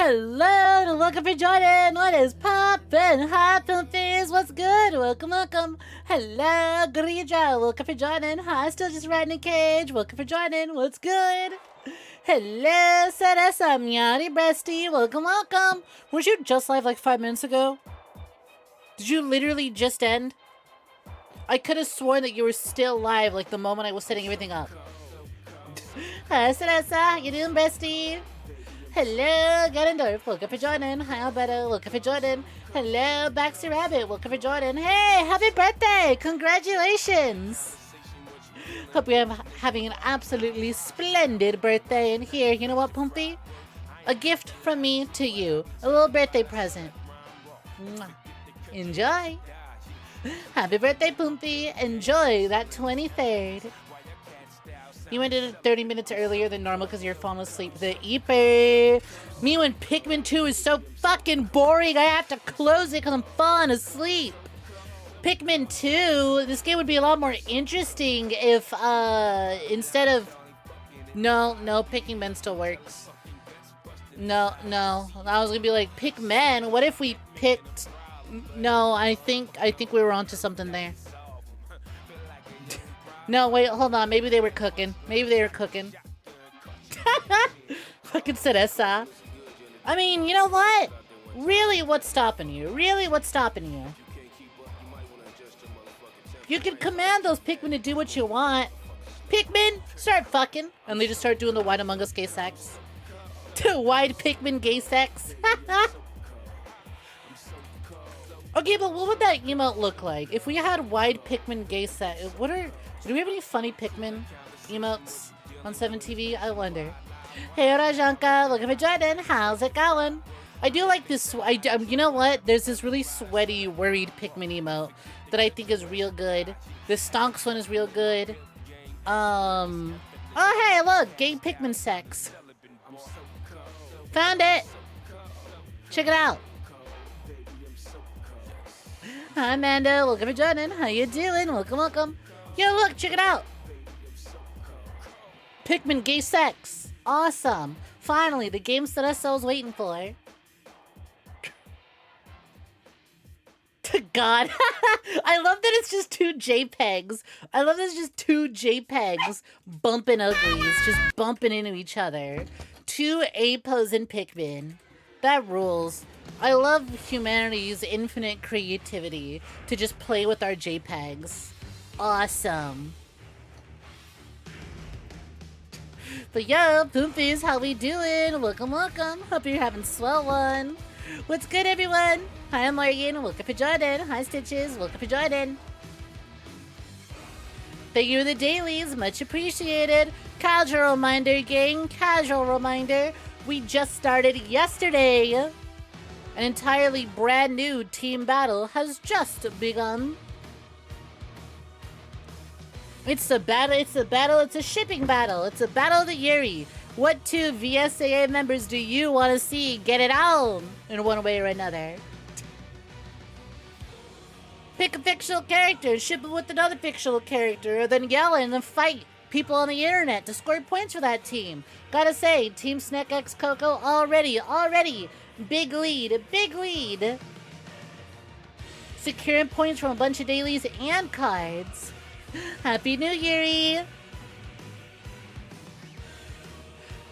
Hello and welcome for joining. What is poppin'? Hi, Pimpies. What's good? Welcome, welcome. Hello, Grija. Welcome for joining. Hi, still just riding a cage. Welcome for joining. What's good? Hello, Sarasa, Miari, Bestie. Welcome, welcome. Weren't you just live like 5 minutes ago? Did you literally just end? I could have sworn that you were still live like the moment I was setting everything up. Hi, Sarasa. How you doing, Bestie? Hello, Ganondorf, welcome for joining. Hi, Alberto, welcome for joining. Hello, Baxter Rabbit, welcome for joining. Hey, happy birthday! Congratulations! Hope you're having an absolutely splendid birthday. And here, you know what, Pumpy? A gift from me to you. A little birthday present. Mwah. Enjoy! Happy birthday, Pumpy! Enjoy that 23rd. You ended it 30 minutes earlier than normal because you're falling asleep. The Eeper. Me when Pikmin 2 is so fucking boring, I have to close it because I'm falling asleep. Pikmin 2, this game would be a lot more interesting if, instead of... No, Pikmin still works. No. I was gonna be like, Pikmin, what if we picked... No, I think we were onto something there. No, wait, hold on. Maybe they were cooking. Fucking Cereza. I mean, you know what? Really, what's stopping you? You can command those Pikmin to do what you want. Pikmin, start fucking. And they just start doing the Wide Among Us gay sex. Wide Pikmin gay sex. Okay, but what would that emote look like? If we had Wide Pikmin gay sex, do we have any funny Pikmin emotes on 7TV? I wonder. Hey, Rajanka, welcome for joining. How's it going? I do like this. You know what? There's this really sweaty, worried Pikmin emote that I think is real good. This Stonks one is real good. Oh, hey, look, gay Pikmin sex. Found it. Check it out. Hi, Amanda. Welcome for joining. How you doing? Welcome. Yo, look, check it out. Pikmin gay sex. Awesome. Finally, the game that I was waiting for. God. I love that it's just two JPEGs. Bumping uglies. Just bumping into each other. Two A-posing Pikmin. That rules. I love humanity's infinite creativity to just play with our JPEGs. Awesome. But yo, Poompies, how we doing? Welcome. Hope you're having swell one. What's good, everyone? Hi, I'm Morgan. Welcome for joining. Hi, Stitches. Welcome for joining. Thank you for the dailies. Much appreciated. Casual reminder, gang. Casual reminder. We just started yesterday. An entirely brand new team battle has just begun. It's a shipping battle. It's a battle of the Yuri. What two VSAA members do you want to see get it on in one way or another? Pick a fictional character, ship it with another fictional character, then yell and fight people on the internet to score points for that team. Gotta say, Team Snek x 𝐒𝐞𝐤 already. Big lead. Securing points from a bunch of dailies and cards. Happy New Year!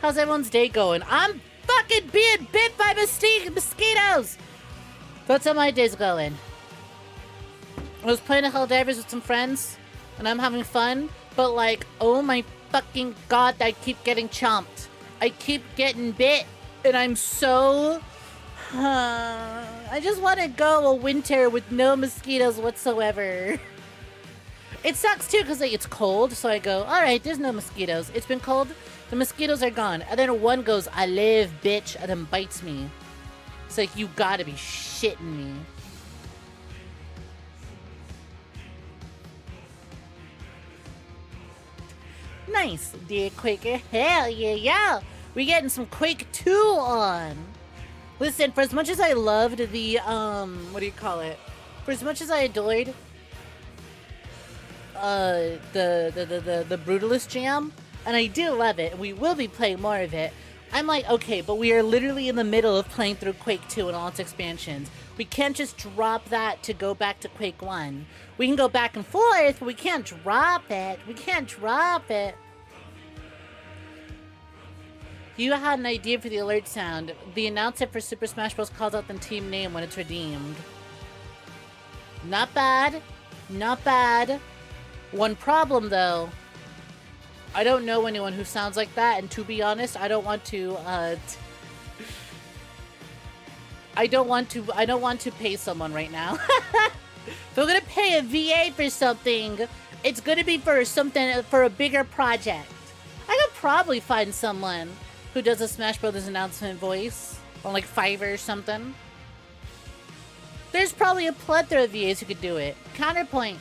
How's everyone's day going? I'm fucking being bit by mosquitoes! That's how my day's going. I was playing Helldivers with some friends, and I'm having fun, but like, oh my fucking god, I keep getting chomped. I keep getting bit, and I'm so... I just want to go a winter with no mosquitoes whatsoever. It sucks too because like, it's cold, so I go, alright, there's no mosquitoes. It's been cold, the mosquitoes are gone. And then one goes, I live, bitch, and then bites me. It's like, you gotta be shitting me. Nice, dear Quaker. Hell yeah. We're getting some Quake 2 on. Listen, for as much as I loved the, For as much as I adored the Brutalist Jam, and I do love it, and we will be playing more of it, I'm like, okay, but we are literally in the middle of playing through Quake 2 and all its expansions. We can't just drop that to go back to Quake 1. We can go back and forth, but we can't drop it. We can't drop it. You had an idea for the alert sound. The announcer for Super Smash Bros. Calls out the team name when it's redeemed. Not bad. Not bad. One problem, though. I don't know anyone who sounds like that, and to be honest, I don't want to, I don't want to pay someone right now. If I'm gonna pay a VA for something, it's gonna be for something, for a bigger project. I could probably find someone who does a Smash Brothers announcement voice on like Fiverr or something. There's probably a plethora of VAs who could do it. Counterpoint.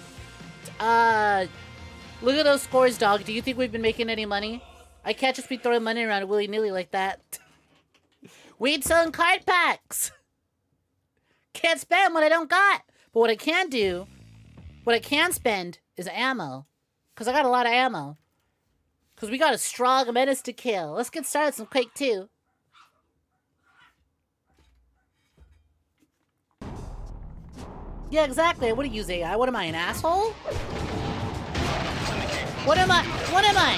Look at those scores, dog. Do you think we've been making any money? I can't just be throwing money around willy-nilly like that. We ain't selling card packs. Can't spend what I don't got. But what I can do, what I can spend is ammo. Because I got a lot of ammo. Because we got a strong menace to kill. Let's get started with some Quake 2. Yeah, exactly. What do you use AI? What am I, an asshole? What am I? What am I?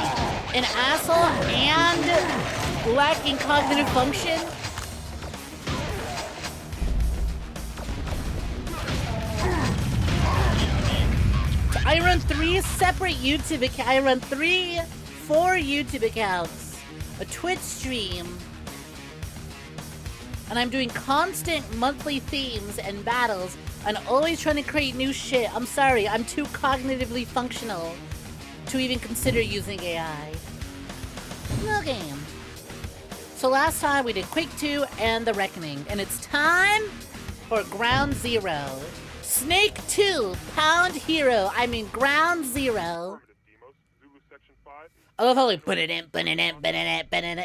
An asshole and lacking cognitive function? I run 3 separate YouTube accounts. I run 4 YouTube accounts, a Twitch stream, and I'm doing constant monthly themes and battles, and always trying to create new shit. I'm sorry, I'm too cognitively functional to even consider using AI. No game. So last time we did Quake 2 and The Reckoning, and it's time for Ground Zero. Snake 2, Pound Hero. I mean Ground Zero. I love how like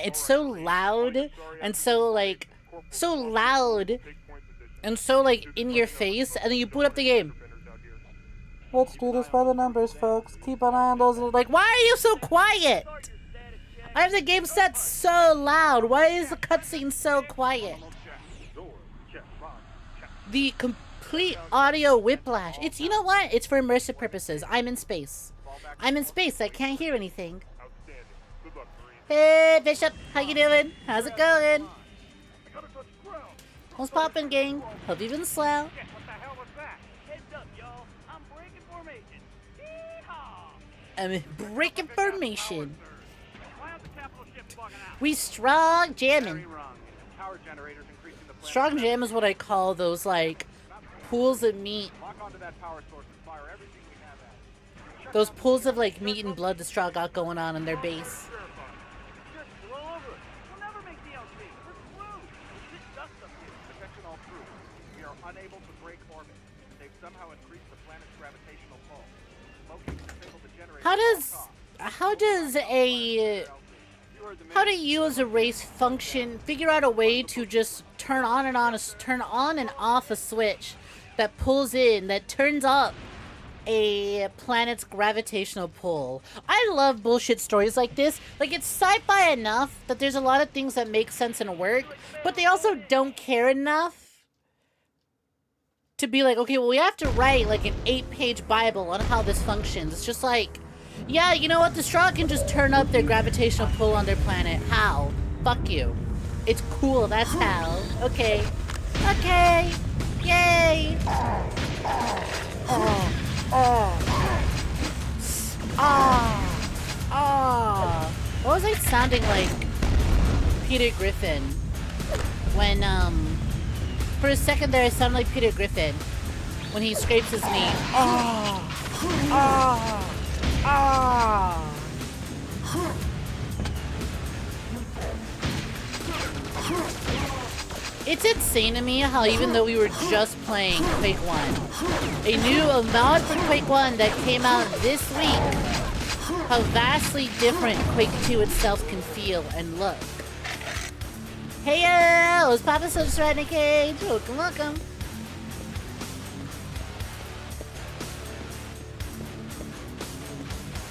it's so loud and so like loud and so like in your face, and then you boot up the game. Let's do this by the numbers, folks. Keep an eye on those. Like, why are you so quiet? I have the game set so loud. Why is the cutscene so quiet? The complete audio whiplash. It's, you know what? It's for immersive purposes. I'm in space. I'm in space. I can't hear anything. Hey, Bishop. How you doing? How's it going? What's poppin', gang? Hope you've been slow. I'm in breaking formation. We strong jamming. Strong jam is what I call those like pools of meat. Those pools of like meat and blood the Straw got going on in their base. How do you as a race figure out a way to just turn on and off a switch that pulls in, that turns up a planet's gravitational pull? I love bullshit stories like this. Like, it's sci-fi enough that there's a lot of things that make sense and work, but they also don't care enough to be like, okay, well, we have to write like an 8-page Bible on how this functions. It's just like, yeah, you know what? The Straw can just turn up their gravitational pull on their planet. How? Fuck you. It's cool, that's how. Okay. Okay. Yay. What was I sounding like? Peter Griffin. When, for a second there I sounded like Peter Griffin. When he scrapes his knee. It's insane to me how even though we were just playing Quake 1, a mod for Quake 1 that came out this week, how vastly different Quake 2 itself can feel and look. Hey yo, it's Papa Soldier right in the cage. Welcome, welcome.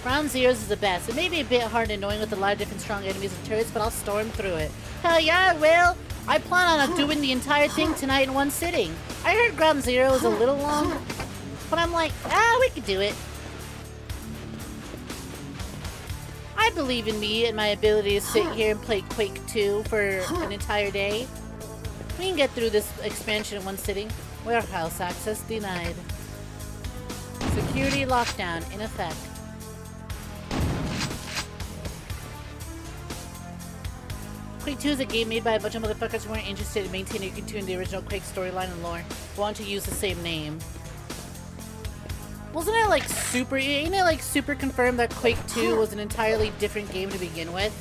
Ground Zeroes is the best. It may be a bit hard and annoying with a lot of different strong enemies and turrets, but I'll storm through it. Hell yeah, I will. I plan on doing the entire thing tonight in one sitting. I heard Ground Zero is a little long, but I'm like, we could do it. I believe in me and my ability to sit here and play Quake 2 for an entire day. We can get through this expansion in one sitting. Warehouse access denied. Security lockdown in effect. Quake 2 is a game made by a bunch of motherfuckers who weren't interested in maintaining or continuing the original Quake storyline and lore, but want to use the same name. Wasn't it like ain't it like super confirmed that Quake 2 was an entirely different game to begin with?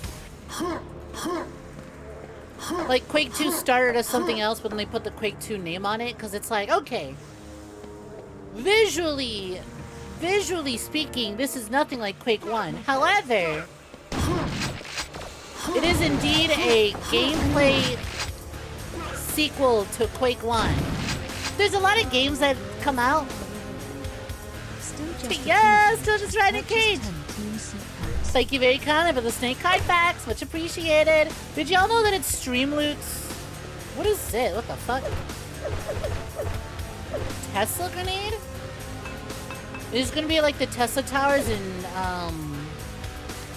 Like, Quake 2 started as something else, but then they put the Quake 2 name on it, because it's like, okay, visually speaking, this is nothing like Quake 1. However, it is indeed a gameplay sequel to Quake 1. There's a lot of games that come out. Still just riding a cage. Thank you very kindly for the snake card packs. Much appreciated. Did y'all know that it's stream loots? What is it? What the fuck? Tesla grenade? This is gonna be like the Tesla towers in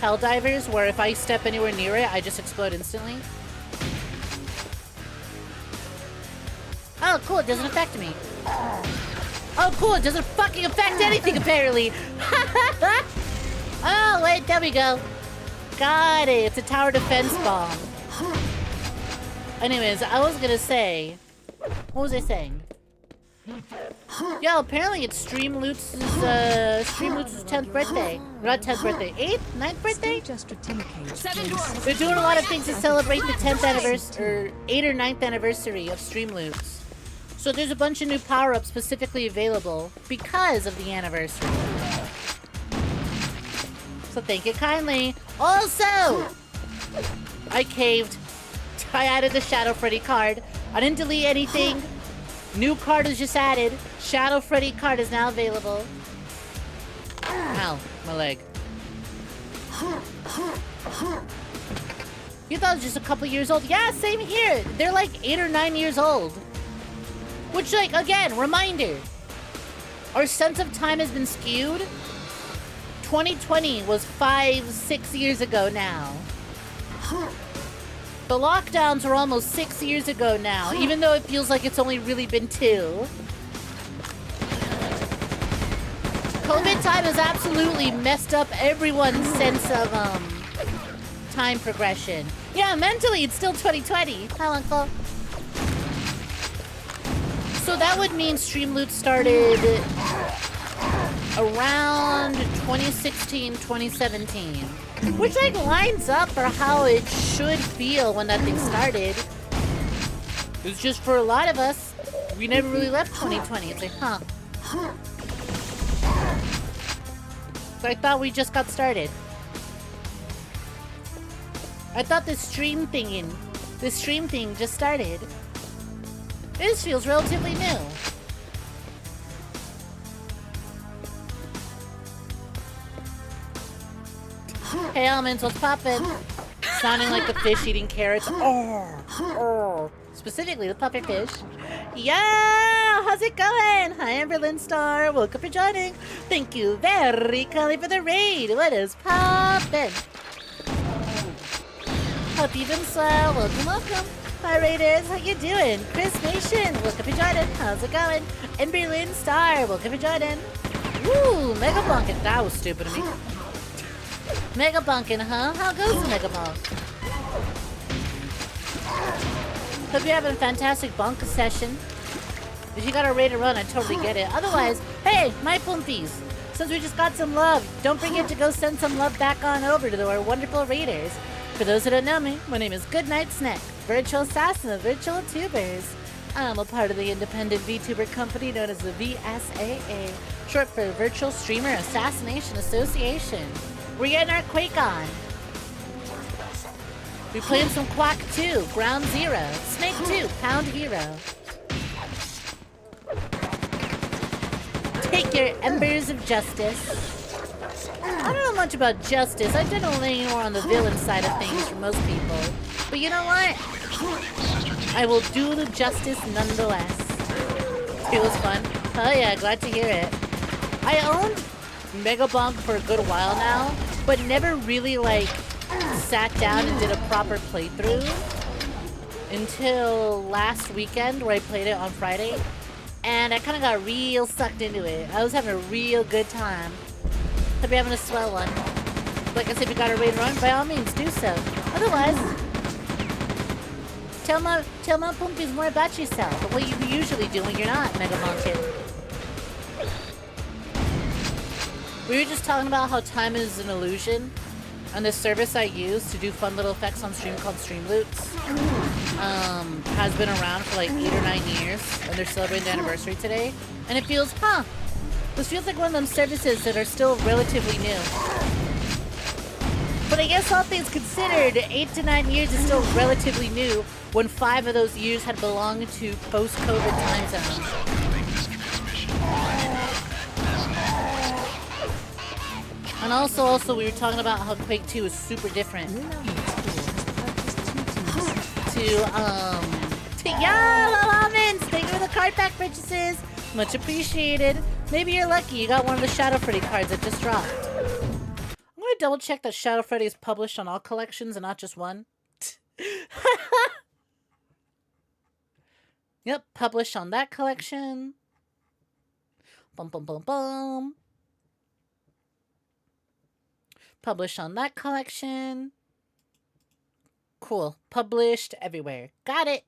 Helldivers, where if I step anywhere near it, I just explode instantly. Oh, cool. It doesn't affect me. Oh, cool. It doesn't fucking affect anything, apparently. Oh, wait. There we go. Got it. It's a tower defense bomb. Anyways, I was gonna say... What was I saying? Yo, apparently it's Stream Loots' 10th birthday. Not 10th birthday. 8th? 9th birthday? They're doing a lot of things to celebrate the 10th anniversary, or 8th or 9th anniversary of Stream Loots. So there's a bunch of new power-ups specifically available because of the anniversary. So thank you kindly. Also, I caved. I added the Shadow Freddy card. I didn't delete anything. New card is just added. Shadow Freddy card is now available. Ow, my leg. You thought it was just a couple years old? Yeah, same here. They're like 8 or 9 years old. Which, like, again, reminder. Our sense of time has been skewed. 2020 was 5-6 years ago now. The lockdowns are almost 6 years ago now, even though it feels like it's only really been 2. COVID time has absolutely messed up everyone's sense of, time progression. Yeah, mentally, it's still 2020. Hi, Uncle. So that would mean Stream Loot started around 2016, 2017. Which, like, lines up for how it should feel when that thing started. It's just for a lot of us, we never really left 2020. It's like, huh. So I thought we just got started. I thought this stream thing just started. This feels relatively new. Hey, Elements, what's poppin'? Sounding like the fish eating carrots. Oh. Specifically, the puffer fish. Yeah! How's it going? Hi, Amberlyn Star. Welcome for joining. Thank you very kindly for the raid. What is poppin'? Hope you've been swell. Welcome. Hi, Raiders. How you doing? Chris Nation. Welcome for joining. How's it going? Amberlyn Star. Welcome for joining. Woo! Mega Bunkin'. That was stupid of me. Mega Bunkin', huh? How goes the Mega Bunk? Hope you're having a fantastic bunk session. If you got a raid to run, I totally get it. Otherwise, hey, my Poompies, since we just got some love, don't forget to go send some love back on over to our wonderful raiders. For those who don't know me, my name is GoodnightSnek, virtual assassin of virtual tubers. I'm a part of the independent VTuber company known as the VSAA, short for Virtual Streamer Assassination Association. We're getting our Quake on. We're playing some QUAKE 2, Ground Zero, Snake 2, Pound Hero. Take your embers of justice. I don't know much about justice. I generally lean more on the villain side of things for most people. But you know what? I will do the justice nonetheless. It was fun. Oh yeah, glad to hear it. I owned Mega Bonk for a good while now, but never really like sat down and did a proper playthrough until last weekend where I played it on Friday. And I kind of got real sucked into it. I was having a real good time. Hope you're having a swell one. Like I said, if you got a raid run, by all means do so. Otherwise, tell my Pumpies more about yourself and what you usually do when you're not Mega Bonking. We were just talking about how time is an illusion, and the service I use to do fun little effects on stream called Streamloots has been around for like 8 or 9 years, and they're celebrating the anniversary today. And it feels, this feels like one of them services that are still relatively new. But I guess all things considered, 8 to 9 years is still relatively new when 5 of those years had belonged to post-COVID time zones. And also, we were talking about how Quake 2 is super different. Almonds! Thank you for the card pack purchases! Much appreciated. Maybe you're lucky you got one of the Shadow Freddy cards that just dropped. I'm gonna double check that Shadow Freddy is published on all collections and not just one. Yep, published on that collection. Bum bum bum bum. Published on that collection. Cool. Published everywhere. Got it.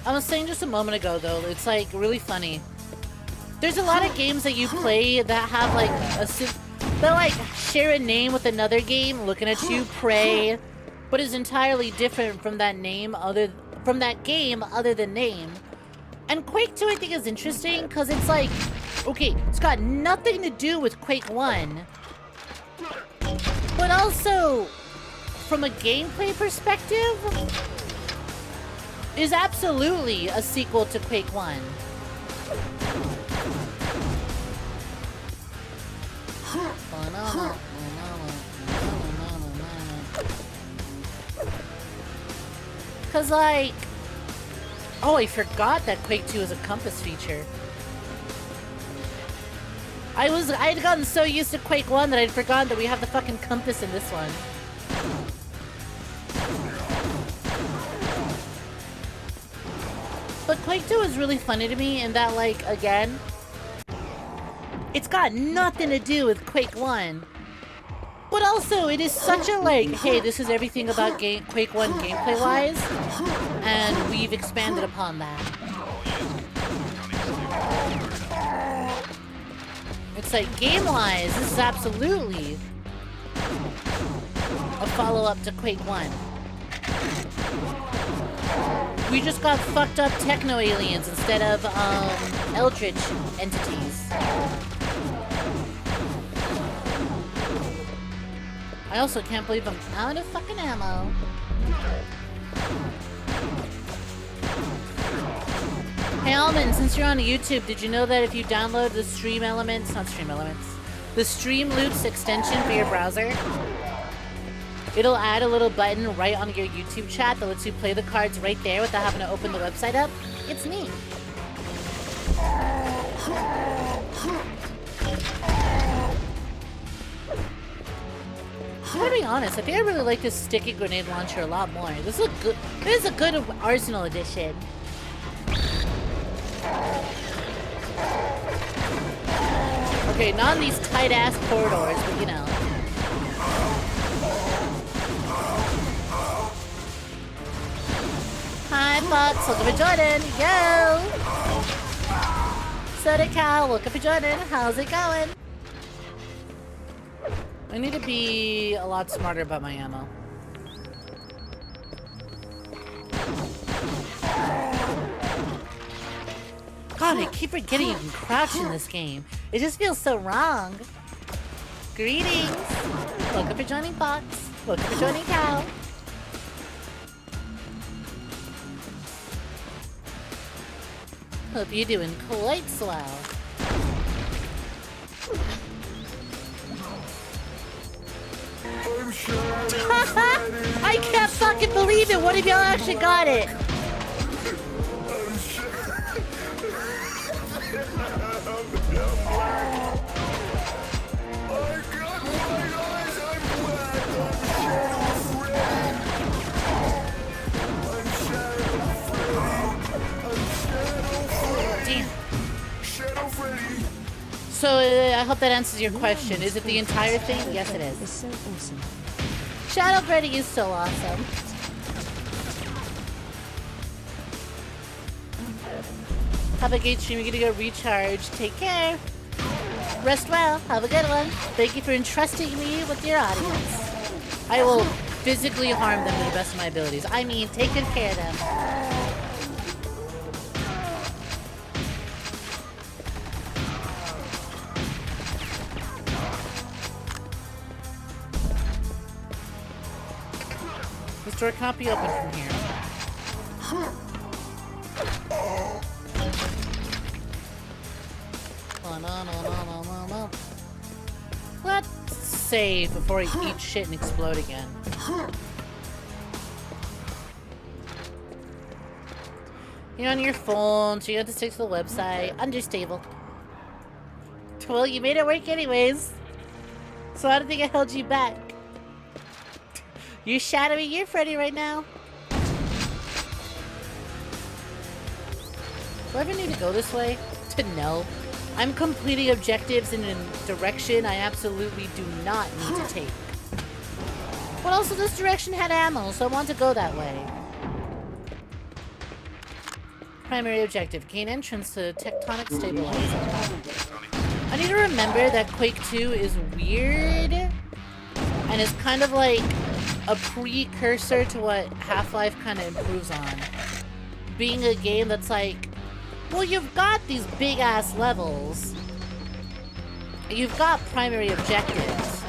I was saying just a moment ago, though, it's like really funny. There's a lot of games that you play that have like that like share a name with another game, Looking at You, Prey, but is entirely different from that game other than name. And Quake 2 I think is interesting because it's like, okay, it's got nothing to do with Quake 1, but also from a gameplay perspective is absolutely a sequel to Quake 1. Cause like, oh, I forgot that Quake 2 is a compass feature. I had gotten so used to Quake 1 that I'd forgotten that we have the fucking compass in this one. But Quake 2 is really funny to me in that, like, again, it's got nothing to do with Quake 1. But also, it is such a, like, hey, this is everything about Quake 1 gameplay-wise, and we've expanded upon that. It's like, game-wise, this is absolutely a follow-up to Quake 1. We just got fucked up techno-aliens instead of, eldritch entities. I also can't believe I'm out of fucking ammo. Hey Almond, since you're on YouTube, did you know that if you download the the Streamloots extension for your browser, it'll add a little button right on your YouTube chat that lets you play the cards right there without having to open the website up? It's neat. I'm gonna be honest, I think I really like this sticky grenade launcher a lot more. This is a good Arsenal edition. Okay, not in these tight-ass corridors, but you know. Hi, Fox, welcome to joining. Yo! Soda Cow, welcome to joining. How's it going? I need to be a lot smarter about my ammo. God, I keep forgetting you can crouch in this game. It just feels so wrong. Greetings! Welcome for joining Fox. Welcome for joining Cow. Hope you're doing quite swell. I can't fucking believe it! One of y'all actually got it! So, I hope that answers your question. Is it the entire thing? Yes, it is. It's so awesome. Shadow Freddy is so awesome. Have a great stream. You're gonna go recharge. Take care. Rest well. Have a good one. Thank you for entrusting me with your audience. I will physically harm them to the best of my abilities. I mean, take good care of them. This door can't be opened from here. Oh, no. Let's save before he eats shit and explode again. You're on your phone, so you have to stick to the website. Understable. Well, you made it work anyways. So I don't think I held you back. You're shadowing your Freddy right now. Do I ever need to go this way? To know. I'm completing objectives in a direction I absolutely do not need to take. But also this direction had ammo, so I want to go that way. Primary objective. Gain entrance to tectonic stabilizer. I need to remember that Quake 2 is weird. And it's kind of like a precursor to what Half-Life kind of improves on. Being a game that's like, well, you've got these big-ass levels. You've got primary objectives.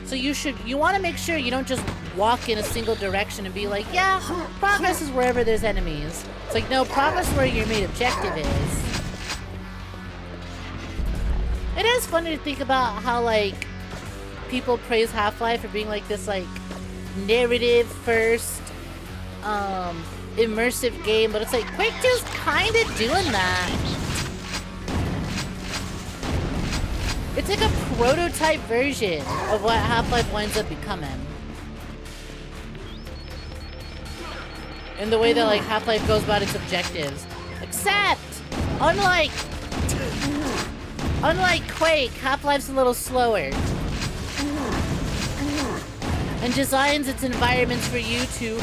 So you want to make sure you don't just walk in a single direction and be like, yeah, progress is wherever there's enemies. It's like, no, progress is where your main objective is. It is funny to think about how, like, people praise Half-Life for being like this, like, narrative first, immersive game, but it's like Quake 2's kind of doing that. It's like a prototype version of what Half-Life winds up becoming. In the way that, like, Half-Life goes about its objectives. Except, unlike Quake, Half-Life's a little slower. And designs its environments for you to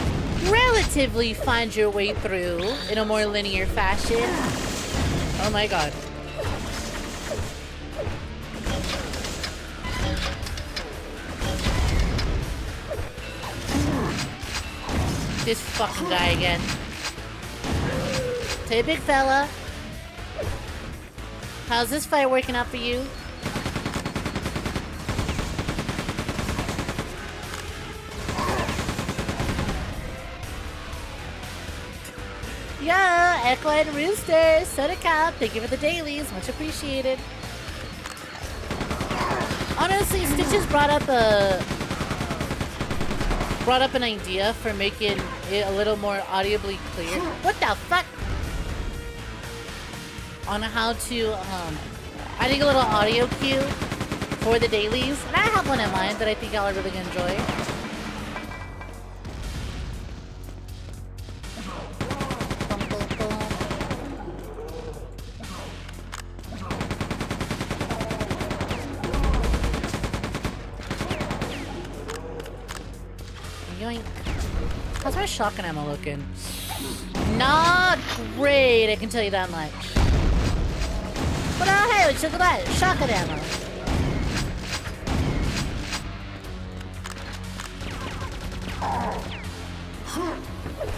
relatively find your way through in a more linear fashion. Oh my god. This fucking guy again. Hey, big fella. How's this fight working out for you? Yo, Echo and Rooster, Soda Cow, thank you for the dailies, much appreciated. Honestly, Stitches brought up an idea for making it a little more audibly clear. What the fuck? On how to, I think a little audio cue for the dailies. And I have one in mind that I think y'all are really gonna enjoy. Yoink. How's my shotgun ammo looking? Not great, I can tell you that much. But hey, let's look at that. Shotgun ammo.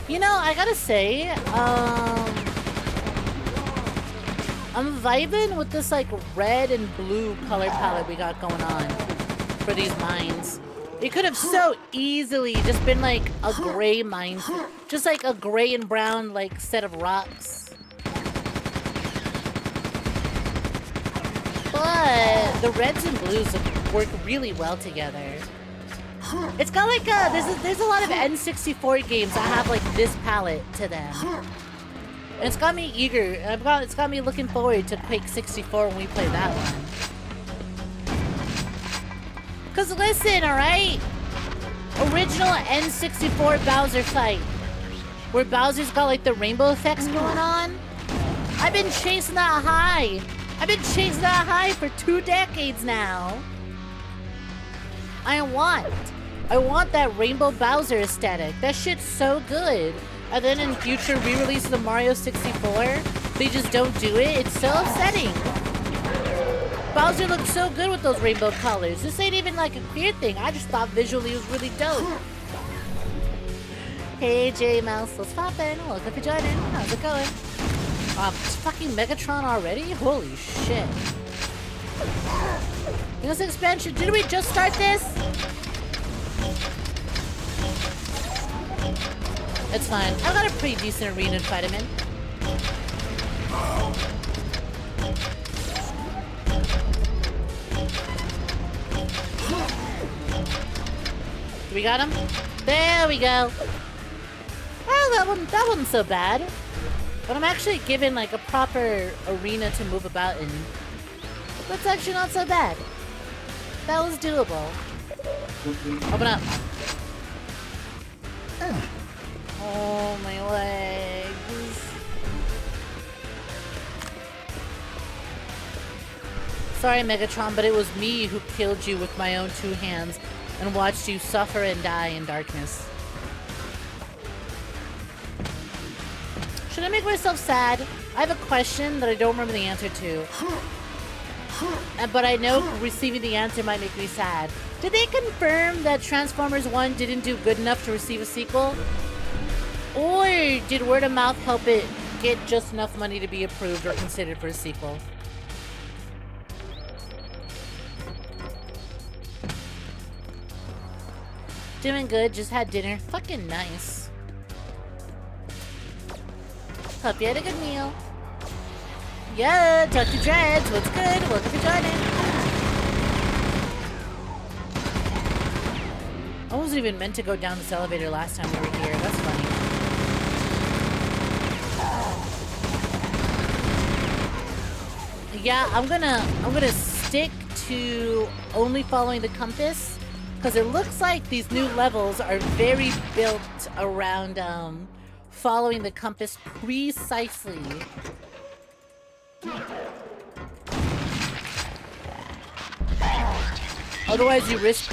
You know, I gotta say, I'm vibing with this, like, red and blue color palette we got going on for these mines. It could have so easily just been like a gray mine, just like a gray and brown like set of rocks. But The reds and blues work really well together. It's got like there's a lot of N64 games that have like this palette to them. And it's got me eager. It's got me looking forward to Quake 64 when we play that one. Cause listen, alright? Original N64 Bowser fight. Where Bowser's got like the rainbow effects going on. I've been chasing that high. I've been chasing that high for 2 decades now. I want that Rainbow Bowser aesthetic. That shit's so good. And then in future re-releases of Mario 64, they just don't do it. It's so upsetting. Bowser looks so good with those rainbow colors. This ain't even like a queer thing. I just thought visually it was really dope. Hey J Mouse, what's poppin'? Welcome for joining. How's it going? It's fucking Megatron already? Holy shit. This expansion, did we just start this? It's fine. I've got a pretty decent arena to fight him in. We got him? There we go. Well, that wasn't so bad. But I'm actually given like a proper arena to move about in. That's actually not so bad. That was doable. Open up. Oh, my legs. Sorry, Megatron, but it was me who killed you with my own 2 hands and watched you suffer and die in darkness. Should I make myself sad? I have a question that I don't remember the answer to. But I know receiving the answer might make me sad. Did they confirm that Transformers 1 didn't do good enough to receive a sequel? Or did word of mouth help it get just enough money to be approved or considered for a sequel? Doing good, just had dinner. Fucking nice. Hope you had a good meal. Yeah, Dr. Dreads, what's good? Welcome for joining. I wasn't even meant to go down this elevator last time we were here. That's funny. Yeah, I'm gonna stick to only following the compass because it looks like these new levels are very built around following the compass precisely. Otherwise, you risk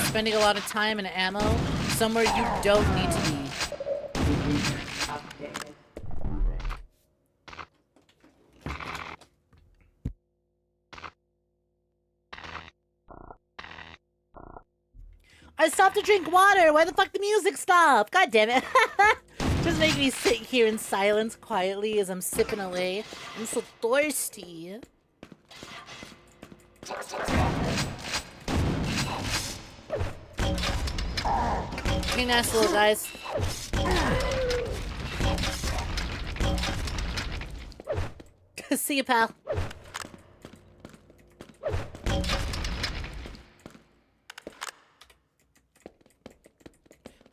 spending a lot of time and ammo somewhere you don't need to be. I stopped to drink water. Why the fuck the music stopped? God damn it. Just make me sit here in silence quietly as I'm sipping away. I'm so thirsty. Hey, nice little guys. See you, pal.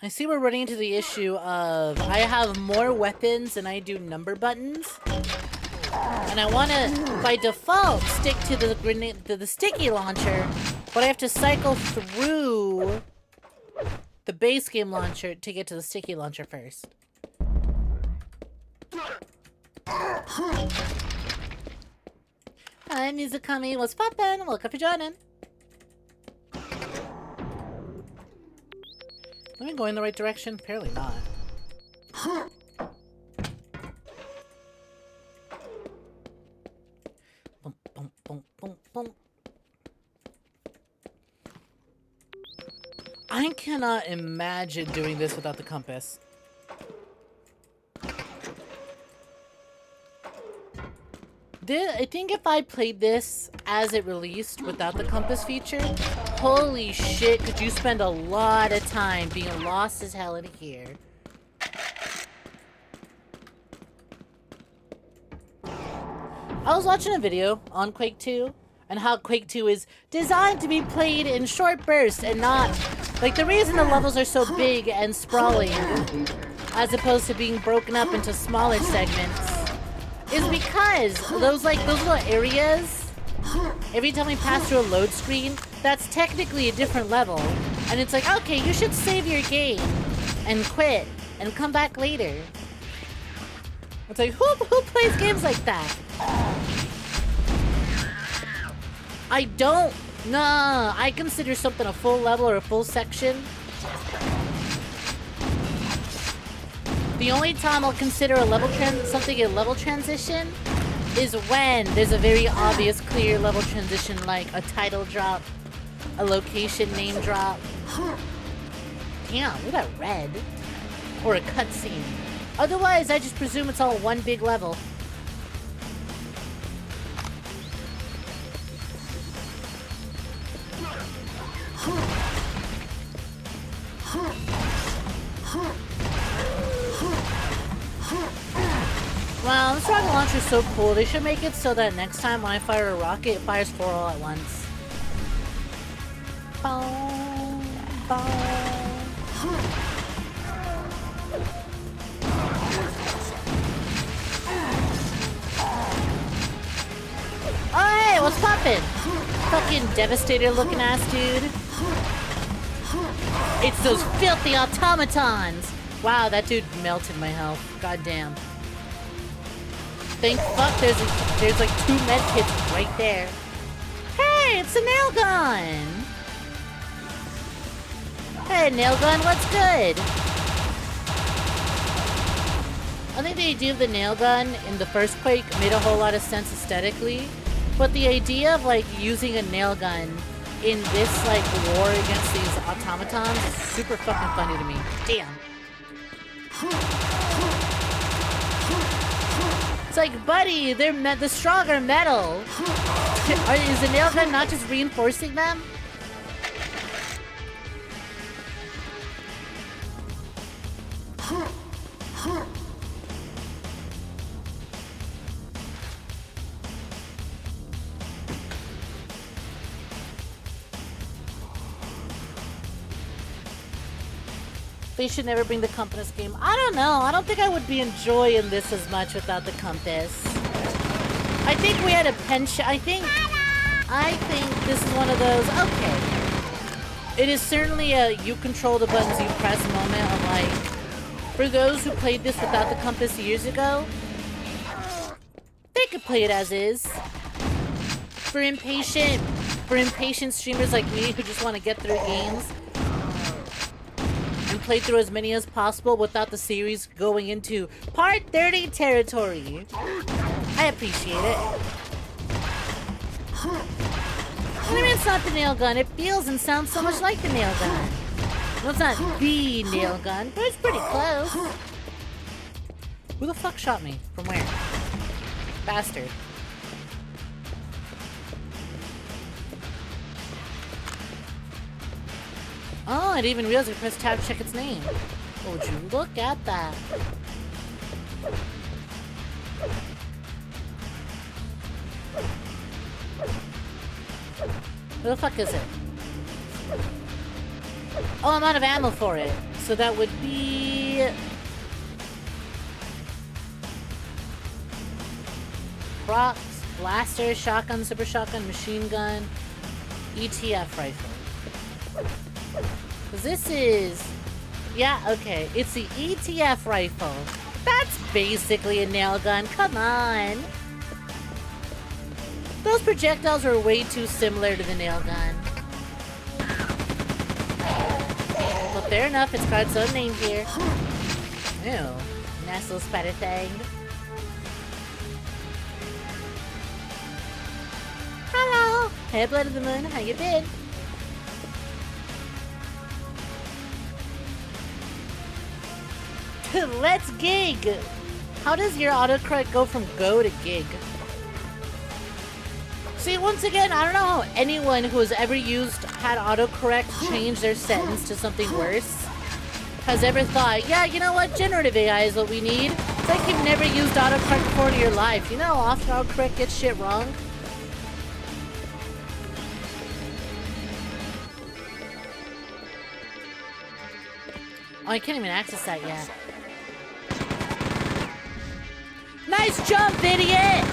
I see we're running into the issue of I have more weapons than I do number buttons. And I want to, by default, stick to the grenade, to the sticky launcher, but I have to cycle through the base game launcher to get to the sticky launcher first. Hi, 𝐒𝐧𝐞𝐤, what's poppin'? Welcome for joining. Am I going in the right direction? Apparently not. Boom, boom, boom, boom, boom. I cannot imagine doing this without the compass. I think if I played this as it released without the compass feature, holy shit, could you spend a lot of time being lost as hell in here. I was watching a video on Quake 2, and how Quake 2 is designed to be played in short bursts and not... Like, the reason the levels are so big and sprawling, as opposed to being broken up into smaller segments, is because those little areas, every time we pass through a load screen, that's technically a different level. And it's like, okay, you should save your game and quit and come back later. It's like, who plays games like that? I don't. Nah, I consider something a full level or a full section. The only time I'll consider a level something a level transition is when there's a very obvious, clear level transition, like a title drop, a location name drop. Damn, look at that red. Or a cutscene. Otherwise, I just presume it's all one big level. Wow, this rocket launcher is so cool. They should make it so that next time when I fire a rocket, it fires 4 all at once. Boom, boom. Oh, hey, what's poppin'? Fucking Devastator looking ass dude. It's those filthy automatons! Wow, that dude melted my health. Goddamn. Thank fuck there's like 2 med kits right there. Hey, it's a nail gun! Hey, nail gun, what's good? I think the idea of the nail gun in the first Quake made a whole lot of sense aesthetically, but the idea of like using a nail gun in this like war against these automatons is super fucking funny to me. Damn. It's like, buddy, they're the stronger metal. Is the nail gun not just reinforcing them? They should never bring the compass game. I don't know. I don't think I would be enjoying this as much without the compass. I think we had a penchant. I think this is one of those. Okay. It is certainly a you control the buttons you press moment of like, for those who played this without the compass years ago, they could play it as is. For impatient streamers like me who just want to get through games and play through as many as possible without the series going into part 30 territory. I appreciate it. I mean, it's not the nail gun. It feels and sounds so much like the nail gun. Well, it's not the nail gun, but it's pretty close. Who the fuck shot me? From where? Bastard. Oh, I didn't even realize I pressed tab to check its name. Would you look at that? Who the fuck is it? Oh, I'm out of ammo for it. So that would be... Procs, blaster, shotgun, super shotgun, machine gun, ETF rifle. Because this is... Yeah, okay. It's the ETF rifle. That's basically a nail gun. Come on. Those projectiles are way too similar to the nail gun. Well, fair enough. It's got its own name here. Ew. Nice little spider thing. Hello. Hey, Blood of the Moon. How you been? Let's gig! How does your autocorrect go from go to gig? See, once again, I don't know how anyone who has ever had autocorrect change their sentence to something worse has ever thought, yeah, you know what, generative AI is what we need. It's like you've never used autocorrect before in your life. You know how often autocorrect gets shit wrong? Oh, I can't even access that yet. Nice jump, idiot!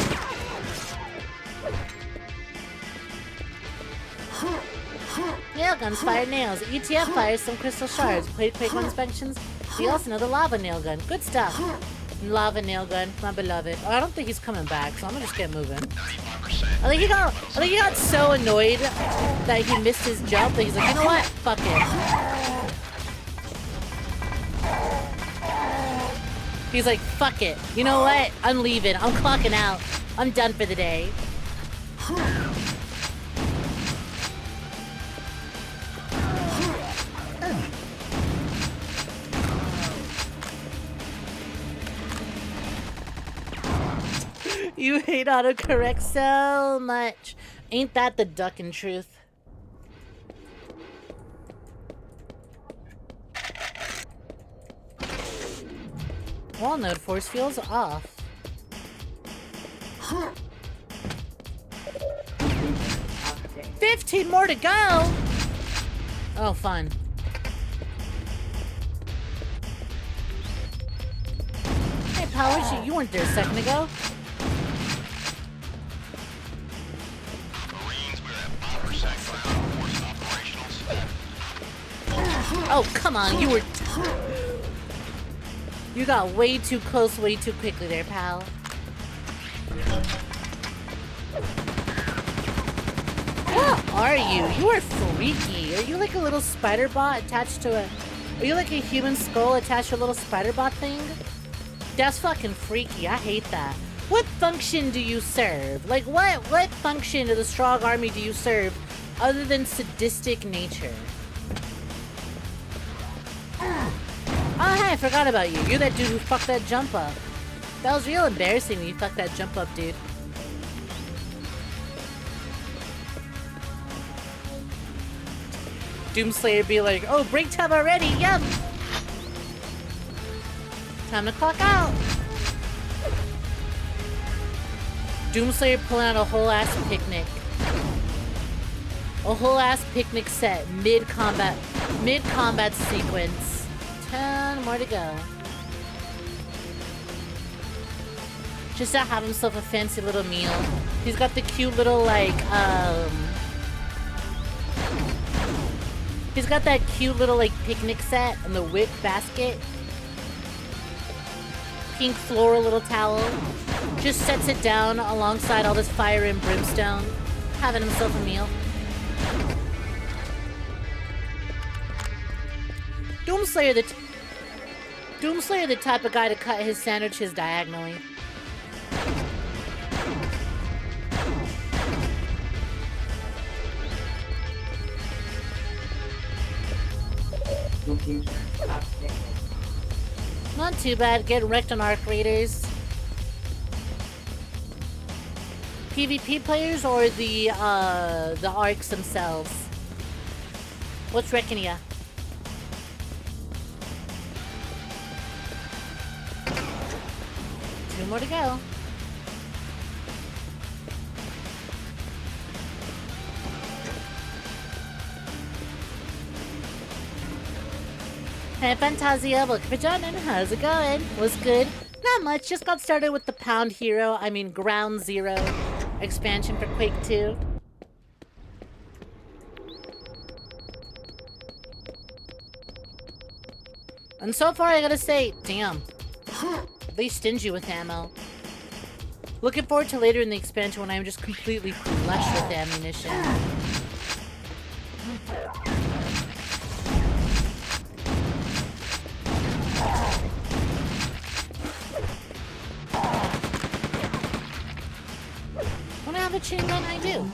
Nail guns fire nails. ETF fires some crystal shards. Played Quake 1 inspections. We also know the lava nail gun. Good stuff. Lava nail gun, my beloved. Oh, I don't think he's coming back, so I'm gonna just get moving. I think he got so annoyed that he missed his jump that he's like, you know what? Fuck it. He's like, fuck it. You know what? I'm leaving. I'm clocking out. I'm done for the day. You hate autocorrect so much. Ain't that the duck in truth? Wall node force field's off. 15 more to go! Oh, fun. Hey, Powers, you weren't there a second ago. Oh, come on, you got way too close way too quickly there, pal. What are you? You are freaky. Are you like a little spider bot attached to a... Are you like a human skull attached to a little spider bot thing? That's fucking freaky. I hate that. What function do you serve? Like, what function of the strong army do you serve other than sadistic nature? Oh, hey, I forgot about you. You're that dude who fucked that jump up. That was real embarrassing when you fucked that jump up, dude. Doomslayer be like, oh, break time already, yum! Time to clock out! Doomslayer pulling out a whole ass picnic. A whole ass picnic set, mid-combat sequence. 10 more to go. Just to have himself a fancy little meal. He's got the cute little, like, he's got that cute little, like, picnic set and the whip basket. Pink floral little towel. Just sets it down alongside all this fire and brimstone. Having himself a meal. Doomslayer the type of guy to cut his sandwiches diagonally. Not too bad, getting wrecked on arc raiders. PvP players or the arcs themselves? What's wrecking ya? Two more to go. Hey, Fantasia, welcome for joining. How's it going? What's good? Not much. Just got started with the Ground Zero expansion for Quake 2. And so far, I gotta say, damn. They stingy with ammo. Looking forward to later in the expansion when I'm just completely flush with ammunition. When I have a chain gun, I do.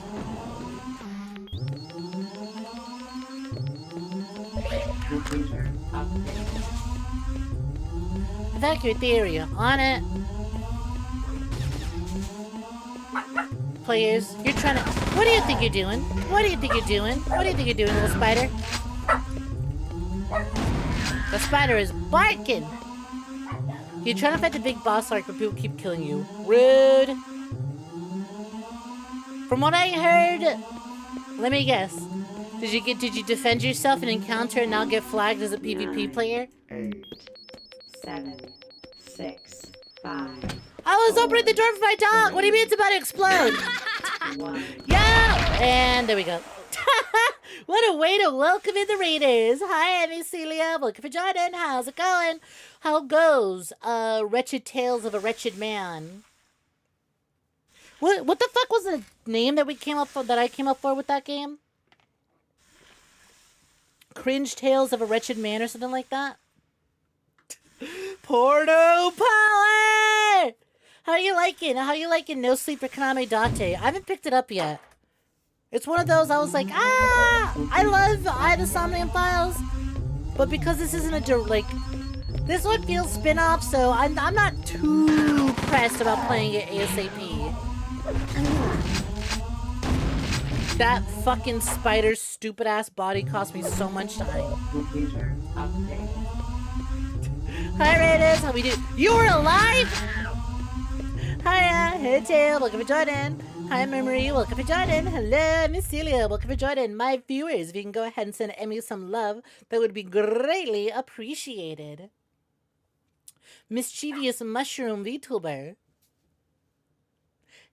Evacuate the area. On it. Players, you're trying to... What do you think you're doing? What do you think you're doing? What do you think you're doing, little spider? The spider is barking! You're trying to fight the big boss arc, but people keep killing you. Rude! From what I heard... Let me guess. Did you defend yourself in encounter and not get flagged as a PvP player? 8, 7, 6, 5. I was opening the door for my dog. What do you mean it's about to explode? 1. Yeah! And there we go. What a way to welcome in the raiders. Hi, 𝐿. Welcome for joining. How's it going? How goes? Wretched Tales of a Wretched Man. What the fuck was the name that we came up for, that I came up for with that game? Cringe Tales of a Wretched Man or something like that? Porno Power! How you liking? How you liking No Sleep for 𝐿? I haven't picked it up yet. It's one of those I was like, I love the Somnium Files, but because this isn't a like, this one feels spin-off, so I'm not too pressed about playing it ASAP. That fucking spider's stupid ass body cost me so much time. Hi Raiders, how we do? You were alive? Hiya, hey Tail, welcome for joining. Hi Memory, welcome for joining. Hello, Miss Celia, welcome for joining. My viewers, if you can go ahead and send Emmy some love, that would be greatly appreciated. Mischievous Mushroom Vtuber.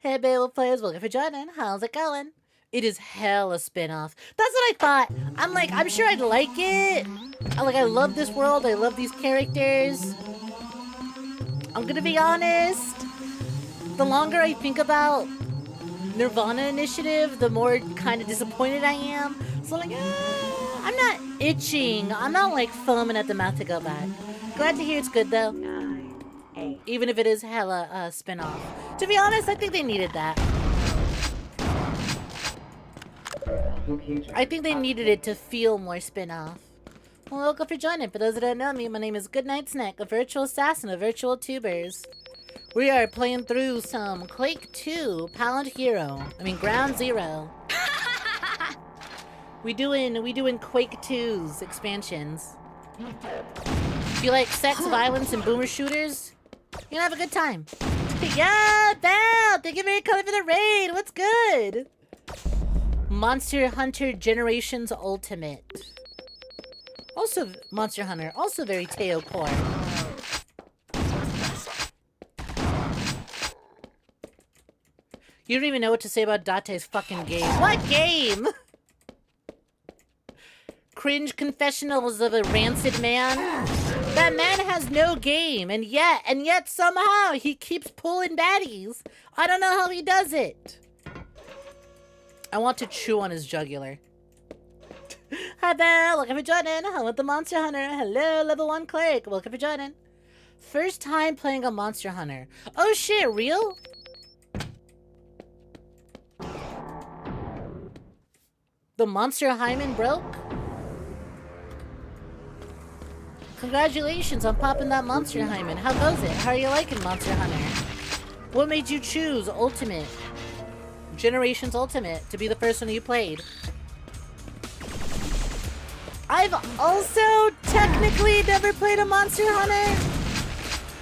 Hey Babel players, welcome for joining. How's it going? It is hell a spin-off. That's what I thought. I'm like, I'm sure I'd like it. I love this world. I love these characters. I'm gonna be honest. The longer I think about Nirvana Initiative, the more kind of disappointed I am. So like, I'm not itching. I'm not like foaming at the mouth to go back. Glad to hear it's good though. 9, 8. Even if it is hella spin-off. To be honest, I think they needed that. I think they needed it to feel more spin-off. Well, welcome for joining. For those that don't know me, my name is GoodnightSnek, a virtual assassin of virtual tubers. We are playing through some Quake 2 Ground Zero. we doing Quake 2's expansions. If you like sex, violence, and boomer shooters, you're gonna have a good time. Yeah, Belle! Thank you very much for the raid. What's good? Monster Hunter Generations Ultimate. Also Monster Hunter, also very Teo core. You don't even know what to say about Date's fucking game. What game? Cringe confessionals of a rancid man. That man has no game, and yet somehow he keeps pulling baddies. I don't know how he does it. I want to chew on his jugular. Hi Belle, welcome for joining. Hello the Monster Hunter. Hello, level 1 cleric. Welcome for joining. First time playing a Monster Hunter. Oh shit, real? The Monster Hymen broke? Congratulations on popping that Monster Hymen. How goes it? How are you liking Monster Hunter? What made you choose Ultimate? Generations Ultimate to be the first one you played? I've also technically never played a Monster Hunter.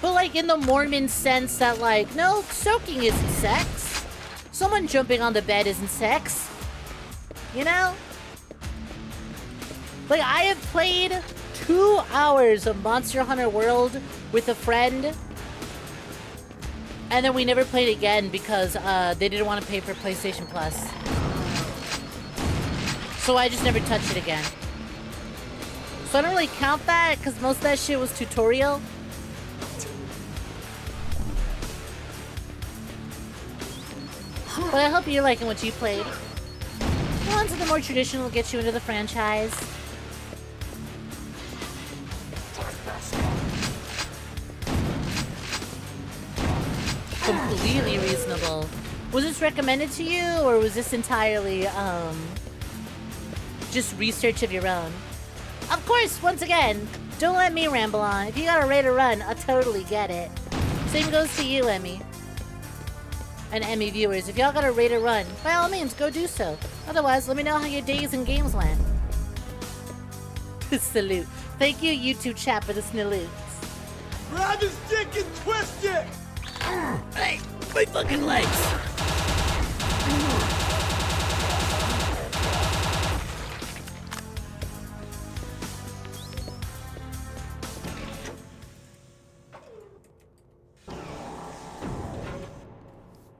But like in the Mormon sense that like, no, soaking isn't sex. Someone jumping on the bed isn't sex. You know? Like I have played 2 hours of Monster Hunter World with a friend. And then we never played again because they didn't want to pay for PlayStation Plus. So I just never touched it again. So I don't really count that because most of that shit was tutorial. But I hope you're liking what you played. Ones of the more traditional get you into the franchise. Completely reasonable. Was this recommended to you, or was this entirely, just research of your own? Of course, once again, don't let me ramble on. If you got a raid to run, I totally get it. Same goes to you, Emmy. And Emmy viewers, if y'all got a raid to run, by all means, go do so. Otherwise, let me know how your days and games went. Salute. Thank you, YouTube chat, for the sniloots. Grab his dick and twist it! Hey, my fucking legs.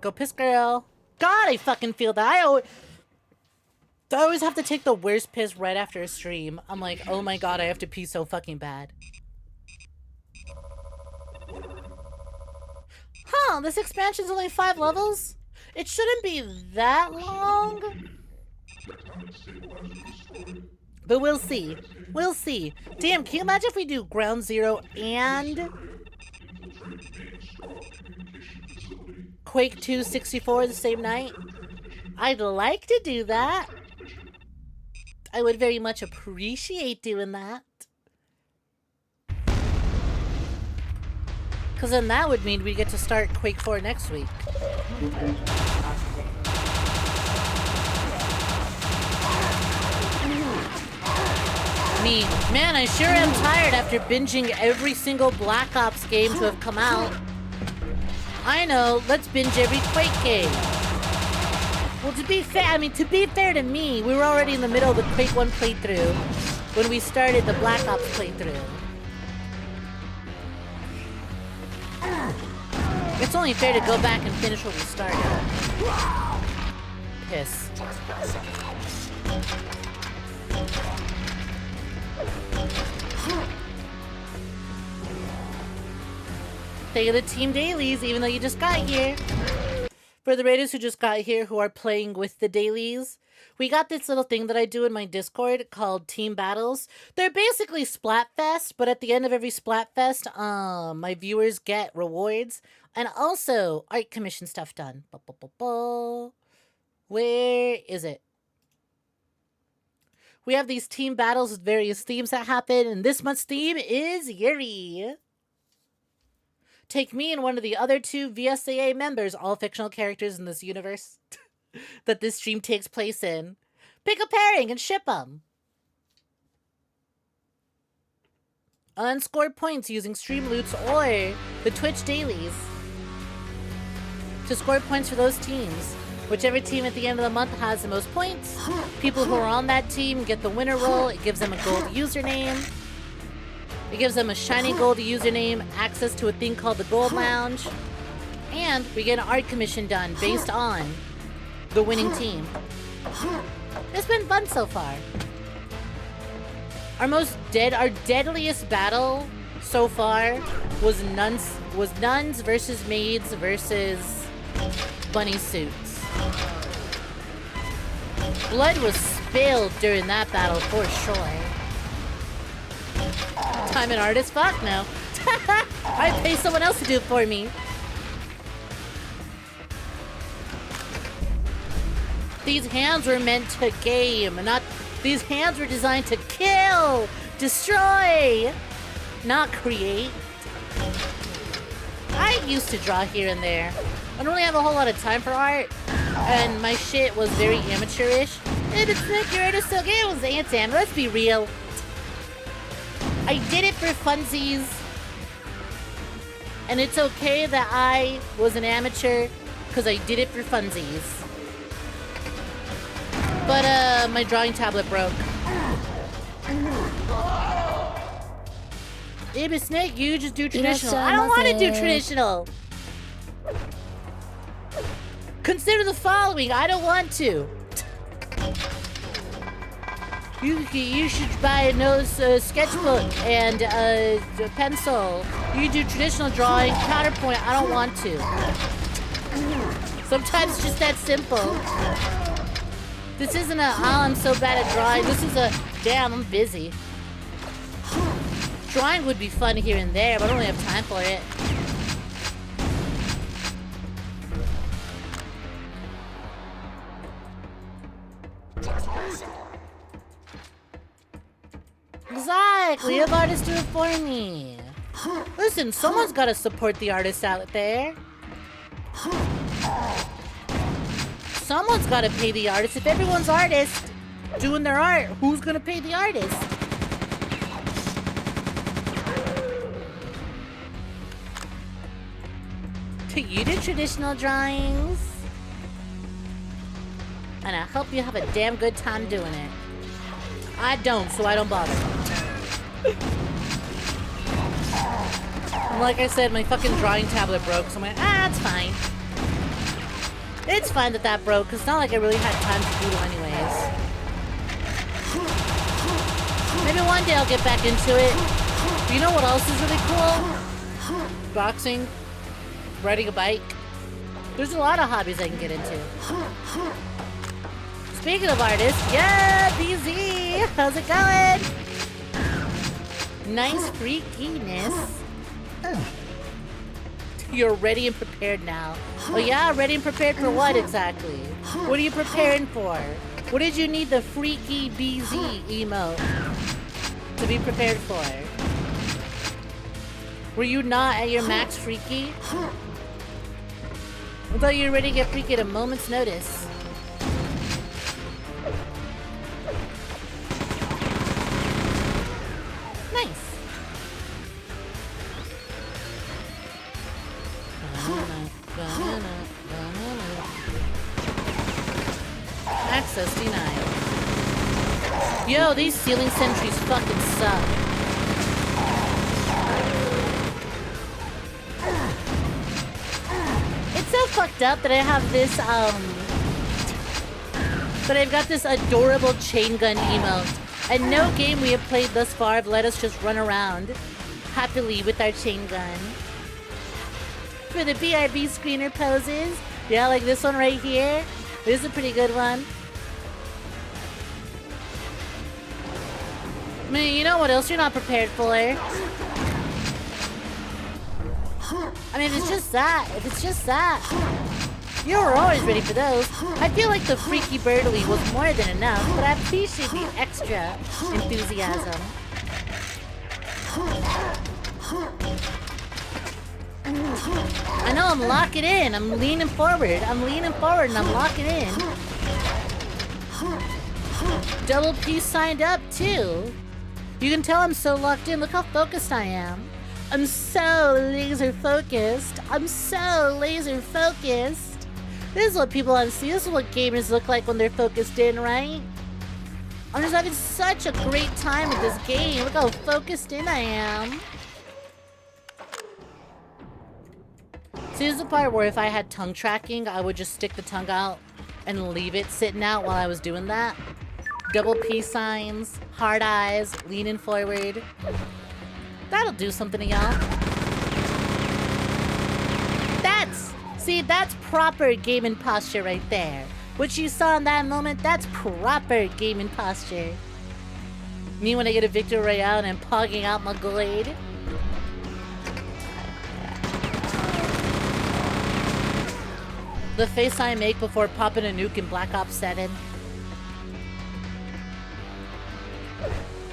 Go piss, girl. God, I fucking feel that. I always have to take the worst piss right after a stream. I'm like, oh my god, I have to pee so fucking bad. Huh, this expansion's only 5 levels? It shouldn't be that long. But we'll see. We'll see. Damn, can you imagine if we do Ground Zero and Quake 2 64 the same night? I'd like to do that. I would very much appreciate doing that. Because then that would mean we get to start Quake 4 next week. Me. Man, I sure am tired after binging every single Black Ops game to have come out. I know, let's binge every Quake game. Well, to be fair to me, we were already in the middle of the Quake 1 playthrough when we started the Black Ops playthrough. It's only fair to go back and finish what we started. Piss. Thank you to the team dailies, even though you just got here. For the raiders who just got here who are playing with the dailies, we got this little thing that I do in my Discord called Team Battles. They're basically Splatfest, but at the end of every Splatfest, my viewers get rewards and also art commission stuff done. Where is it? We have these team battles with various themes that happen, and this month's theme is Yuri. Take me and one of the other 2 VSAA members, all fictional characters in this universe that this stream takes place in. Pick a pairing and ship them. Unscored points using stream loots or the Twitch dailies to score points for those teams. Whichever team at the end of the month has the most points, people who are on that team get the winner roll. It gives them a gold username. It gives them a shiny gold username, access to a thing called the Gold Lounge, and we get an art commission done based on the winning team. It's been fun so far. Our deadliest battle so far was nuns versus maids versus bunny suits. Blood was spilled during that battle for sure. I'm an artist? Fuck no. I pay someone else to do it for me. These hands were meant to game, not... These hands were designed to kill, destroy, not create. I used to draw here and there. I don't really have a whole lot of time for art, and my shit was very amateurish. Hey, but Snek, your art is so good. It was anti-am. Let's be real. I did it for funsies, and it's okay that I was an amateur because I did it for funsies. But my drawing tablet broke. Hey, but Snek, you just do traditional. I don't want to do traditional. Consider the following. I don't want to. You should buy a nose sketchbook and a pencil. You do traditional drawing, counterpoint. I don't want to. Sometimes it's just that simple. This isn't a, oh, I'm so bad at drawing. This is a, damn, I'm busy. Drawing would be fun here and there, but I don't really have time for it. Exactly, if artists do it for me. Listen, someone's got to support the artists out there. Someone's got to pay the artist. If everyone's artist doing their art, who's going to pay the artist? You do traditional drawings, and I hope you have a damn good time doing it. I don't, so I don't bother. And like I said, my fucking drawing tablet broke, so I'm like, it's fine. It's fine that that broke, because it's not like I really had time to doodle anyways. Maybe one day I'll get back into it. But you know what else is really cool? Boxing, riding a bike. There's a lot of hobbies I can get into. Speaking of artists, yeah, BZ, how's it going? Nice freakiness. You're ready and prepared now. Oh yeah, ready and prepared for what exactly? What are you preparing for? What did you need the freaky BZ emote to be prepared for? Were you not at your max freaky? I thought you were ready to get freaky at a moment's notice. Nice. Access denied. Yo, these ceiling sentries fucking suck. It's so fucked up that I have this, that I've got this adorable chain gun emote. And no game we have played thus far have let us just run around happily with our chain gun. For the BRB screener poses, yeah, like this one right here. This is a pretty good one. I mean, you know what else you're not prepared for? I mean, if it's just that, you were always ready for those. I feel like the freaky birdly was more than enough, but I appreciate the extra enthusiasm. I know I'm locking in. I'm leaning forward. I'm and I'm locking in. Double P signed up too. You can tell I'm so locked in. Look how focused I am. I'm so laser focused. This is what people want to see. This is what gamers look like when they're focused in, right? I'm just having such a great time with this game. Look how focused in I am. See, this is the part where if I had tongue tracking, I would just stick the tongue out and leave it sitting out while I was doing that. Double P signs, hard eyes, leaning forward. That'll do something to y'all. That's proper gaming posture right there. What you saw in that moment, that's proper gaming posture. Me when I get a victory royale and I'm pogging out my glade. The face I make before popping a nuke in Black Ops 7.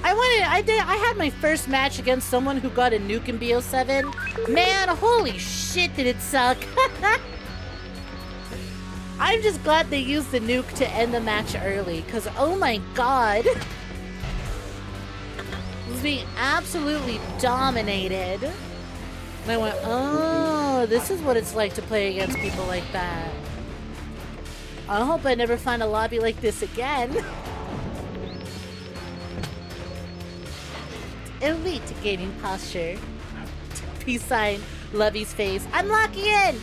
I had my first match against someone who got a nuke in BO7. Man, holy shit did it suck. I'm just glad they used the nuke to end the match early, because oh my god. This is being absolutely dominated. And I went, oh, this is what it's like to play against people like that. I hope I never find a lobby like this again. Elite gaming posture. Peace sign, Lovey's face. I'm locking in!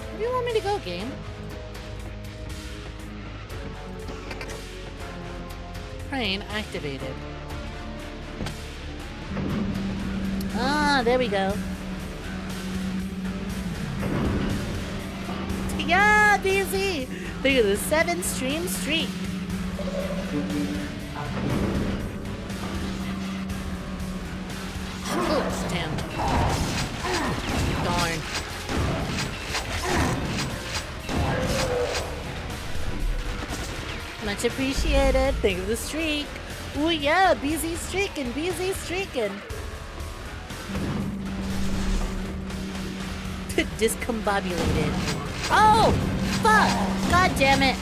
Where do you want me to go, game? Crane activated. Ah, there we go. Yeah, BZ! Look at the 7-stream streak. Oops, damn. Darn. Much appreciated. Thank you for the streak. Ooh yeah, BZ streaking, BZ streaking. Discombobulated. Oh! Fuck! God damn it!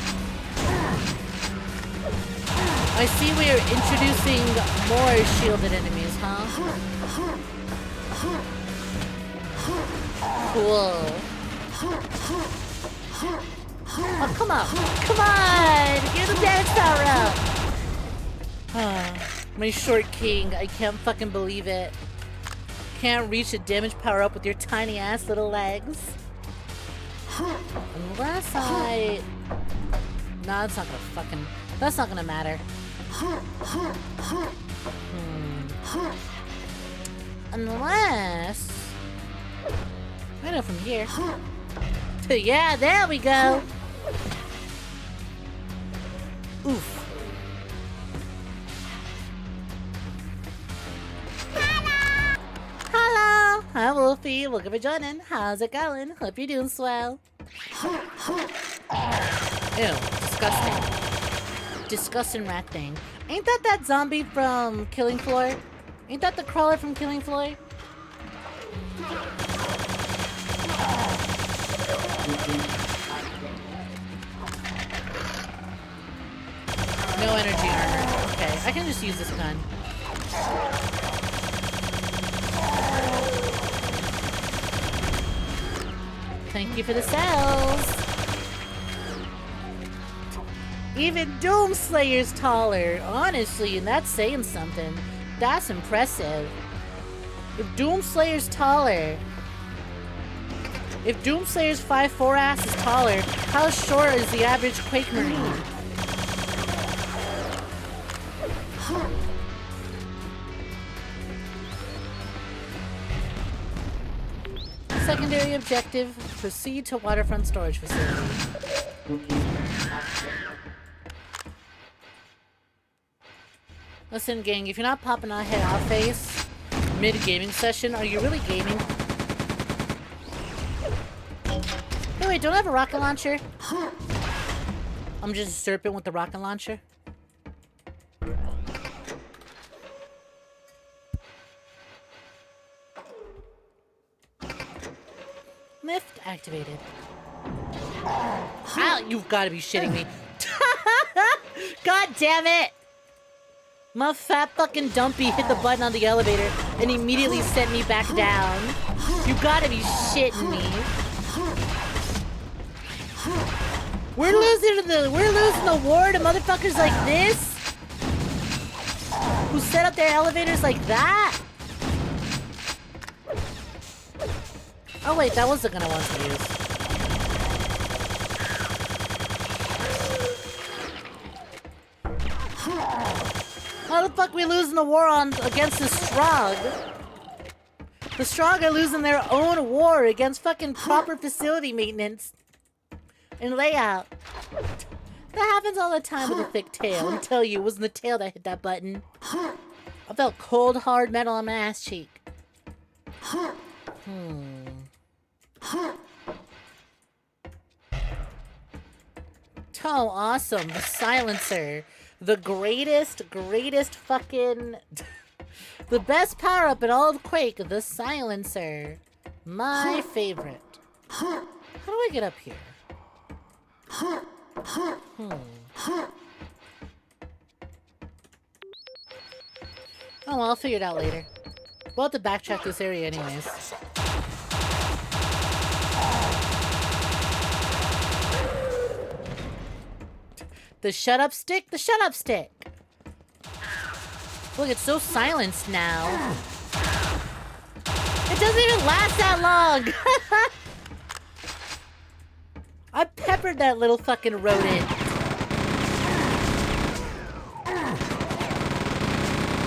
I see we are introducing more shielded enemies, huh? Cool. Oh, come on! Come on! Get the damage power up! My short king, I can't fucking believe it. Can't reach the damage power up with your tiny ass little legs. Unless I... No, that's not gonna fucking... That's not gonna matter. Unless... I know from here. Yeah, there we go! Oof. Hello! Hi, Wolfie. Welcome for joining. How's it going? Hope you're doing swell. Ew. Disgusting. Disgusting rat thing. Ain't that zombie from Killing Floor? Ain't that the crawler from Killing Floor? No energy armor. Okay, I can just use this gun. Thank you for the cells. Even Doomslayer's taller. Honestly, and that's saying something. That's impressive. If Doomslayer's taller... If Doomslayer's 5'4" ass is taller, how short is the average Quake Marine? Secondary objective, proceed to waterfront storage facility. Listen, gang, if you're not popping a head off face mid-gaming session, are you really gaming? Hey, wait, don't I have a rocket launcher? I'm just a serpent with the rocket launcher. Lift activated. Ow, you've got to be shitting me. God damn it! My fat fucking dumpy hit the button on the elevator and immediately sent me back down. You gotta be shitting me. We're losing the war to motherfuckers like this? Who set up their elevators like that? Oh wait, that was the gun I wanted to use. How the fuck we losing the war against the Strogg? The Strogg are losing their own war against fucking proper facility maintenance and layout. That happens all the time with a thick tail. I tell you, it wasn't the tail that hit that button. I felt cold, hard metal on my ass cheek. Oh, awesome. The silencer. The greatest fucking... the best power-up in all of Quake. The silencer. My favorite. How do I get up here? Oh, well, I'll figure it out later. We'll have to backtrack this area anyways. The shut-up stick? The shut-up stick! Look, it's so silenced now. It doesn't even last that long! I peppered that little fucking rodent.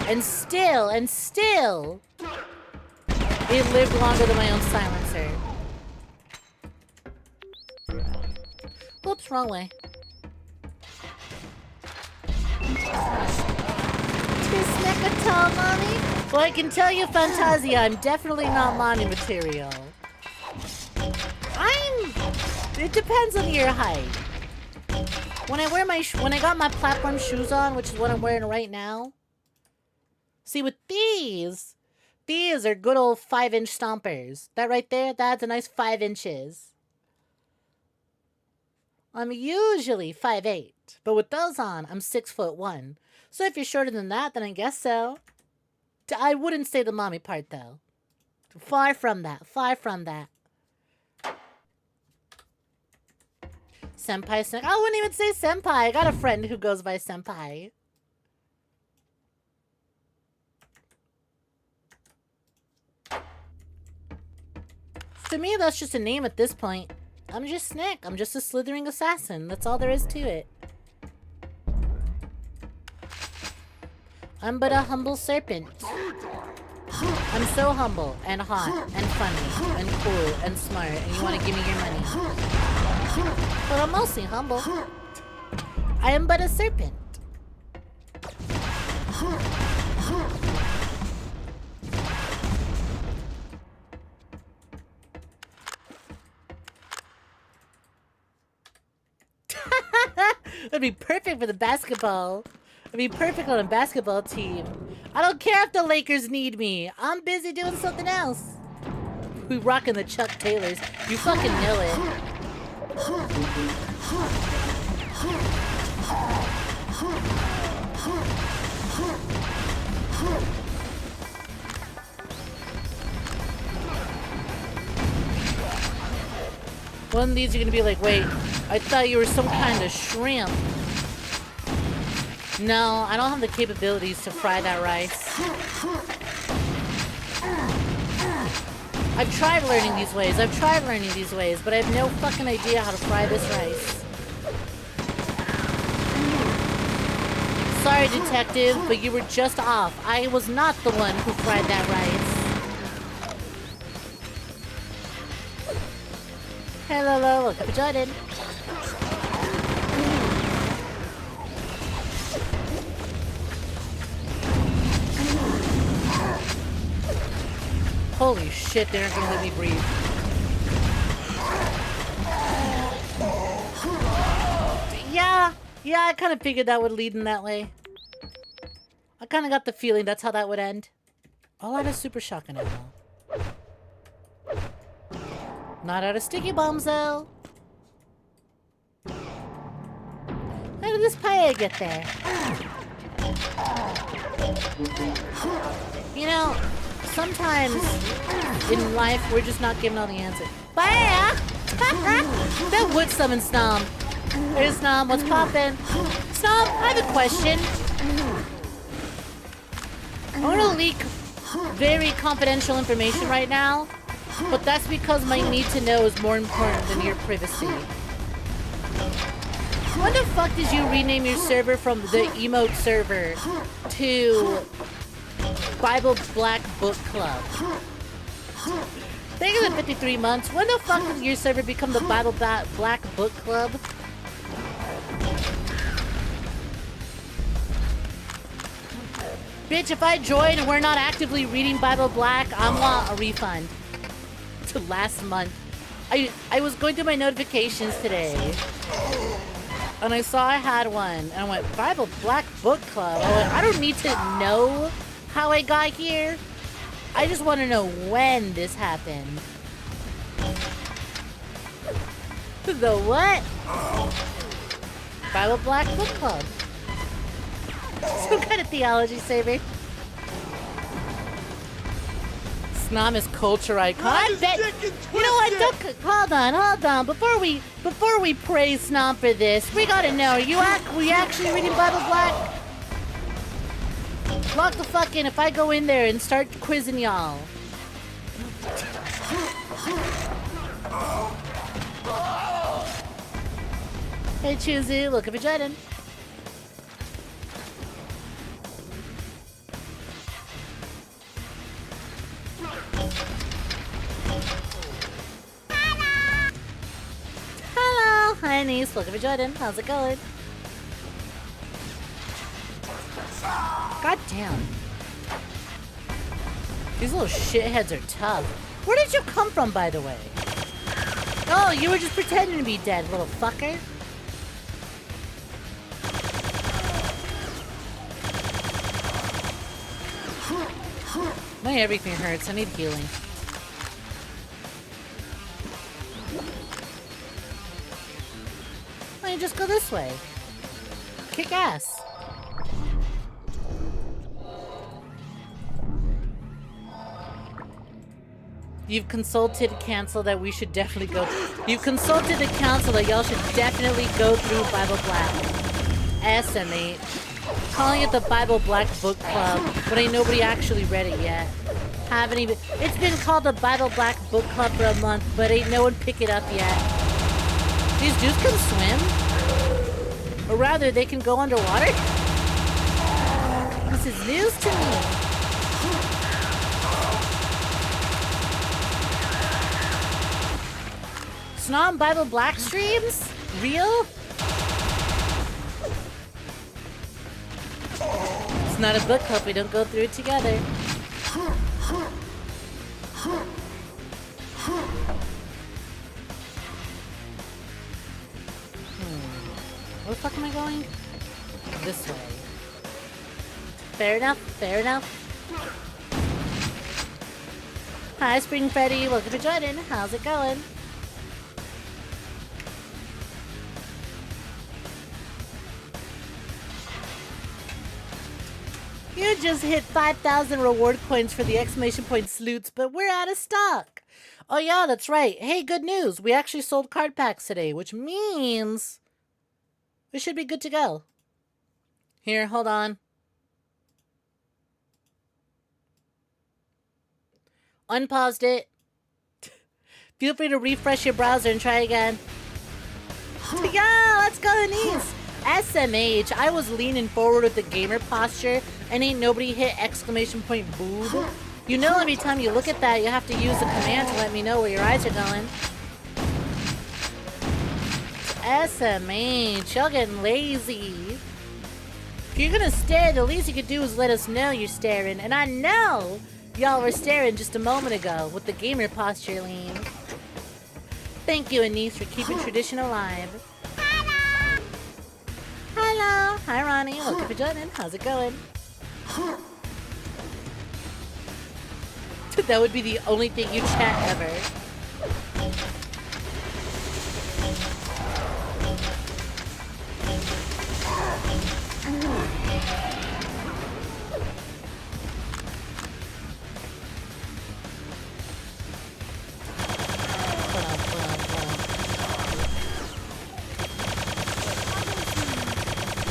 And still, it lived longer than my own silencer. Whoops, wrong way. Snek VOD, mommy? Well, I can tell you, Fantasia, I'm definitely not mommy material. It depends on your height. When I got my platform shoes on, which is what I'm wearing right now. See, with these are good old 5-inch stompers. That right there, that's a nice 5 inches. I'm usually 5'8", but with those on, I'm 6'1". So if you're shorter than that, then I guess so. I wouldn't say the mommy part, though. Far from that. Far from that. Senpai Snek. I wouldn't even say senpai. I got a friend who goes by senpai. To me, that's just a name at this point. I'm just Snek. I'm just a slithering assassin. That's all there is to it. I'm but a humble serpent. I'm so humble and hot and funny and cool and smart, and you want to give me your money. But I'm mostly humble. I am but a serpent. That'd be perfect for the basketball. It'd be perfect on a basketball team. I don't care if the Lakers need me. I'm busy doing something else. We rocking the Chuck Taylors. You fucking know it. One of these you're gonna be like, wait, I thought you were some kind of shrimp. No, I don't have the capabilities to fry that rice. I've tried learning these ways, but I have no fucking idea how to fry this rice. Sorry, detective, but you were just off. I was not the one who fried that rice. Hello, look up Jordan. Holy shit, they aren't gonna let me breathe. Yeah, I kind of figured that would lead in that way. I kind of got the feeling that's how that would end. All out of super shotgun ammo. Not out of sticky bombs, though. How did this pie get there? You know, sometimes in life, we're just not given all the answers. Baya! That would summon Snom. There's Snom, what's poppin'? Snom, I have a question. I want to leak very confidential information right now, but that's because my need to know is more important than your privacy. When the fuck did you rename your server from the emote server to Bible Black Book Club? Thank you for the 53 months. When the fuck did your server become the Bible Black Book Club? Bitch, if I join and we're not actively reading Bible Black, I want a refund. To last month. I was going through my notifications today. And I saw I had one. And I went, Bible Black Book Club. I went, I don't need to know how I got here. I just want to know when this happened. The what? Bible Black Book Club. Some kind of theology saving. Snom is culture icon. I bet. You know what? Don't. Hold on. Before we praise Snom for this, we gotta know. We actually reading Bible Black? Lock the fuck in if I go in there and start quizzing y'all. Hey, Choosy, look at Jordan. Hello, hi niece, look at Jordan. How's it going? God damn. These little shitheads are tough. Where did you come from, by the way? Oh, you were just pretending to be dead, little fucker. My everything hurts. I need healing. Why don't you just go this way? Kick ass. You've consulted council that we should definitely go. You've consulted the council that y'all should definitely go through Bible Black. SMH. Calling it the Bible Black Book Club, but ain't nobody actually read it yet. Haven't even. It's been called the Bible Black Book Club for a month, but ain't no one pick it up yet. These dudes can swim? Or rather, they can go underwater? This is news to me. Snom Bible Black streams? Real? It's not a book club, we don't go through it together. Where the fuck am I going? This way. Fair enough, fair enough. Hi, Spring Freddy. Welcome to joining. How's it going? You just hit 5,000 reward coins for the exclamation point sleuts, but we're out of stock. Oh yeah, that's right. Hey, good news. We actually sold card packs today, which means we should be good to go. Here, hold on. Unpaused it. Feel free to refresh your browser and try again. Yeah, let's go, Denise. SMH, I was leaning forward with the gamer posture and ain't nobody hit exclamation point boob. You know every time you look at that, you have to use the command to let me know where your eyes are going. SMH, y'all getting lazy. If you're gonna stare, the least you could do is let us know you're staring. And I know y'all were staring just a moment ago with the gamer posture lean. Thank you, Anise, for keeping tradition alive. Hello! Hello! Hi, Ronnie. Welcome to joining. How's it going? That would be the only thing you chat ever.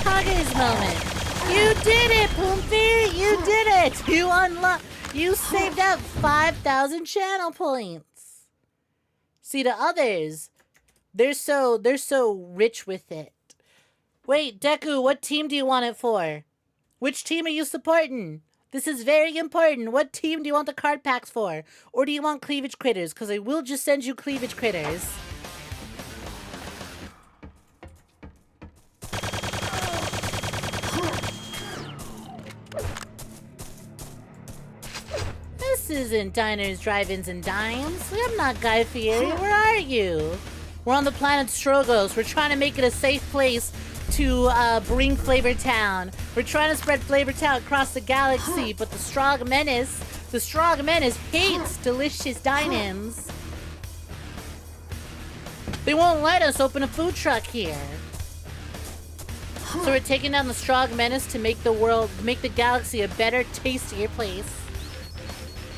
Kage's moment. You did it, Poomfy! You did it! You unlocked. You saved up 5,000 channel points. See, the others, they're so rich with it. Wait, Deku, what team do you want it for? Which team are you supporting? This is very important. What team do you want the card packs for? Or do you want cleavage critters? Because I will just send you cleavage critters. This isn't diners, drive-ins, and dimes. I'm not Guy Fieri. Where are you? We're on the planet Strogos. We're trying to make it a safe place to bring Flavor Town. We're trying to spread Flavor Town across the galaxy, but the Strog Menace hates delicious dine-ins. They won't let us open a food truck here. So we're taking down the Strog Menace to make the galaxy a better, tastier place.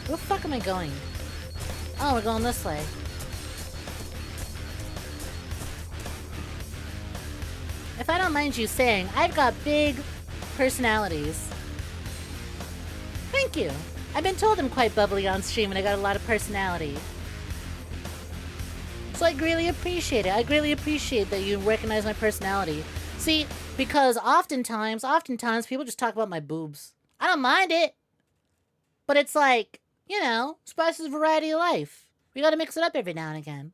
Where the fuck am I going? Oh, we're going this way. If I don't mind you saying, I've got big personalities. Thank you. I've been told I'm quite bubbly on stream and I got a lot of personality. So I greatly appreciate it. I greatly appreciate that you recognize my personality. See, because oftentimes people just talk about my boobs. I don't mind it. But it's like, you know, spices variety of life. We gotta mix it up every now and again.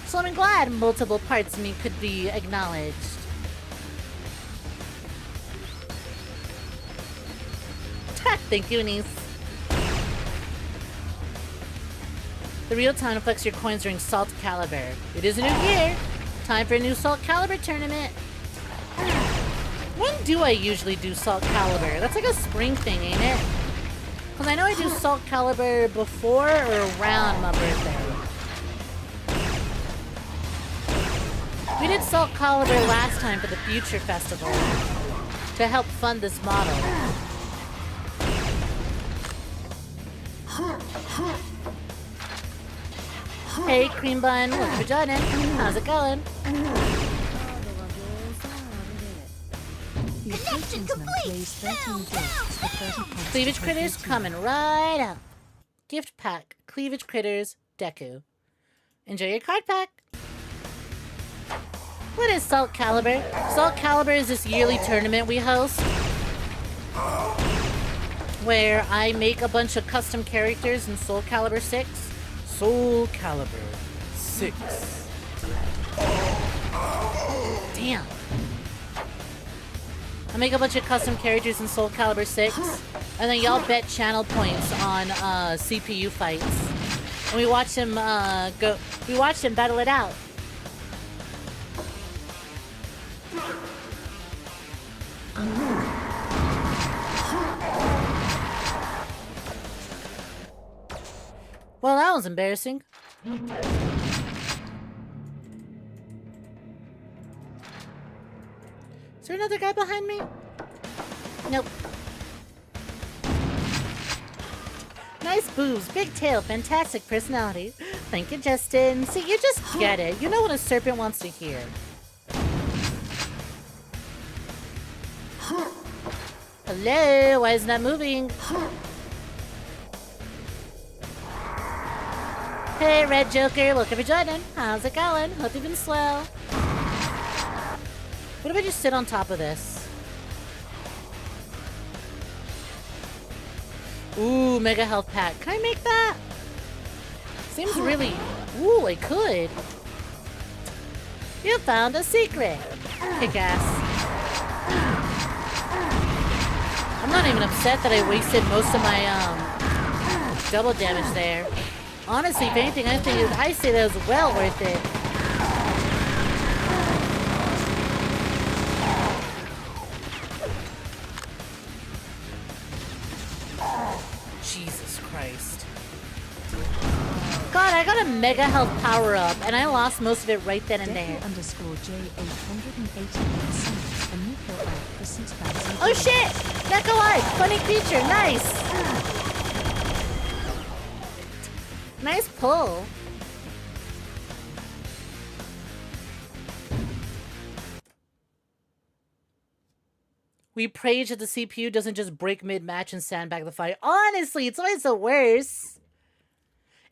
So I'm glad multiple parts of me could be acknowledged. Thank you, Anise. The real time to flex your coins during Salt Calibur. It is a new year. Time for a new Salt Calibur tournament. When do I usually do Salt Calibur? That's like a spring thing, ain't it? Because I know I do Salt Calibur before or around my birthday. We did Salt Calibur last time for the Future Festival to help fund this model. Hey, Cream Bun, welcome to joining. How's it going? Connection complete! Cleavage Critters coming right up. Gift pack, Cleavage Critters, Deku. Enjoy your card pack. What is 𝐒𝐧𝐞𝐤? 𝐒𝐧𝐞𝐤 is this yearly tournament we host where I make a bunch of custom characters in 𝐒𝐽 6. 𝐒𝐽 6. Damn. I make a bunch of custom characters in 𝐒𝐽 6, and then y'all bet channel points on CPU fights. And we watch them battle it out. Well, that was embarrassing. Is there another guy behind me? Nope. Nice boobs, big tail, fantastic personality. Thank you, Justin. See, you just get it. You know what a serpent wants to hear. Hello, why isn't that moving? Hey, Red Joker, welcome for joining. How's it going? Hope you've been swell. What if I just sit on top of this? Ooh, mega health pack. Can I make that? Seems really... Ooh, I could. You found a secret. Kick ass. I'm not even upset that I wasted most of my double damage there. Honestly, if anything, I say that was well worth it. Jesus Christ. God, I got a mega health power up, and I lost most of it right then and there. Oh shit! 𝐂𝐽, funny feature, nice! Nice pull. We pray that the CPU doesn't just break mid-match and sandbag the fight. Honestly, it's always the worst.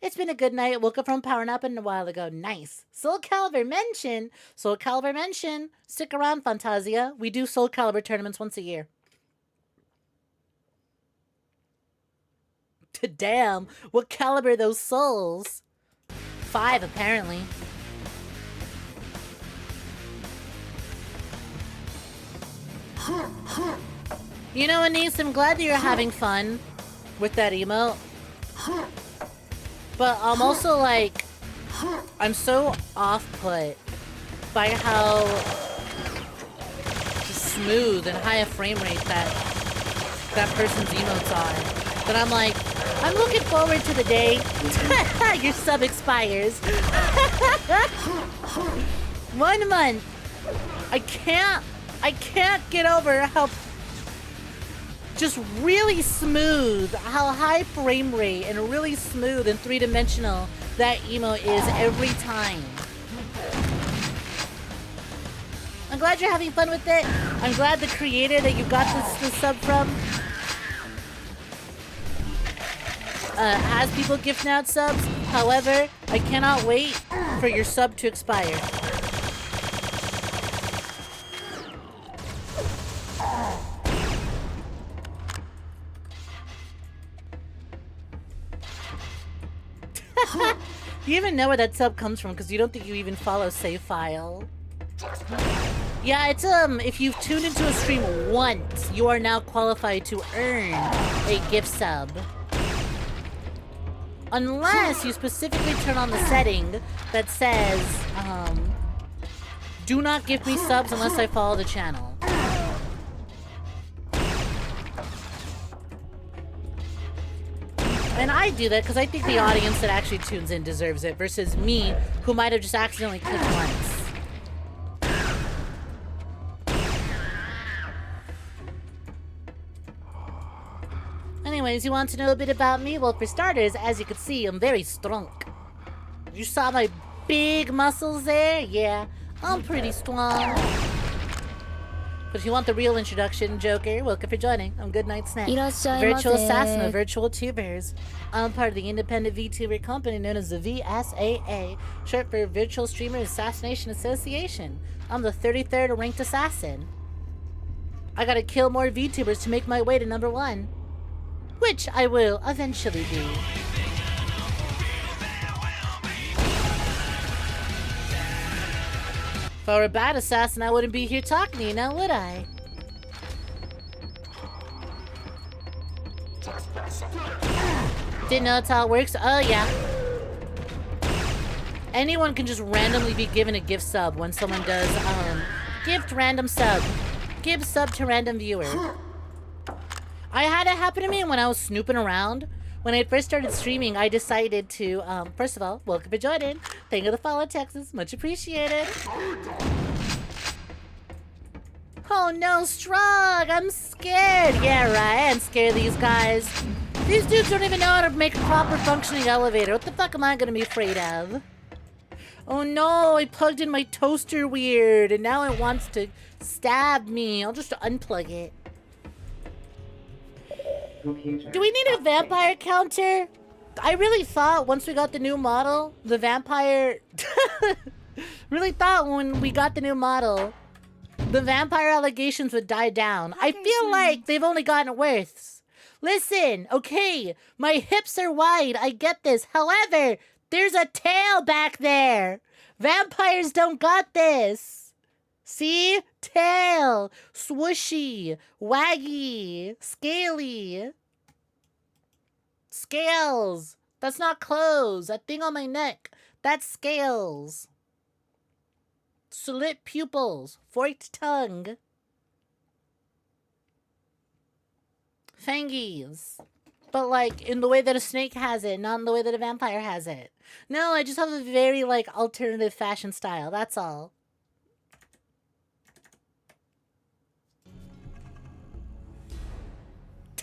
It's been a good night. Woke up from power nap a while ago. Nice. 𝐒𝐽 mention. 𝐒𝐽 mention. Stick around, Fantasia. We do 𝐒𝐽 tournaments once a year. Damn, what caliber are those souls? 5, apparently. You know, Anise, I'm glad that you're having fun with that emote. But I'm also like, I'm so off-put by how smooth and high a frame rate that person's emotes are. But I'm like, I'm looking forward to the day your sub expires. 1 month. I can't get over how just really smooth, how high frame rate and really smooth and three-dimensional that emote is every time. I'm glad you're having fun with it. I'm glad the creator that you got this sub from has people gifting out subs. However, I cannot wait for your sub to expire. You even know where that sub comes from because you don't think you even follow save file. Yeah, it's if you've tuned into a stream once, you are now qualified to earn a gift sub. Unless you specifically turn on the setting that says, do not give me subs unless I follow the channel. And I do that because I think the audience that actually tunes in deserves it versus me, who might have just accidentally clicked once. Anyways, you want to know a bit about me? Well, for starters, as you can see, I'm very strong. You saw my big muscles there? Yeah, I'm pretty strong. But if you want the real introduction, Joker, welcome for joining. I'm GoodnightSnek, いらっしゃいませ。 virtual assassin of virtual tubers. I'm part of the independent VTuber company known as the VSAA, short for Virtual Streamer Assassination Association. I'm the 33rd ranked assassin. I gotta kill more VTubers to make my way to #1, which I will eventually do. If I were a bad assassin, I wouldn't be here talking to you now, would I? Didn't know that's how it works? Oh, yeah. Anyone can just randomly be given a gift sub when someone does, gift random sub. Give sub to random viewer. I had it happen to me when I was snooping around. When I first started streaming, I decided to, first of all, welcome to joining. Thank you for the follow, Texas. Much appreciated. Oh no, Strug! I'm scared! Yeah, right, I'm scared of these guys. These dudes don't even know how to make a proper functioning elevator. What the fuck am I gonna be afraid of? Oh no, I plugged in my toaster weird, and now it wants to stab me. I'll just unplug it. Do we need a vampire counter? I really thought once we got the new model, the vampire... really thought when we got the new model, the vampire allegations would die down. I feel like they've only gotten worse. Listen, okay, my hips are wide, I get this. However, there's a tail back there. Vampires don't got this. See? Tail. Swooshy. Waggy. Scaly. Scales. That's not clothes. That thing on my neck. That's scales. Slit pupils. Forked tongue. Fangies. But, like, in the way that a snake has it, not in the way that a vampire has it. No, I just have a very, like, alternative fashion style. That's all.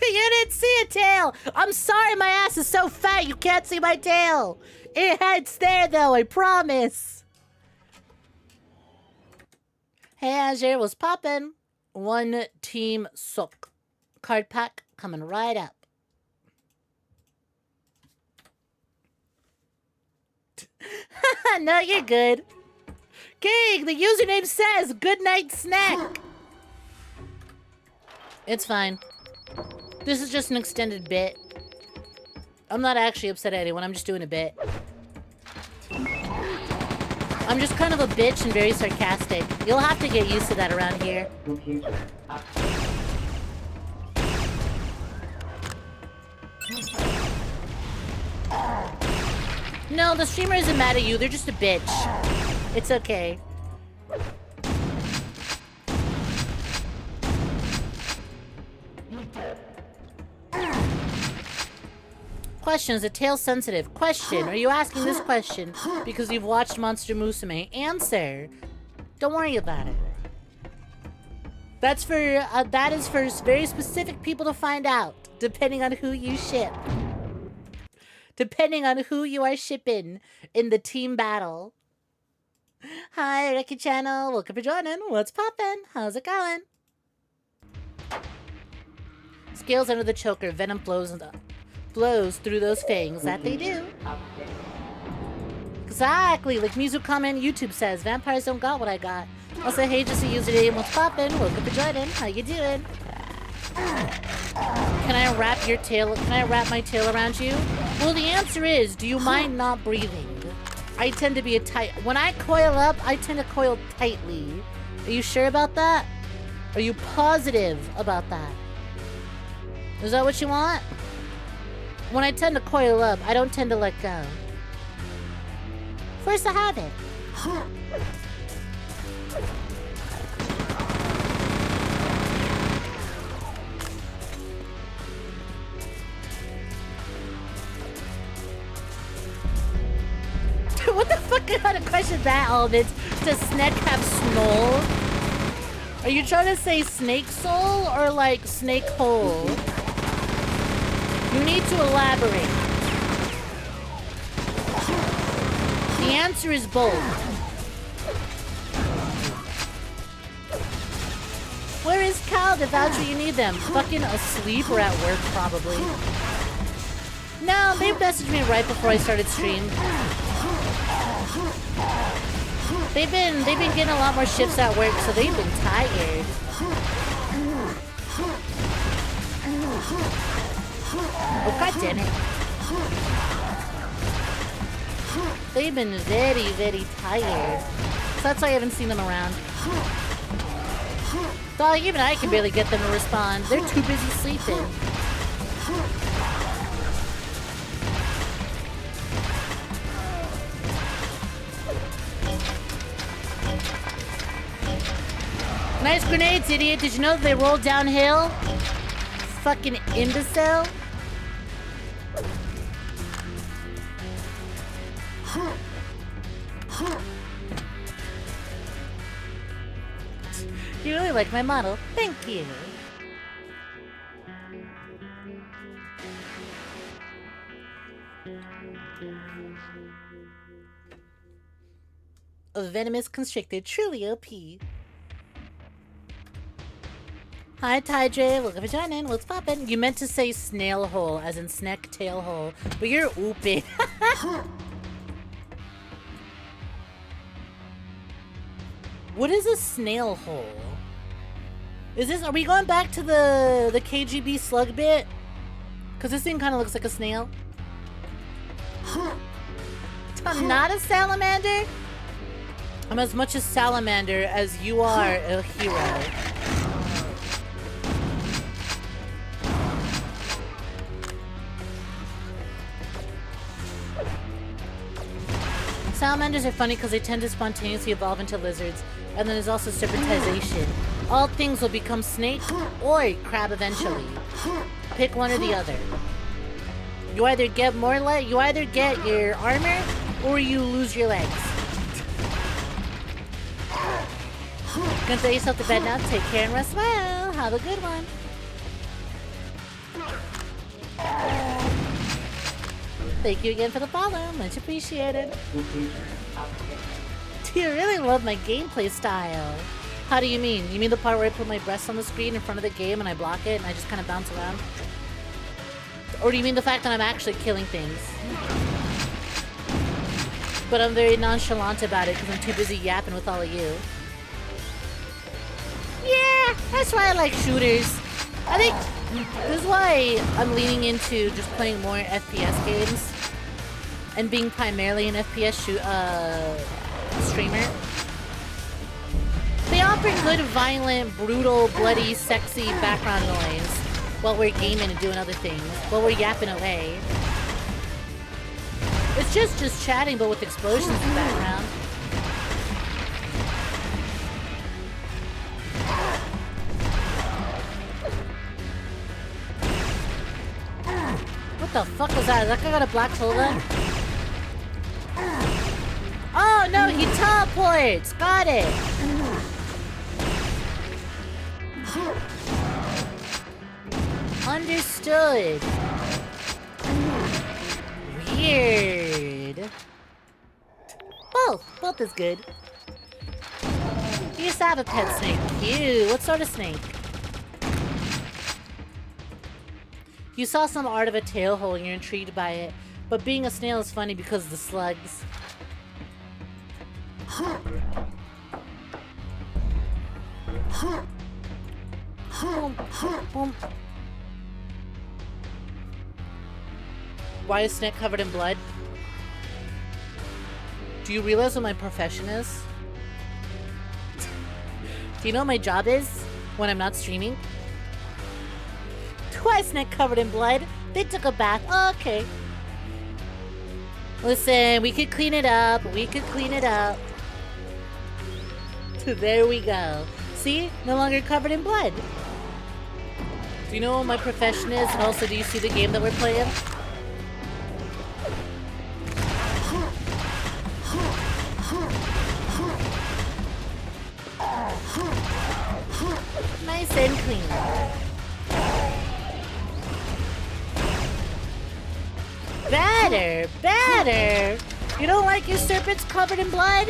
You didn't see a tail! I'm sorry my ass is so fat you can't see my tail! It's there, though, I promise! Hey, Azure, what's poppin'? One team sock. Card pack coming right up. No, you're good. King, the username says GoodnightSnek. It's fine. This is just an extended bit. I'm not actually upset at anyone, I'm just doing a bit. I'm just kind of a bitch and very sarcastic. You'll have to get used to that around here. No, the streamer isn't mad at you, they're just a bitch. It's okay. Question, is a tail sensitive? Question, are you asking this question because you've watched Monster Musume? Answer, don't worry about it. That's for, that is for very specific people to find out, depending on who you ship. Depending on who you are shipping in the team battle. Hi, Ricky Channel, welcome for joining. What's poppin'? How's it going? Scales under the choker, venom flows through those fangs. That they do. Exactly, like Mizu comment YouTube says, vampires don't got what I got. Also, hey, just a username, what's poppin'? Welcome for joining. How you doing? Can I wrap your tail? Can I wrap my tail around you? Well, the answer is, do you mind not breathing? I tend to be when I coil up, I tend to coil tightly. Are you sure about that? Are you positive about that? Is that what you want? When I tend to coil up, I don't tend to let go. Force to have it. What the fuck kind of question is that, Almonds? Does Snek have snoll? Are you trying to say snake soul or like snake hole? You need to elaborate. The answer is both. called if that's where you need them. Fucking asleep or at work, probably. No, they messaged me right before I started stream. They've been getting a lot more shifts at work, so they've been tired. Oh, god damn it. They've been very, very tired. So that's why I haven't seen them around. Dog, even I can barely get them to respond. They're too busy sleeping. Nice grenades, idiot. Did you know that they roll downhill? Fucking imbecile. You really like my model. Thank you. A venomous constrictor, truly OP. Hi, Ty welcome for joining. What's poppin'? You meant to say snail hole, as in Snek tail hole, but you're ooping. What is a snail hole? Is this? Are we going back to the KGB slug bit? Cause this thing kind of looks like a snail. I'm not a salamander. I'm as much a salamander as you are a hero. Salamanders are funny because they tend to spontaneously evolve into lizards, and then there's also serpentization. All things will become snake or crab eventually. Pick one or the other. You either get more you either get your armor or you lose your legs. Gonna throw yourself to bed now. Take care and rest well. Have a good one. Thank you again for the follow. Much appreciated. Do you really love my gameplay style? How do you mean? You mean the part where I put my breasts on the screen in front of the game and I block it and I just kind of bounce around? Or do you mean the fact that I'm actually killing things? But I'm very nonchalant about it because I'm too busy yapping with all of you. Yeah, that's why I like shooters. I think this is why I'm leaning into just playing more FPS games and being primarily an FPS streamer. They offer good, violent, brutal, bloody, sexy background noise while we're gaming and doing other things, while we're yapping away. It's just chatting, but with explosions in the background. What the fuck was that? Is that guy got a black hole then? Oh no, he teleports! Got it! Understood. Weird. Both is good. You used to have a pet snake. Cute. What sort of snake? You saw some art of a tail hole and you're intrigued by it, but being a snail is funny because of the slugs. Why is Snek covered in blood? Do you realize what my profession is? Do you know what my job is when I'm not streaming? Why is Snek covered in blood? They took a bath. Oh, okay. Listen, we could clean it up. We could clean it up. There we go. See? No longer covered in blood. Do you know what my profession is? And also, do you see the game that we're playing? Nice and clean. Better! Better! You don't like your serpents covered in blood?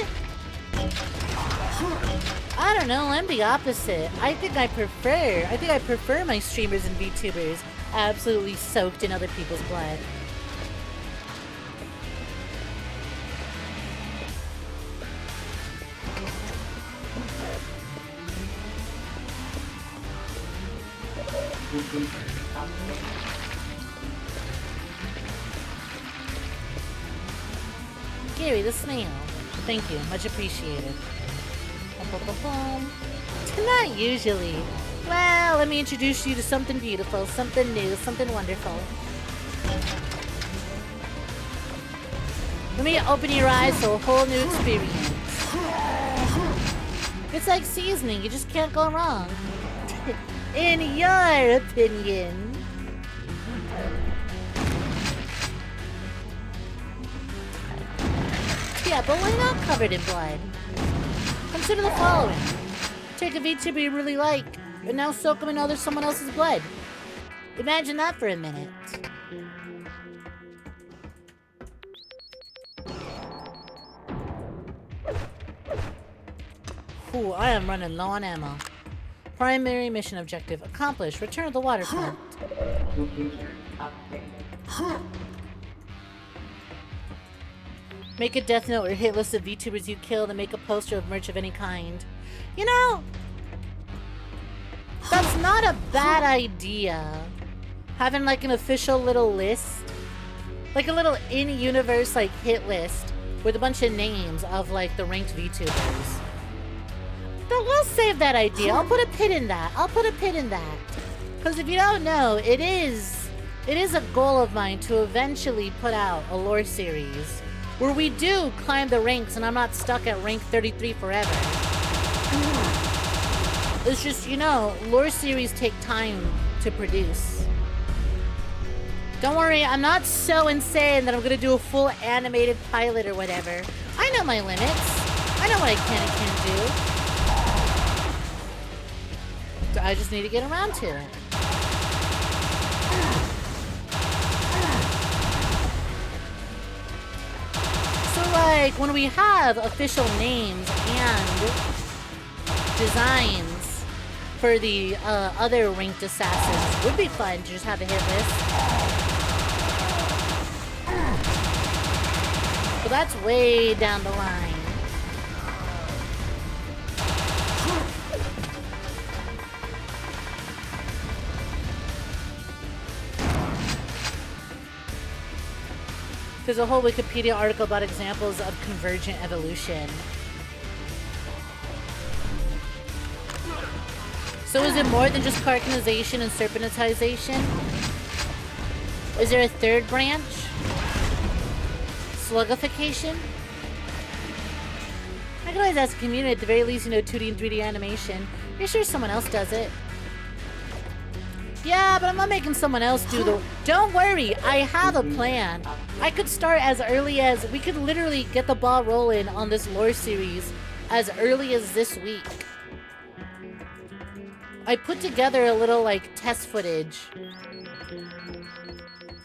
I don't know, I'm the opposite. I think I prefer my streamers and VTubers absolutely soaked in other people's blood. Gary the snail. Thank you, much appreciated. Not usually. Well, let me introduce you to something beautiful, something new, something wonderful. Let me open your eyes to a whole new experience. It's like seasoning, you just can't go wrong. In your opinion. Yeah, but why not covered in blood? Consider the following. Take a VTuber you really like, and now soak them in someone else's blood. Imagine that for a minute. Ooh, I am running low on ammo. Primary mission objective accomplished. Return to the waterfront. Make a death note or hit list of VTubers you killed and make a poster of merch of any kind. You know, that's not a bad idea. Having like an official little list. Like a little in-universe like hit list with a bunch of names of like the ranked VTubers. But we'll save that idea. I'll put a pin in that. Because if you don't know, it is a goal of mine to eventually put out a lore series where we do climb the ranks and I'm not stuck at rank 33 forever. It's just, you know, lore series take time to produce. Don't worry, I'm not so insane that I'm gonna do a full animated pilot or whatever. I know my limits. I know what I can and can't do. I just need to get around to it. So like, when we have official names and designs for the other ranked assassins, would be fun to just have a hit list. But that's way down the line. There's a whole Wikipedia article about examples of convergent evolution. So is it more than just carcinization and serpentization? Is there a third branch? Slugification? I can always ask the community, at the very least, you know, 2D and 3D animation. You're sure someone else does it? Yeah, but I'm not making someone else do the... Don't worry, I have a plan. I could start as early as... We could literally get the ball rolling on this lore series as early as this week. I put together a little, like, test footage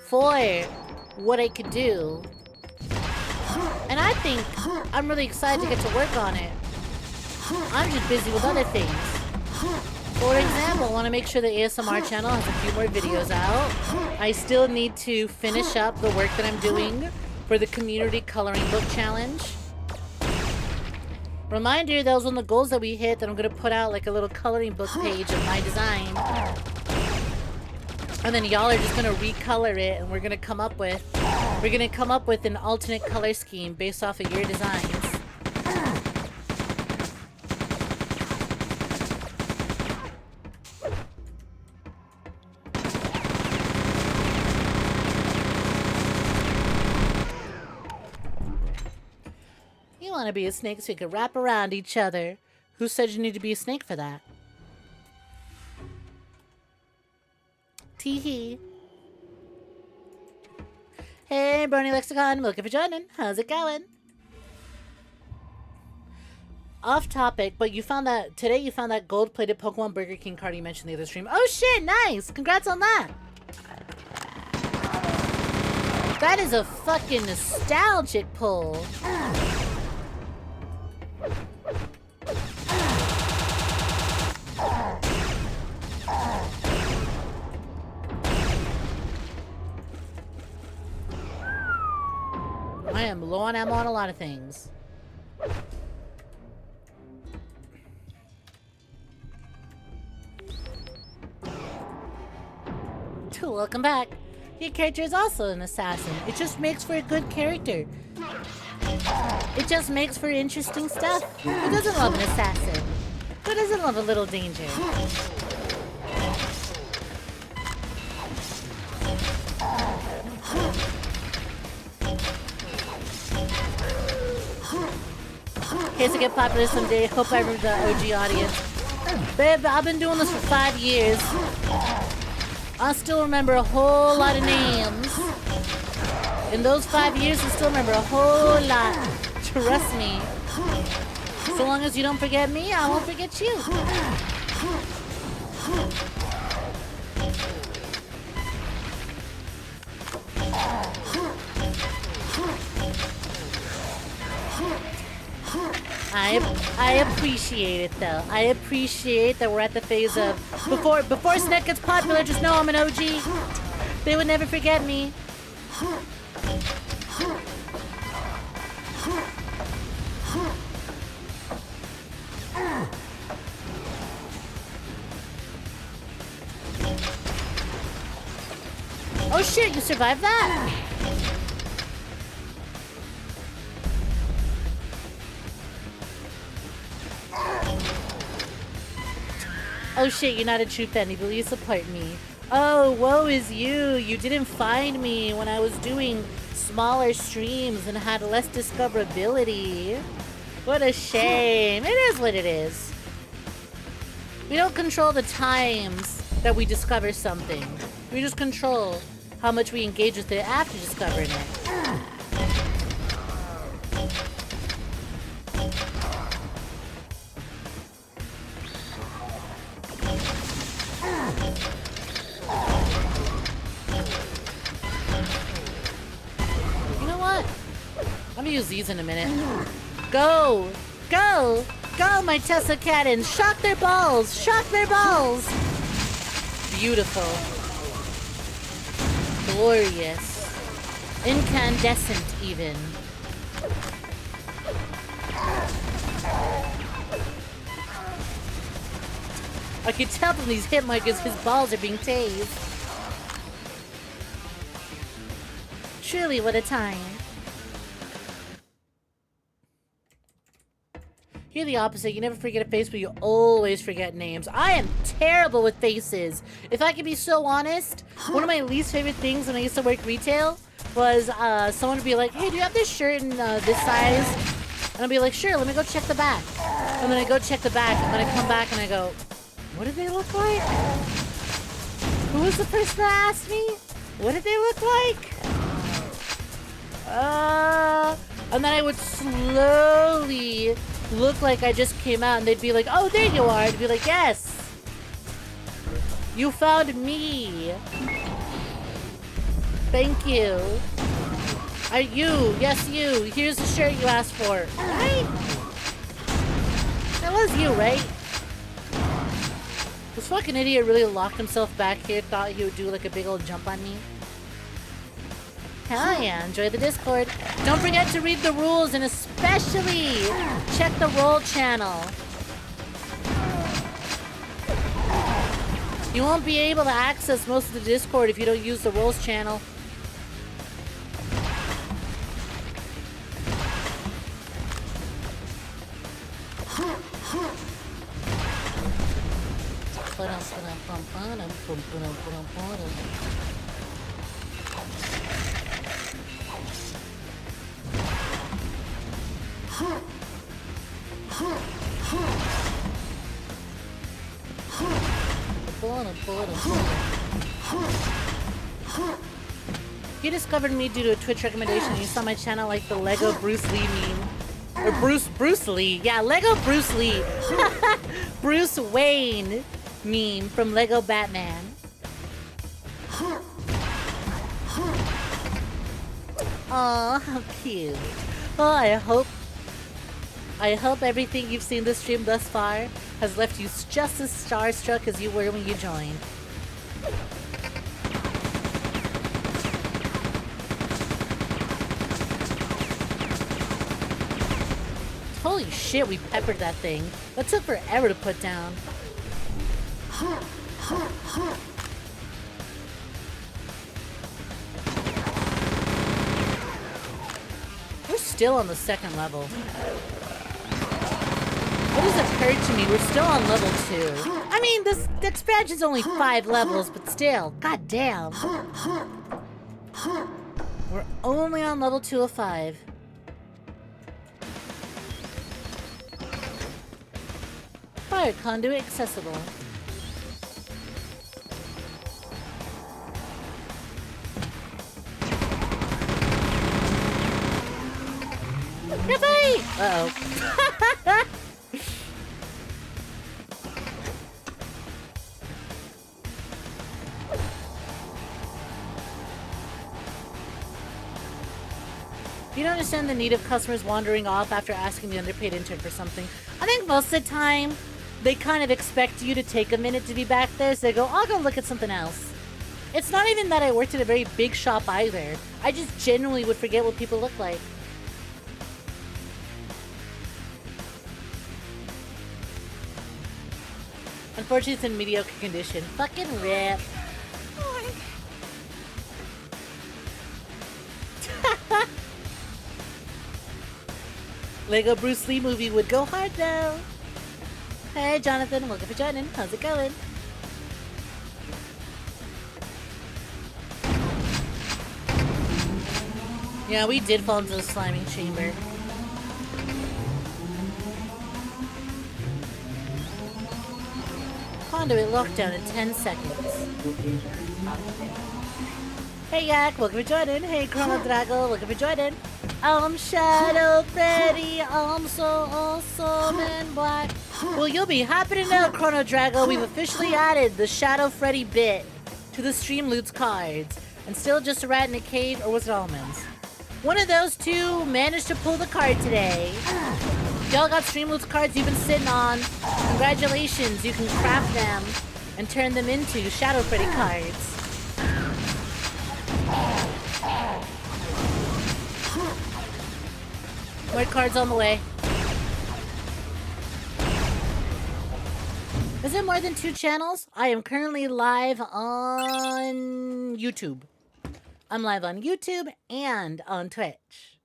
for what I could do. And I think I'm really excited to get to work on it. I'm just busy with other things. For example, I want to make sure the ASMR channel has a few more videos out. I still need to finish up the work that I'm doing for the community coloring book challenge. Reminder, that was one of the goals that we hit, that I'm going to put out like a little coloring book page of my design. And then y'all are just going to recolor it, and we're going to come up with an alternate color scheme based off of your designs. You want to be a snake so you can wrap around each other. Who said you need to be a snake for that? Teehee. Hey, Brony Lexicon, welcome for joining. How's it going? Off topic, but you found that today. You found that gold-plated Pokemon Burger King card you mentioned the other stream. Oh shit! Nice. Congrats on that. That is a fucking nostalgic pull. low on ammo on a lot of things. Welcome back. Your character is also an assassin. It just makes for a good character. It just makes for interesting stuff. Who doesn't love an assassin? Who doesn't love a little danger? In case I get popular someday, hope I remember the OG audience. Babe, I've been doing this for 5 years. I still remember a whole lot of names. In those 5 years, I still remember a whole lot. Trust me. So long as you don't forget me, I won't forget you. I appreciate it though. I appreciate that we're at the phase of before Snek gets popular, just know I'm an OG. They would never forget me. Oh shit, you survived that? Oh shit, you're not a true fan. Will you support me? Oh, woe is you. You didn't find me when I was doing smaller streams and had less discoverability. What a shame. It is what it is. We don't control the times that we discover something. We just control how much we engage with it after discovering it. I'm gonna use these in a minute. Go! Go! Go, my Tesla Cattons! Shock their balls! Shock their balls! Beautiful. Glorious. Incandescent, even. I can tell from these hit markers his balls are being tased. Truly, what a time. You're the opposite. You never forget a face, but you always forget names. I am terrible with faces. If I can be so honest, one of my least favorite things when I used to work retail was someone would be like, hey, do you have this shirt in this size? And I'd be like, sure, let me go check the back. And then I go check the back, and then I come back and I go, what did they look like? Who was the person that asked me? What did they look like? And then I would slowly look like I just came out, and they'd be like, oh, there you are. I'd be like, yes. You found me. Thank you. You. Yes, you. Here's the shirt you asked for. Right? That was you, right? This fucking idiot really locked himself back here, thought he would do like a big old jump on me. Hell yeah, enjoy the Discord. Don't forget to read the rules and especially check the roll channel. You won't be able to access most of the Discord if you don't use the roles channel. You discovered me due to a Twitch recommendation. You saw my channel like the Lego Bruce Lee meme. Or Bruce Lee. Yeah, Lego Bruce Lee. Bruce Wayne meme from Lego Batman. Aw, how cute. Oh, I hope everything you've seen this stream thus far has left you just as starstruck as you were when you joined. Holy shit, we peppered that thing. That took forever to put down. We're still on the second level. What has occurred to me? We're still on level 2. I mean, the expansion's only 5 levels, but still. God damn. We're only on level 2 of 5. Fire conduit accessible. Yippee! Uh-oh. You don't understand the need of customers wandering off after asking the underpaid intern for something. I think most of the time, they kind of expect you to take a minute to be back there, so they go, I'll go look at something else. It's not even that I worked at a very big shop either. I just genuinely would forget what people look like. Unfortunately, it's in mediocre condition. Fucking rip. Lego Bruce Lee movie would go hard though. Hey Jonathan, welcome for joining. How's it going? Yeah, we did fall into the sliming chamber. Conduit lockdown in 10 seconds. Hey Yak, welcome for joining. Hey Chrono Drago, welcome for joining. I'm Shadow Freddy, I'm so awesome and black. Well, you'll be happy to know, Chrono Drago, we've officially added the Shadow Freddy bit to the stream loot's cards. And still just a rat in a cave, or was it almonds? One of those two managed to pull the card today. Y'all got stream loot's cards you've been sitting on. Congratulations, you can craft them and turn them into Shadow Freddy cards. More cards on the way. Is it more than 2 channels? I am currently live on YouTube. I'm live on YouTube and on Twitch.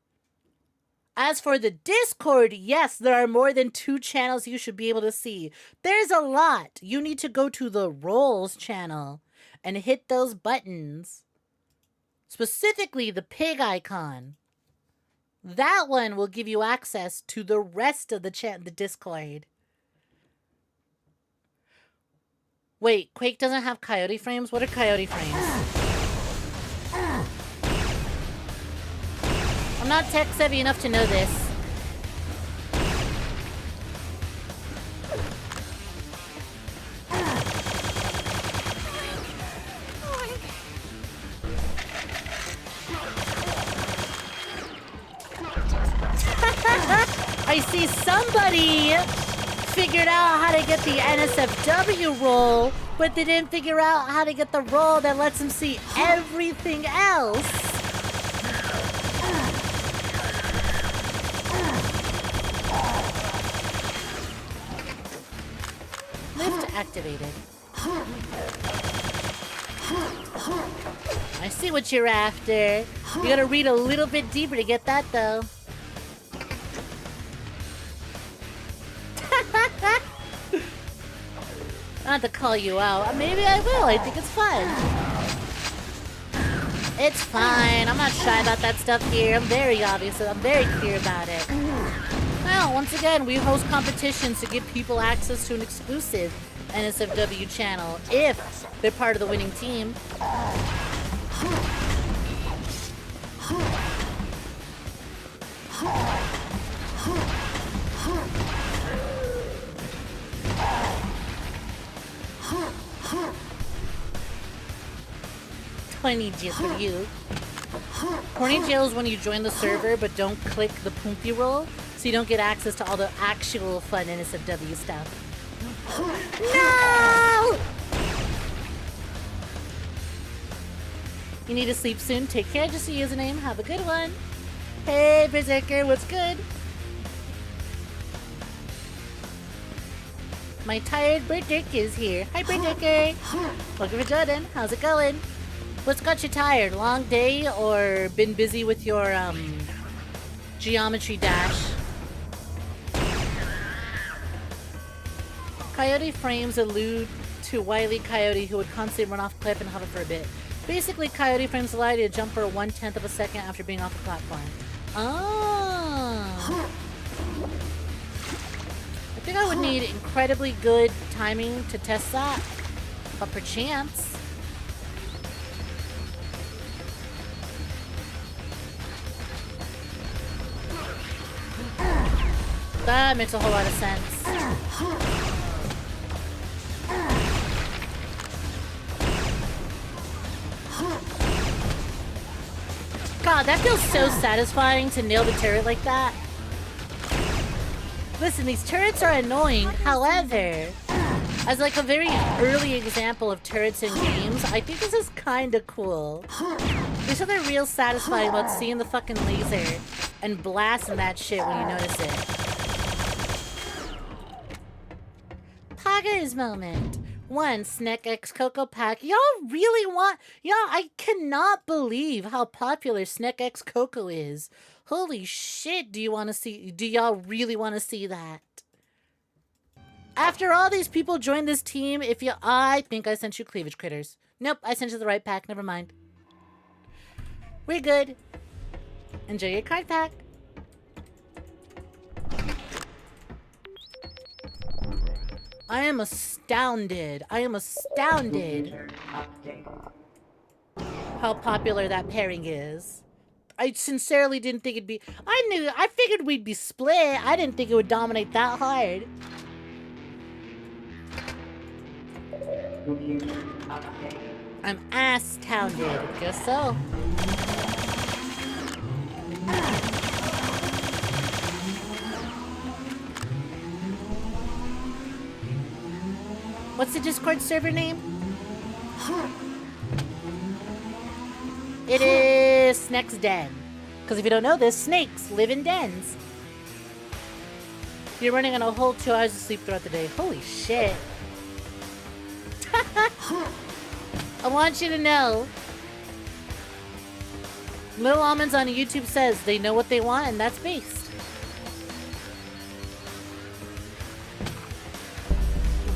As for the Discord, yes, there are more than 2 channels you should be able to see. There's a lot. You need to go to the Roles channel and hit those buttons. Specifically, the pig icon. That one will give you access to the rest of the Discord. Wait, Quake doesn't have coyote frames? What are coyote frames? I'm not tech savvy enough to know this. I see somebody figured out how to get the NSFW roll, but they didn't figure out how to get the roll that lets them see everything else. Lift activated. I see what you're after. You gotta read a little bit deeper to get that, though. Not to call you out. Maybe I will. I think it's fun. It's fine. I'm not shy about that stuff here. I'm very obvious. I'm very clear about it. Well, once again, we host competitions to give people access to an exclusive NSFW channel if they're part of the winning team. Horny jail for you. Horny jail is when you join the server but don't click the Poompi roll, so you don't get access to all the actual fun NSFW stuff. No! You need to sleep soon. Take care. Just a username. Have a good one. Hey, Berserker, what's good? My tired bird dick is here. Hi, bird dicker. Welcome for Jordan. How's it going? What's got you tired? Long day or been busy with your geometry dash? Coyote frames allude to Wile E. Coyote, who would constantly run off cliff and hover for a bit. Basically, Coyote frames allow you to jump for 1/10 of a second after being off the platform. Oh. I think I would need incredibly good timing to test that, but perchance. That makes a whole lot of sense. God, that feels so satisfying to nail the turret like that. Listen, these turrets are annoying. However, as like a very early example of turrets in games, I think this is kind of cool. There's something real satisfying about seeing the fucking laser and blasting that shit when you notice it. Poggers moment. 1 Snek X Coco pack. Y'all really want... Y'all, I cannot believe how popular Snek X Coco is. Holy shit, do you want to see... Do y'all really want to see that? After all these people joined this team, if you... I think I sent you cleavage critters. Nope, I sent you the right pack. Never mind. We're good. Enjoy your card pack. I am astounded. I am astounded how popular that pairing is. I sincerely didn't think it'd be... I figured we'd be split. I didn't think it would dominate that hard. I'm astounded. Guess so. What's the Discord server name? It is Snek's Den. Because if you don't know this, snakes live in dens. You're running on a whole 2 hours of sleep throughout the day. Holy shit. I want you to know. Little Almonds on YouTube says they know what they want, and that's based.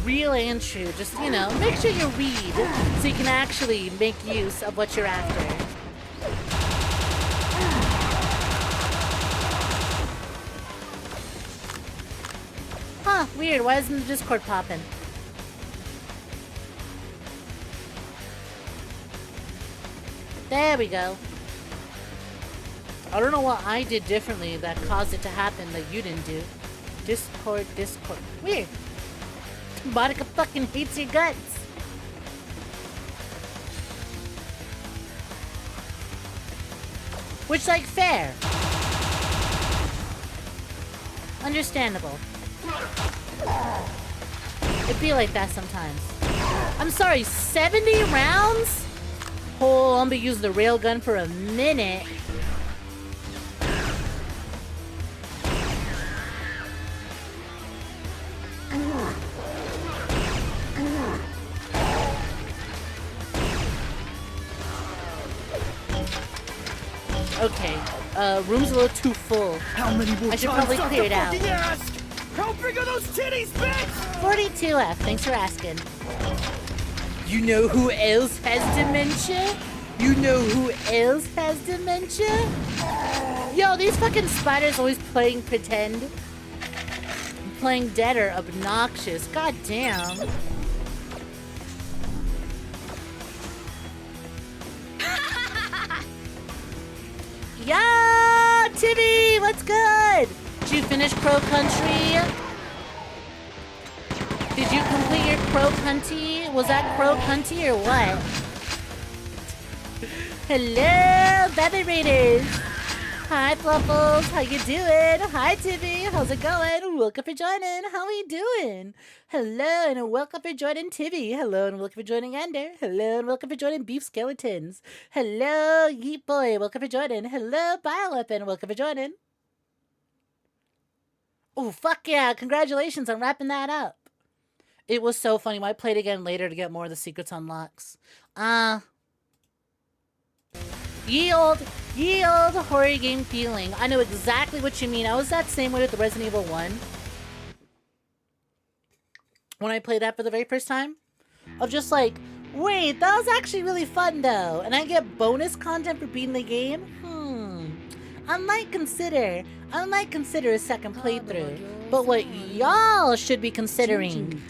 Real and true. Just, you know, make sure you read so you can actually make use of what you're after. Huh, weird. Why isn't the Discord popping? There we go. I don't know what I did differently that caused it to happen that you didn't do. Discord. Weird. Monica fucking hates your guts. Which, like, fair. Understandable. It'd be like that sometimes. I'm sorry, 70 rounds? Oh, I'm gonna use the railgun for a minute. Okay, room's a little too full. How many more I should probably clear it out. Ask? How big are those titties, bitch? 42F, thanks for asking. You know who else has dementia? You know who else has dementia? Yo, these fucking spiders always playing pretend. Playing dead are obnoxious. God damn. Yeah, Tibby, what's good? Did you finish Crow Country? Did you complete your Crow Country? Was that Crow Country or what? Hello, Baby Raiders. Hi, Fluffles. How you doing? Hi, Tibby. How's it going? Welcome for joining. How are you doing? Hello, and welcome for joining Tibby. Hello, and welcome for joining Ender. Hello, and welcome for joining Beef Skeletons. Hello, Yeet Boy. Welcome for joining. Hello, Bioweapon. Welcome for joining. Oh, fuck yeah. Congratulations on wrapping that up. It was so funny. I played again later to get more of the secrets unlocks. Ye old horror game feeling. I know exactly what you mean. I was that same way with the Resident Evil 1. When I played that for the very first time. Of just like, wait, that was actually really fun though. And I get bonus content for beating the game? I might consider a second playthrough. But what y'all should be considering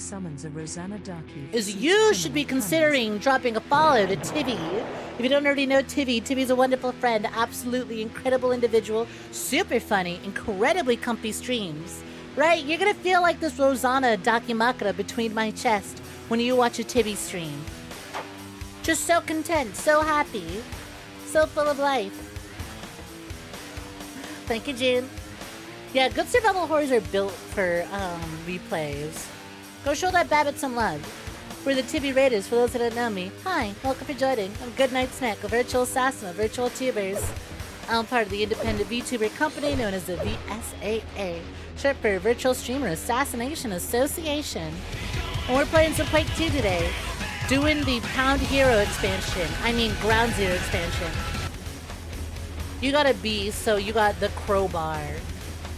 is you should be considering dropping a follow to Tibby. If you don't already know Tibby, Tibby's a wonderful friend, absolutely incredible individual, super funny, incredibly comfy streams. Right? You're gonna feel like this Rosanna 𝐒𝐴𝐬 between my chest when you watch a Tibby stream. Just so content, so happy, so full of life. Thank you, June. Yeah, good survival horrors are built for replays. Go show that Babbitt some love. We're the Tibby Raiders, for those that don't know me. Hi, welcome for joining. I'm GoodnightSnek, a virtual assassin of virtual tubers. I'm part of the independent VTuber company known as the VSAA, short for Virtual Streamer Assassination Association. And we're playing some QUAKE 2 today, doing the Pound Hero expansion. I mean Ground Zero expansion. You got a B, so you got the crowbar.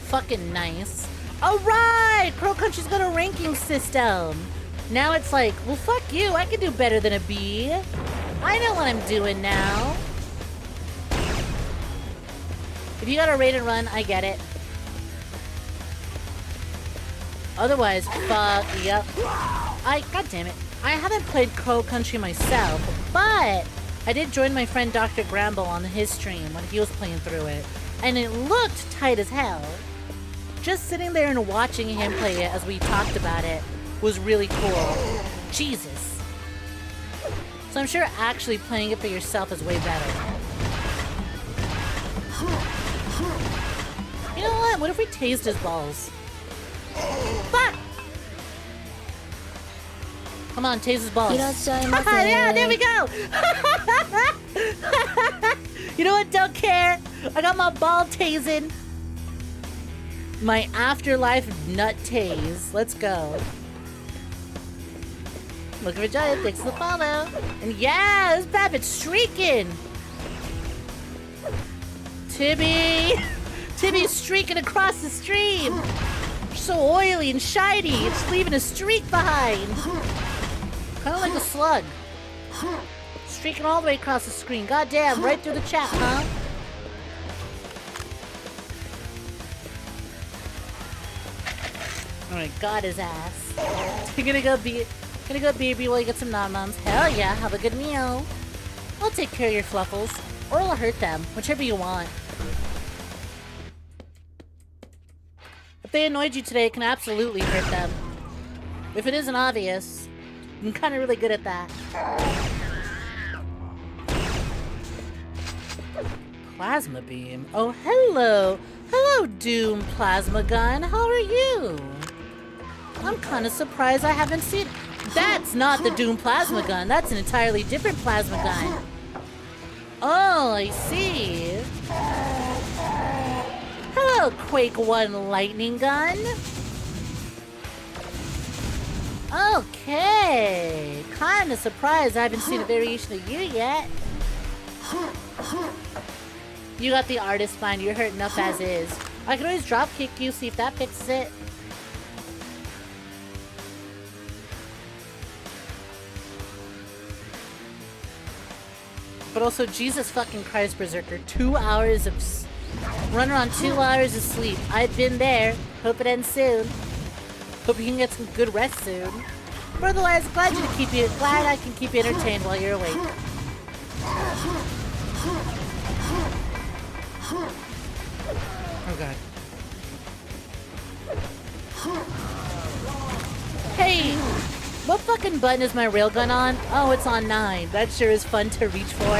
Fucking nice. Alright! Crow Country's got a ranking system. Now it's like, well fuck you, I can do better than a B. I know what I'm doing now. If you got a raid and run, I get it. Otherwise, fuck, yep. God damn it. I haven't played Crow Country myself, but I did join my friend Dr. Gramble on his stream when he was playing through it. And it looked tight as hell. Just sitting there and watching him play it as we talked about it was really cool. Jesus. So I'm sure actually playing it for yourself is way better. You know what? What if we tased his balls? Fuck! Come on, tase his balls. Yeah, there we go! You know what? Don't care. I got my ball tasing. My afterlife nut tase. Let's go. Look for Giant. Thanks for the follow. And yeah, this Babbitt's streaking. Tibby. Tibby's streaking across the stream. So oily and shiny. It's leaving a streak behind. Kind of like a slug. Streaking all the way across the screen. Goddamn, right through the chat, huh? Alright, got his ass. Gonna go BB while you get some nom-noms. Hell yeah, have a good meal. I'll take care of your fluffles. Or I'll hurt them, whichever you want. If they annoyed you today, it can absolutely hurt them. If it isn't obvious, I'm kinda really good at that. Plasma beam. Oh, hello. Hello, Doom Plasma Gun. How are you? I'm kind of surprised I haven't seen... That's not the Doom Plasma Gun. That's an entirely different plasma gun. Oh, I see. Hello, Quake 1 Lightning Gun. Okay. Kind of surprised I haven't seen a variation of you yet. You got the artist spine. You're hurt enough as is. I can always drop kick you, see if that fixes it. But also, Jesus fucking Christ, Berserker. 2 hours of... Run around 2 hours of sleep. I've been there. Hope it ends soon. Hope you can get some good rest soon. But otherwise, glad I can keep you entertained while you're awake. Oh god. Hey! What fucking button is my railgun on? Oh, it's on 9. That sure is fun to reach for.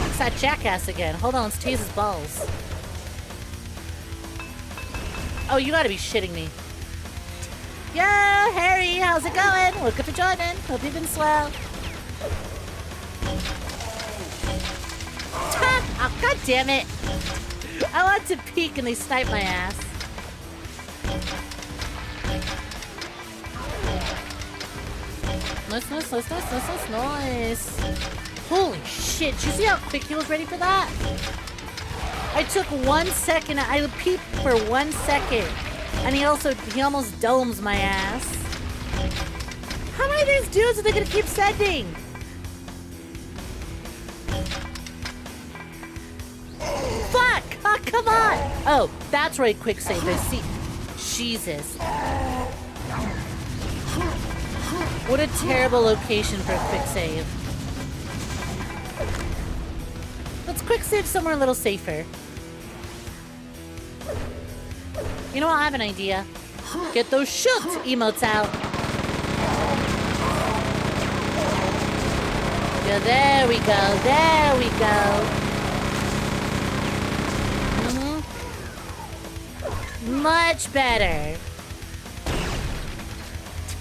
It's that jackass again. Hold on, let's tase his balls. Oh, you gotta be shitting me. Yo, Harry, how's it going? Welcome for joining. Hope you've been swell. Oh, god damn it. I want to peek and they snipe my ass. Nice. Holy shit, did you see how quick he was ready for that? I took 1 second, I peeped for 1 second. And he almost domes my ass. How many of these dudes are they gonna keep sending? Fuck! Oh, come on! Oh, that's where a quick save is. See, Jesus. What a terrible location for a quick save. Let's quick save somewhere a little safer. You know what? I have an idea. Get those shoot emotes out. Yeah, there we go. There we go. Much better.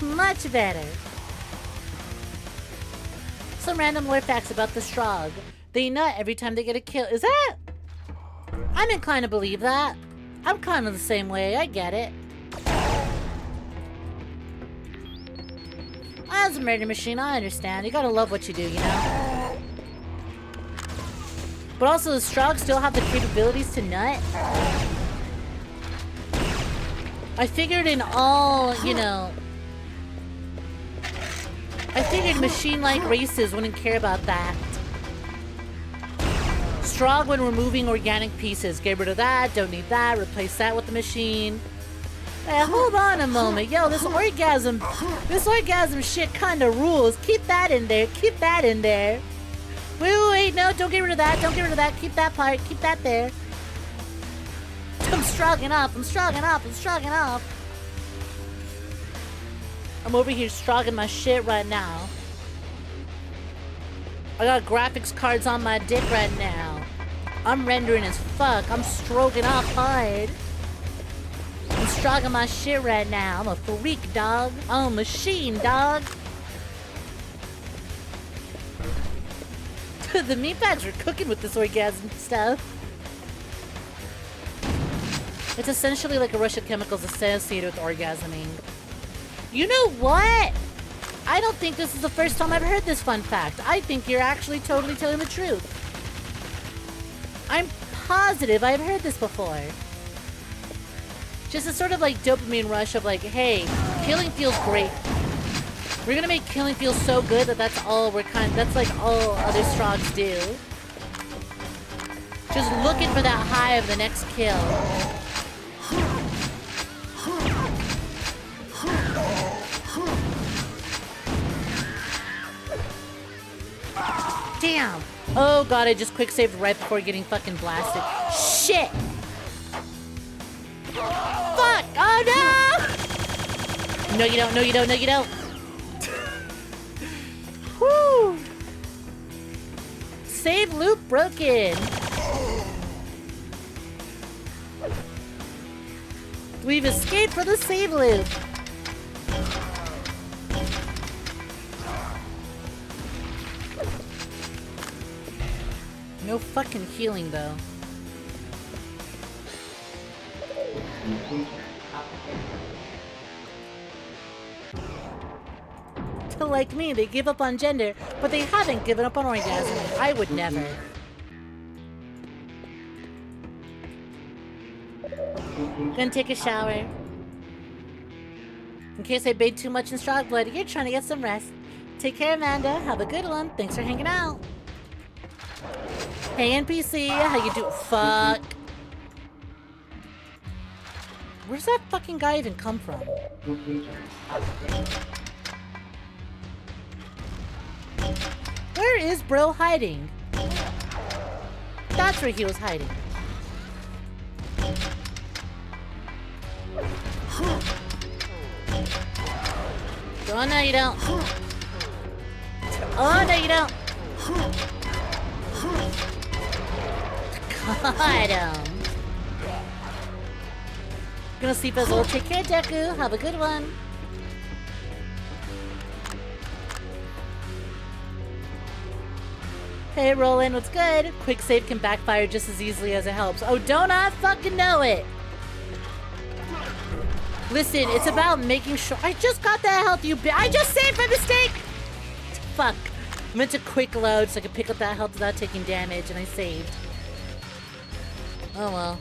Much better. Some random lore facts about the Strogg. They nut every time they get a kill. Is that? I'm inclined to believe that. I'm kind of the same way. I get it. As a murder machine, I understand. You gotta love what you do, you know? But also, the Strogg still have the capabilities to nut. I figured in all, you know... I figured machine-like races wouldn't care about that. Strogg when removing organic pieces. Get rid of that, don't need that, replace that with the machine. Hey, hold on a moment. Yo, this orgasm shit kinda rules. Keep that in there, keep that in there. Wait, no, don't get rid of that, keep that part, keep that there. I'm strogging up. I'm over here strogging my shit right now. I got graphics cards on my dick right now. I'm rendering as fuck. I'm stroking off hard. I'm strogging my shit right now. I'm a freak, dog. I'm a machine, dog. The meat bags are cooking with this orgasm stuff. It's essentially like a rush of chemicals associated with orgasming. You know what? I don't think this is the first time I've heard this fun fact. I think you're actually totally telling the truth. I'm positive I've heard this before. Just a sort of like dopamine rush of like, hey, killing feels great. We're gonna make killing feel so good that that's like all other Stroggs do. Just looking for that high of the next kill. Damn! Oh god, I just quick saved right before getting fucking blasted. Shit! Fuck! Oh no! No you don't, no you don't, no you don't! Woo! Save loop broken! We've escaped from the save loop! No fucking healing, though. Like me, they give up on gender, but they haven't given up on orgasming. I would never. Gonna take a shower. In case I bathed too much in Strogg blood, you're trying to get some rest. Take care, Amanda. Have a good one. Thanks for hanging out. Hey, NPC. How you do? Fuck. Where's that fucking guy even come from? Where is bro hiding? That's where he was hiding. Oh no you don't. Oh no you don't. Got him. Gonna sleep as well. Take care, Deku. Have a good one. Hey, Roland, what's good? Quick save can backfire just as easily as it helps. Oh, don't I fucking know it? Listen, it's about making sure. I just got that health, you bitch. I just saved by mistake. fuck. I meant to quick load so I could pick up that health without taking damage, and I saved. Oh well.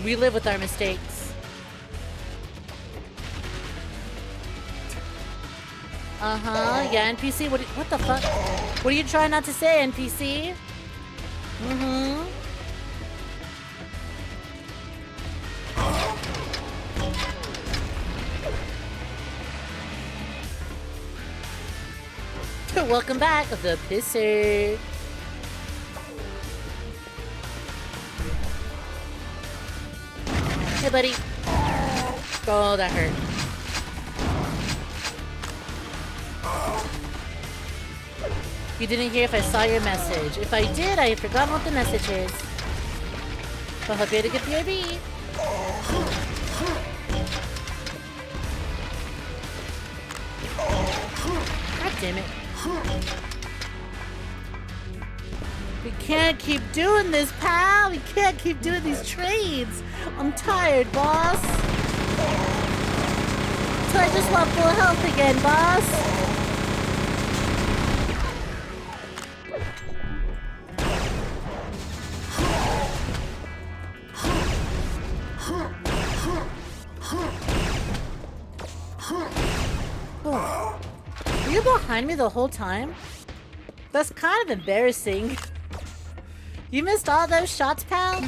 We live with our mistakes. Uh-huh, yeah, NPC, what the fuck? What are you trying not to say, NPC? Mm-hmm. Welcome back, the pisser. Hey, buddy. Oh, that hurt. You didn't hear if I saw your message. If I did, I had forgotten what the message is. I hope you had a good BRB. God damn it. We can't keep doing this, pal! We can't keep doing these trades! I'm tired, boss! So I just want full health again, boss! Oh. Were you behind me the whole time? That's kind of embarrassing. You missed all those shots, pal?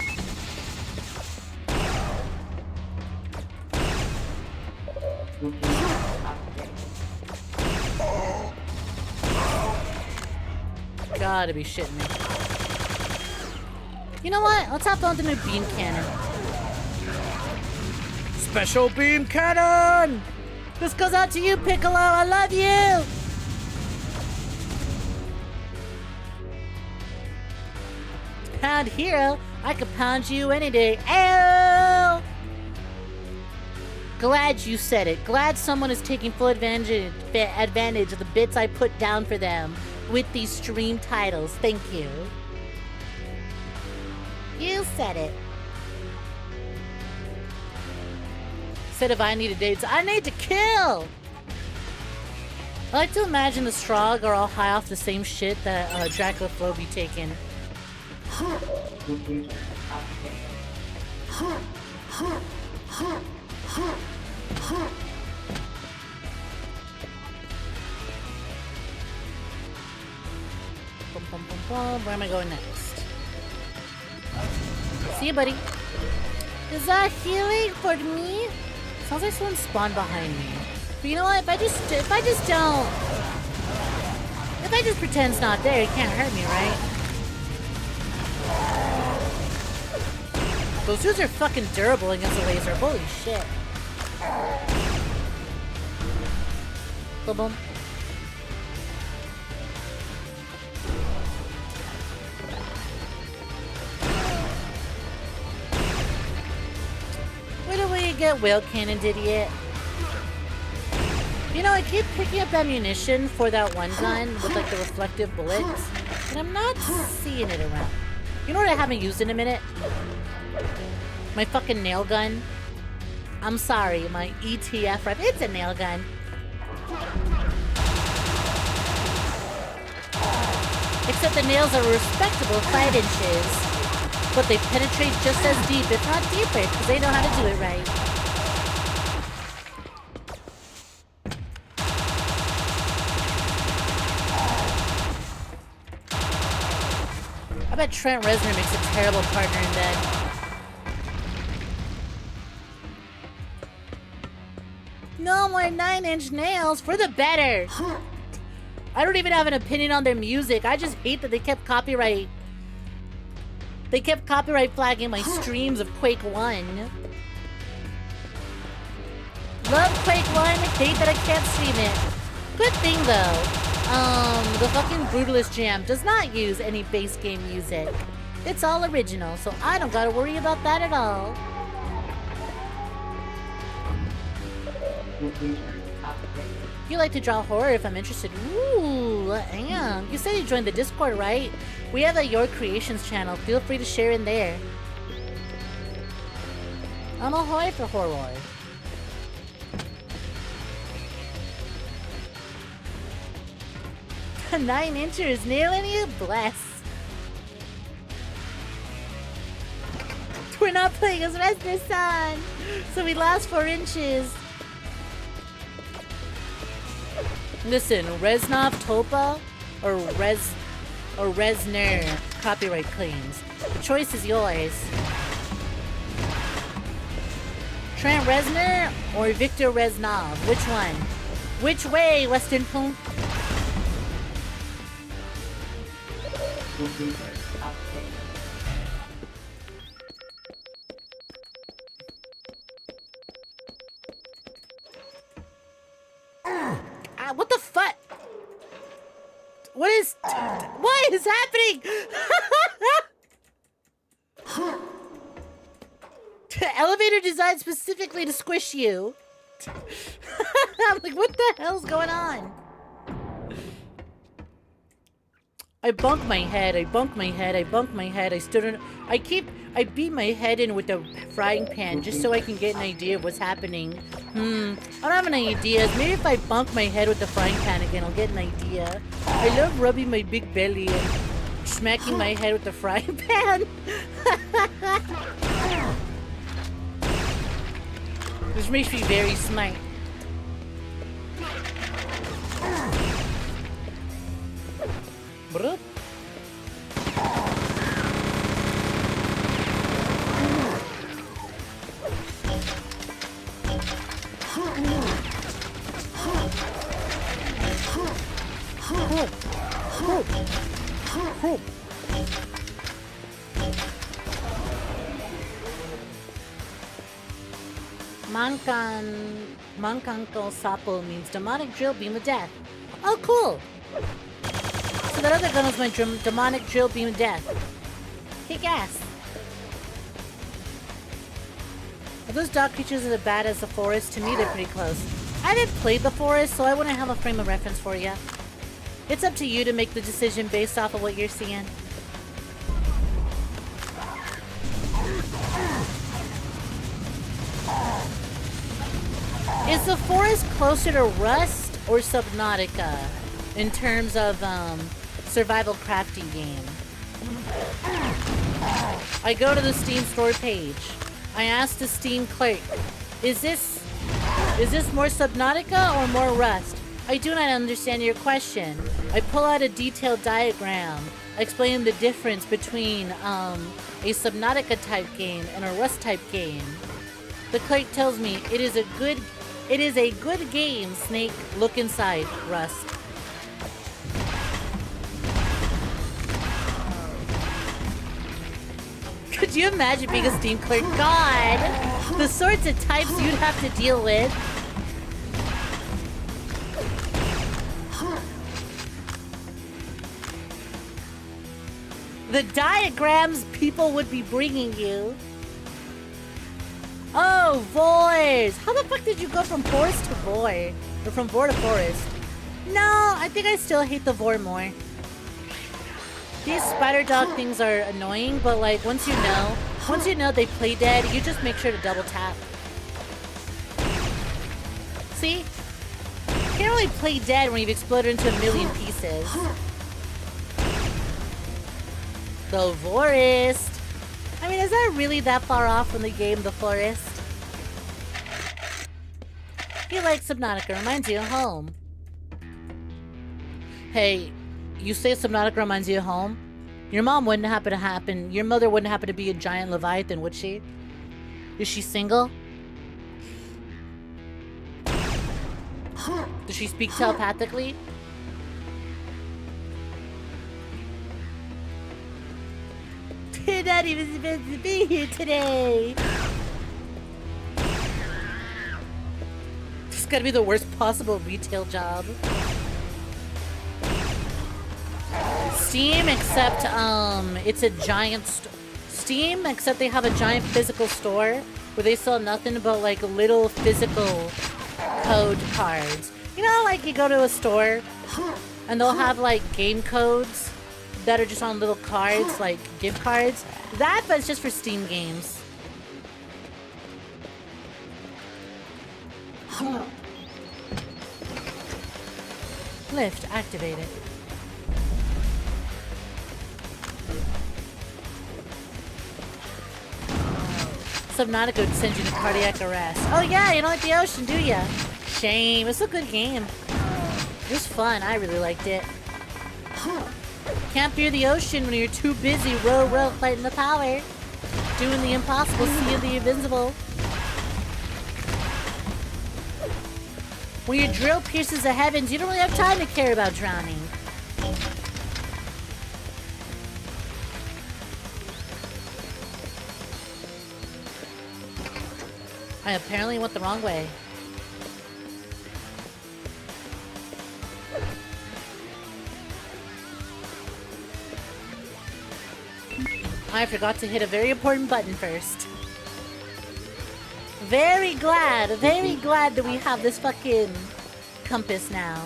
Gotta be shitting me. You know what? Let's hop on the new beam cannon. Special beam cannon! This goes out to you, Piccolo! I love you! Pound hero, I could pound you any day. Ew! Glad you said it. Glad someone is taking full advantage of the bits I put down for them with these stream titles. Thank you. You said it. Said if I need a date, I need to kill! I like to imagine the Strogg are all high off the same shit that Draco Flo be taking. Bum, bum, bum, bum. Where am I going next? See you, buddy. Is that healing for me? Sounds like someone spawned behind me. But you know what? If I just pretend it's not there, it can't hurt me, right? Those dudes are fucking durable against a laser. Holy shit. Boom, boom. Where do we get whale cannon idiot? You know, I keep picking up ammunition for that one gun with like the reflective bullets, and I'm not seeing it around. You know what I haven't used in a minute? My fucking nail gun. I'm sorry, my ETF rep. It's a nail gun. Except the nails are a respectable 5 inches. But they penetrate just as deep, if not deeper, because they know how to do it right. I bet Trent Reznor makes a terrible partner in bed. No more 9-inch nails, for the better! I don't even have an opinion on their music. I just hate that they kept copyright. They kept copyright flagging my streams of Quake 1. Love Quake 1, hate that I can't stream it. Good thing though. The fucking Brutalist Jam does not use any base game music. It's all original, so I don't gotta worry about that at all. You like to draw horror if I'm interested. Ooh, I am. You said you joined the Discord, right? We have a Your Creations channel. Feel free to share in there. I'm ahoy for horror. 9 inches nailing you? Bless. We're not playing as Resner-san, so we lost 4 inches. Listen, Reznov Topa or Resner copyright claims. The choice is yours. Trent Reznor or Victor Reznov? Which one? Which way, Western Punk? What the fuck? What is happening? Elevator designed specifically to squish you. I'm like, what the hell's going on? I bunked my head, I bunked my head, I bunked my head, I stood in, I beat my head in with the frying pan just so I can get an idea of what's happening. I don't have any ideas. Maybe if I bunk my head with the frying pan again, I'll get an idea. I love rubbing my big belly and smacking my head with the frying pan. This makes me very smart. Bruh. Mankanko Sapo means demonic drill beam of death. Oh, cool! So that other gun was my demonic drill beam of death. Kick ass. Are those dog creatures as bad as the forest? To me, they're pretty close. I haven't played the forest, so I wouldn't have a frame of reference for you. It's up to you to make the decision based off of what you're seeing. Is the forest closer to Rust or Subnautica in terms of survival crafting game? I go to the Steam store page. I ask the Steam clerk, is this more Subnautica or more Rust? I do not understand your question. I pull out a detailed diagram explaining the difference between a Subnautica type game and a Rust type game. The clerk tells me it is a good game, Snake. Look inside, Rust. Could you imagine being a Steam clerk? God! The sorts of types you'd have to deal with. The diagrams people would be bringing you. Oh, Voids! How the fuck did you go from forest to Void? Or from Vor to forest? No, I think I still hate the Vor more. These spider dog things are annoying, but like once you know they play dead, you just make sure to double tap. See? You can't really play dead when you've exploded into a million pieces. The forest. I mean, is that really that far off from the game, The Forest? You like Subnautica, reminds you of home. Hey, you say Subnautica reminds you of home? Your mother wouldn't happen to be a giant Leviathan, would she? Is she single? Does she speak telepathically? You're not even supposed to be here today. This is gotta be the worst possible retail job. Steam, except it's a giant Steam, except they have a giant physical store where they sell nothing but like little physical code cards. You know, like you go to a store and they'll have like game codes that are just on little cards, like gift cards. That, but it's just for Steam games. Lift activated. Subnautica would send you to cardiac arrest. Oh yeah, you don't like the ocean, do ya? Shame. It's a good game. It was fun. I really liked it. Can't fear the ocean when you're too busy row fighting the power. Doing the impossible, seeing the invincible. When your drill pierces the heavens, you don't really have time to care about drowning. I apparently went the wrong way. I forgot to hit a very important button first. Very glad that we have this fucking compass now.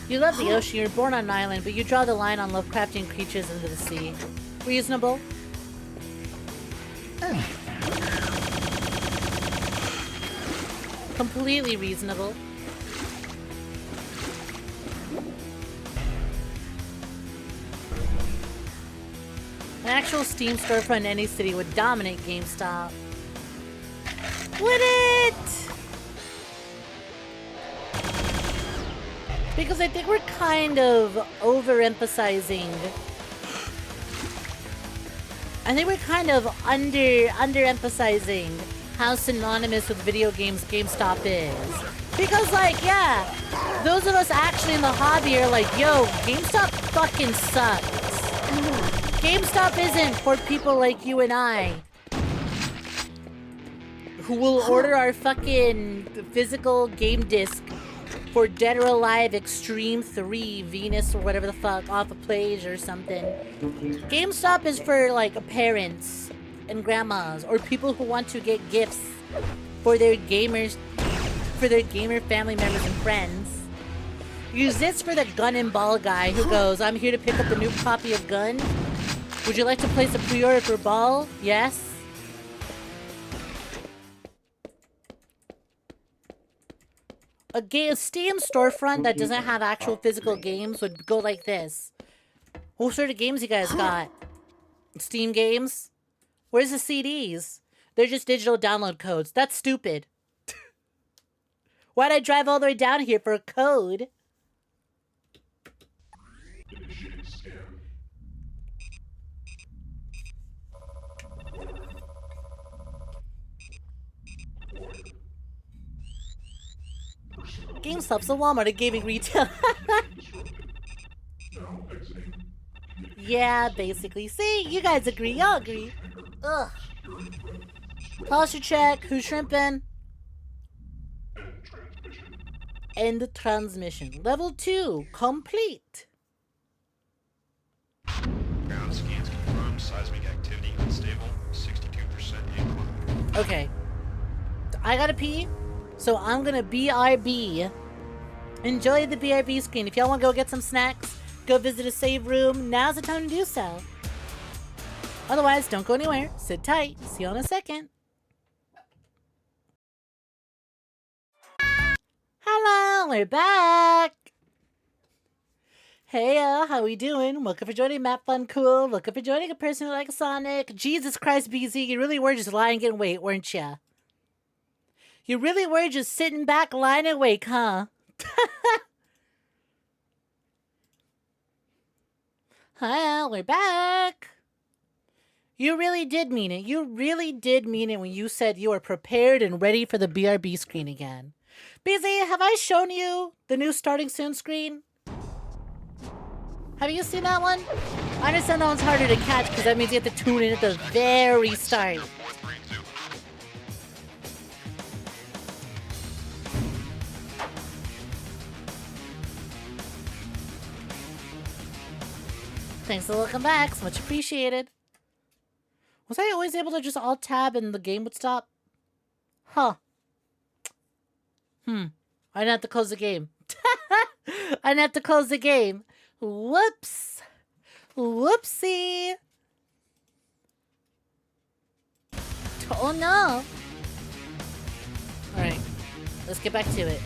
You love the ocean, you're born on an island, but you draw the line on Lovecraftian creatures into the sea. Reasonable? Completely reasonable. An actual Steam storefront in any city would dominate GameStop. Would it? Because I think we're kind of overemphasizing. I think we're kind of underemphasizing how synonymous with video games GameStop is. Because, like, yeah, those of us actually in the hobby are like, yo, GameStop fucking sucks. GameStop isn't for people like you and I, who will order our fucking physical game disc for Dead or Alive Extreme 3 Venus or whatever the fuck off a Plage or something. GameStop is for like parents and grandmas or people who want to get gifts for their gamers, for their gamer family members and friends. Use this for the gun and ball guy who goes, I'm here to pick up the new copy of Gun. Would you like to place a pre-order for Ball? Yes. A Steam storefront that doesn't have actual physical games would go like this. What sort of games you guys got? Steam games? Where's the CDs? They're just digital download codes. That's stupid. Why'd I drive all the way down here for a code? GameStop's the Walmart of gaming retail. Yeah, basically. See, you guys agree. Y'all agree. Ugh. Posture check. Who's shrimping? End transmission. Level 2. Complete. Ground scans confirmed. Seismic activity unstable. 62% incline. Okay. I gotta pee. So I'm gonna BRB. Enjoy the BRB screen. If y'all wanna go get some snacks, go visit a save room, now's the time to do so. Otherwise, don't go anywhere. Sit tight. See you in a second. Hello, we're back. Hey, how we doing? Welcome for joining Map Fun Cool. Welcome for joining a person who likes Sonic. Jesus Christ, BZ, you really were just lying in wait, weren't ya? You really were just sitting back, lying awake, huh? Hi, we're back. You really did mean it. You really did mean it when you said you are prepared and ready for the BRB screen again. BZ, have I shown you the new starting soon screen? Have you seen that one? I understand that one's harder to catch because that means you have to tune in at the very start. Thanks for welcome back. It's much appreciated. Was I always able to just alt-tab and the game would stop? Huh. I didn't have to close the game. I didn't have to close the game. Whoops. Whoopsie. Oh no. Alright. Let's get back to it.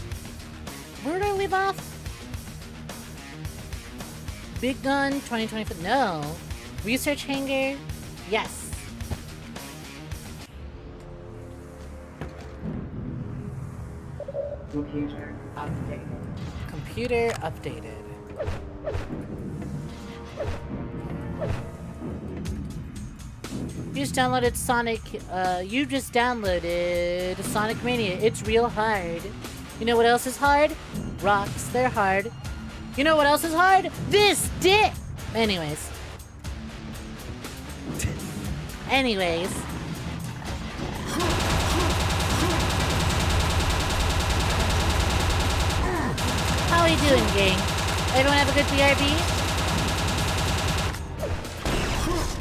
Where did I leave off? Big Gun 2024. No. Research hangar? Yes. Computer updated. Computer updated. You just downloaded Sonic, you just downloaded Sonic Mania. It's real hard. You know what else is hard? Rocks, they're hard. You know what else is hard? This dick! Anyways. Anyways. How are you doing, gang? Everyone have a good BRB?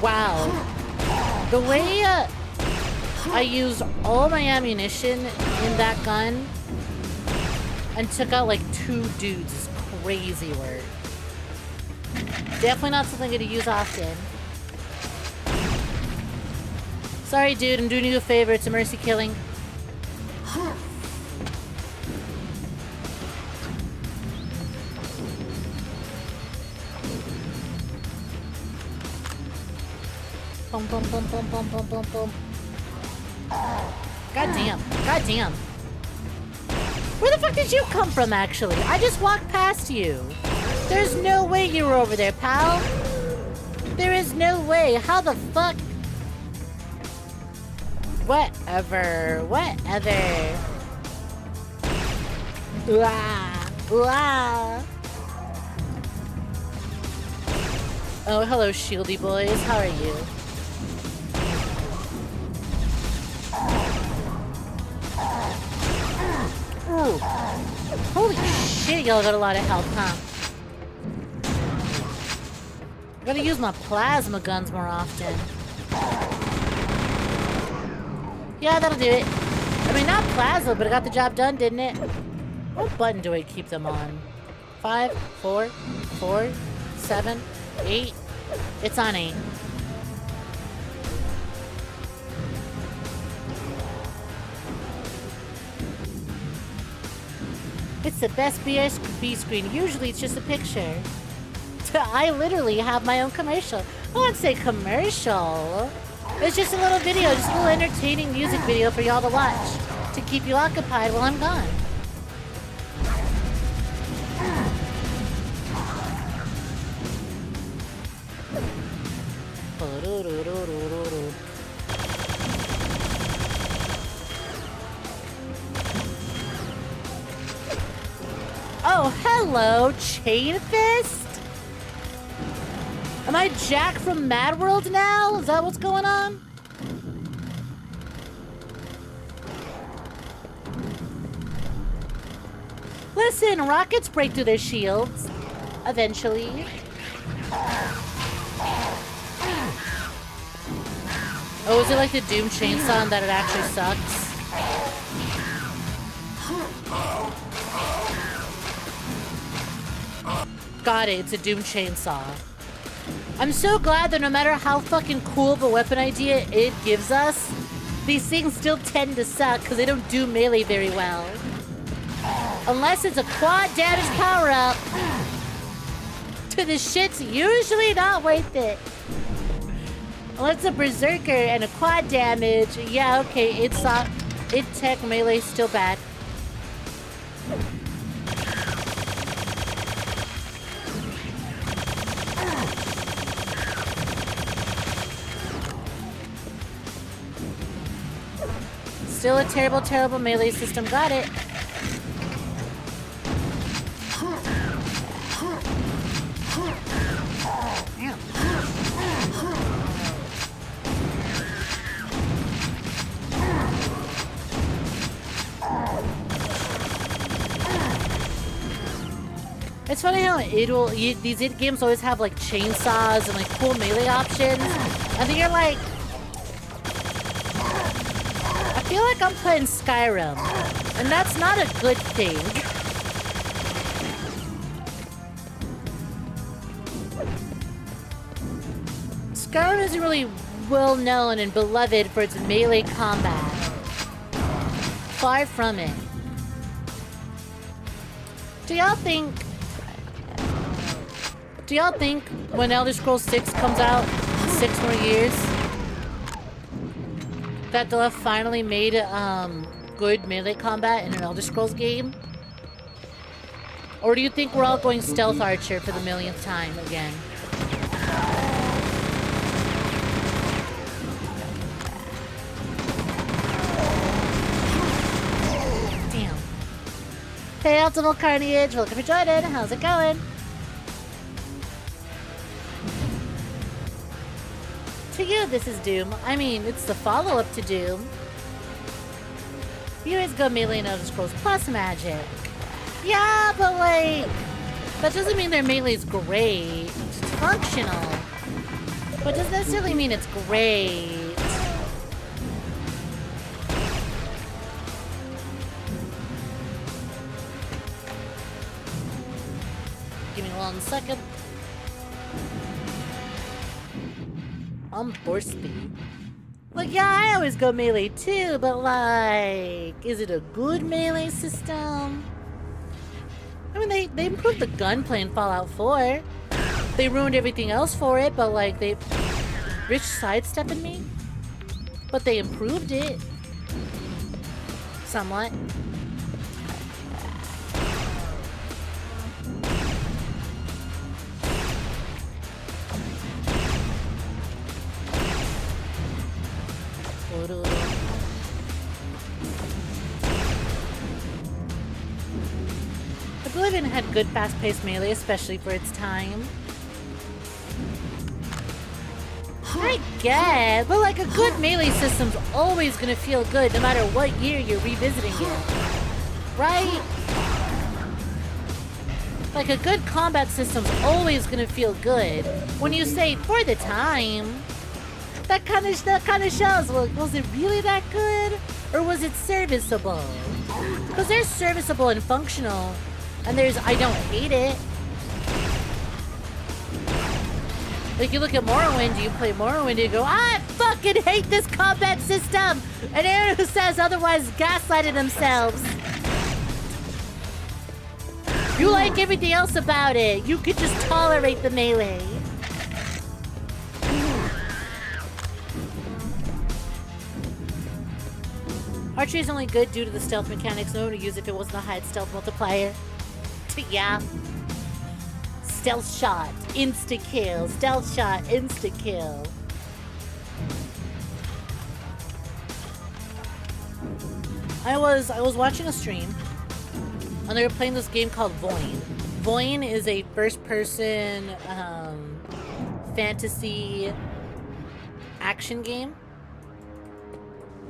Wow. The way I used all my ammunition in that gun and took out like 2 dudes is crazy work. Definitely not something I'm gonna use often. Sorry, dude, I'm doing you a favor. It's a mercy killing. Boom, boom, boom, boom, boom, boom, boom, boom. God damn. God damn. Where the fuck did you come from, actually? I just walked past you. There's no way you were over there, pal. There is no way. How the fuck? Whatever. Whatever. Ooh-ah. Ooh-ah. Oh, hello, shieldy boys. How are you? Ooh. Holy shit, y'all got a lot of health, huh? I gotta use my plasma guns more often. Yeah, that'll do it. I mean, not plasma, but it got the job done, didn't it? What button do I keep them on? 5, 4, 4, 7, 8. It's on 8. It's the best B screen. Usually it's just a picture. I literally have my own commercial. I wouldn't say commercial. It's just a little video, just a little entertaining music video for y'all to watch. To keep you occupied while I'm gone. Oh, hello, Chain Fist? Am I Jack from Mad World now? Is that what's going on? Listen, rockets break through their shields. Eventually. Oh, is it like the Doom chainsaw and that it actually sucks? Got it, it's a Doom chainsaw. I'm so glad that no matter how fucking cool of a weapon idea it gives us, these things still tend to suck because they don't do melee very well. Unless it's a quad damage power-up. This shit's usually not worth it. Unless it's a berserker and a quad damage. Yeah, okay, it's it tech melee still bad. Still a terrible, terrible melee system. Got it. It's funny how these id games always have like chainsaws and like cool melee options. And then you're like, I feel like I'm playing Skyrim, and that's not a good thing. Skyrim isn't really well known and beloved for its melee combat. Far from it. Do y'all think when Elder Scrolls 6 comes out, 6 more years that they'll have finally made good melee combat in an Elder Scrolls game? Or do you think we're all going stealth archer for the millionth time again? Damn. Hey, Optimal Carnage, welcome for joining. How's it going? To you, this is Doom. I mean, it's the follow-up to Doom. You always go melee in Elder Scrolls Plus magic. Yeah, but like, that doesn't mean their melee is great. It's functional. But doesn't necessarily mean it's great. Give me 1 second. Force speed. Like, yeah, I always go melee too, but like, is it a good melee system? I mean, they improved the gunplay in Fallout 4. They ruined everything else for it, but like, they... Rich sidestepping me? But they improved it. Somewhat. Oblivion had good fast-paced melee, especially for its time. I guess, but like a good melee system's always gonna feel good no matter what year you're revisiting it. Right? Like a good combat system's always gonna feel good. When you say for the time, that kind of shows, well, was it really that good? Or was it serviceable? Because there's serviceable and functional, and there's I don't hate it. Like you look at Morrowind, you play Morrowind, and you go, I fucking hate this combat system! And anyone who says otherwise gaslighted themselves. You like everything else about it. You could just tolerate the melee. Archery is only good due to the stealth mechanics. No one would use it if it wasn't a high stealth multiplier. Yeah. Stealth shot, insta kill. Stealth shot, insta kill. I was watching a stream, and they were playing this game called Voin. Voin is a first-person fantasy action game,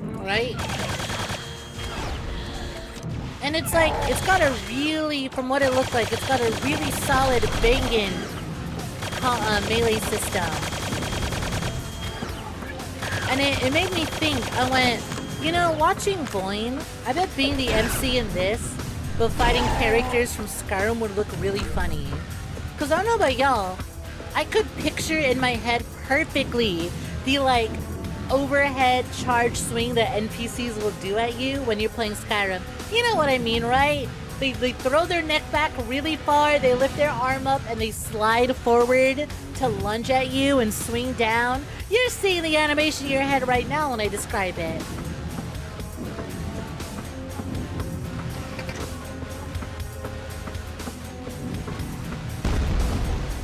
right? And it's like, it's got a really, from what it looked like, it's got a really solid banging melee system. And it made me think, I went, you know, watching Voin, I bet being the MC in this, but fighting characters from Skyrim would look really funny. Because I don't know about y'all, I could picture in my head perfectly the like, overhead charge swing that NPCs will do at you when you're playing Skyrim. You know what I mean, right? They throw their neck back really far, they lift their arm up, and they slide forward to lunge at you and swing down. You're seeing the animation in your head right now when I describe it.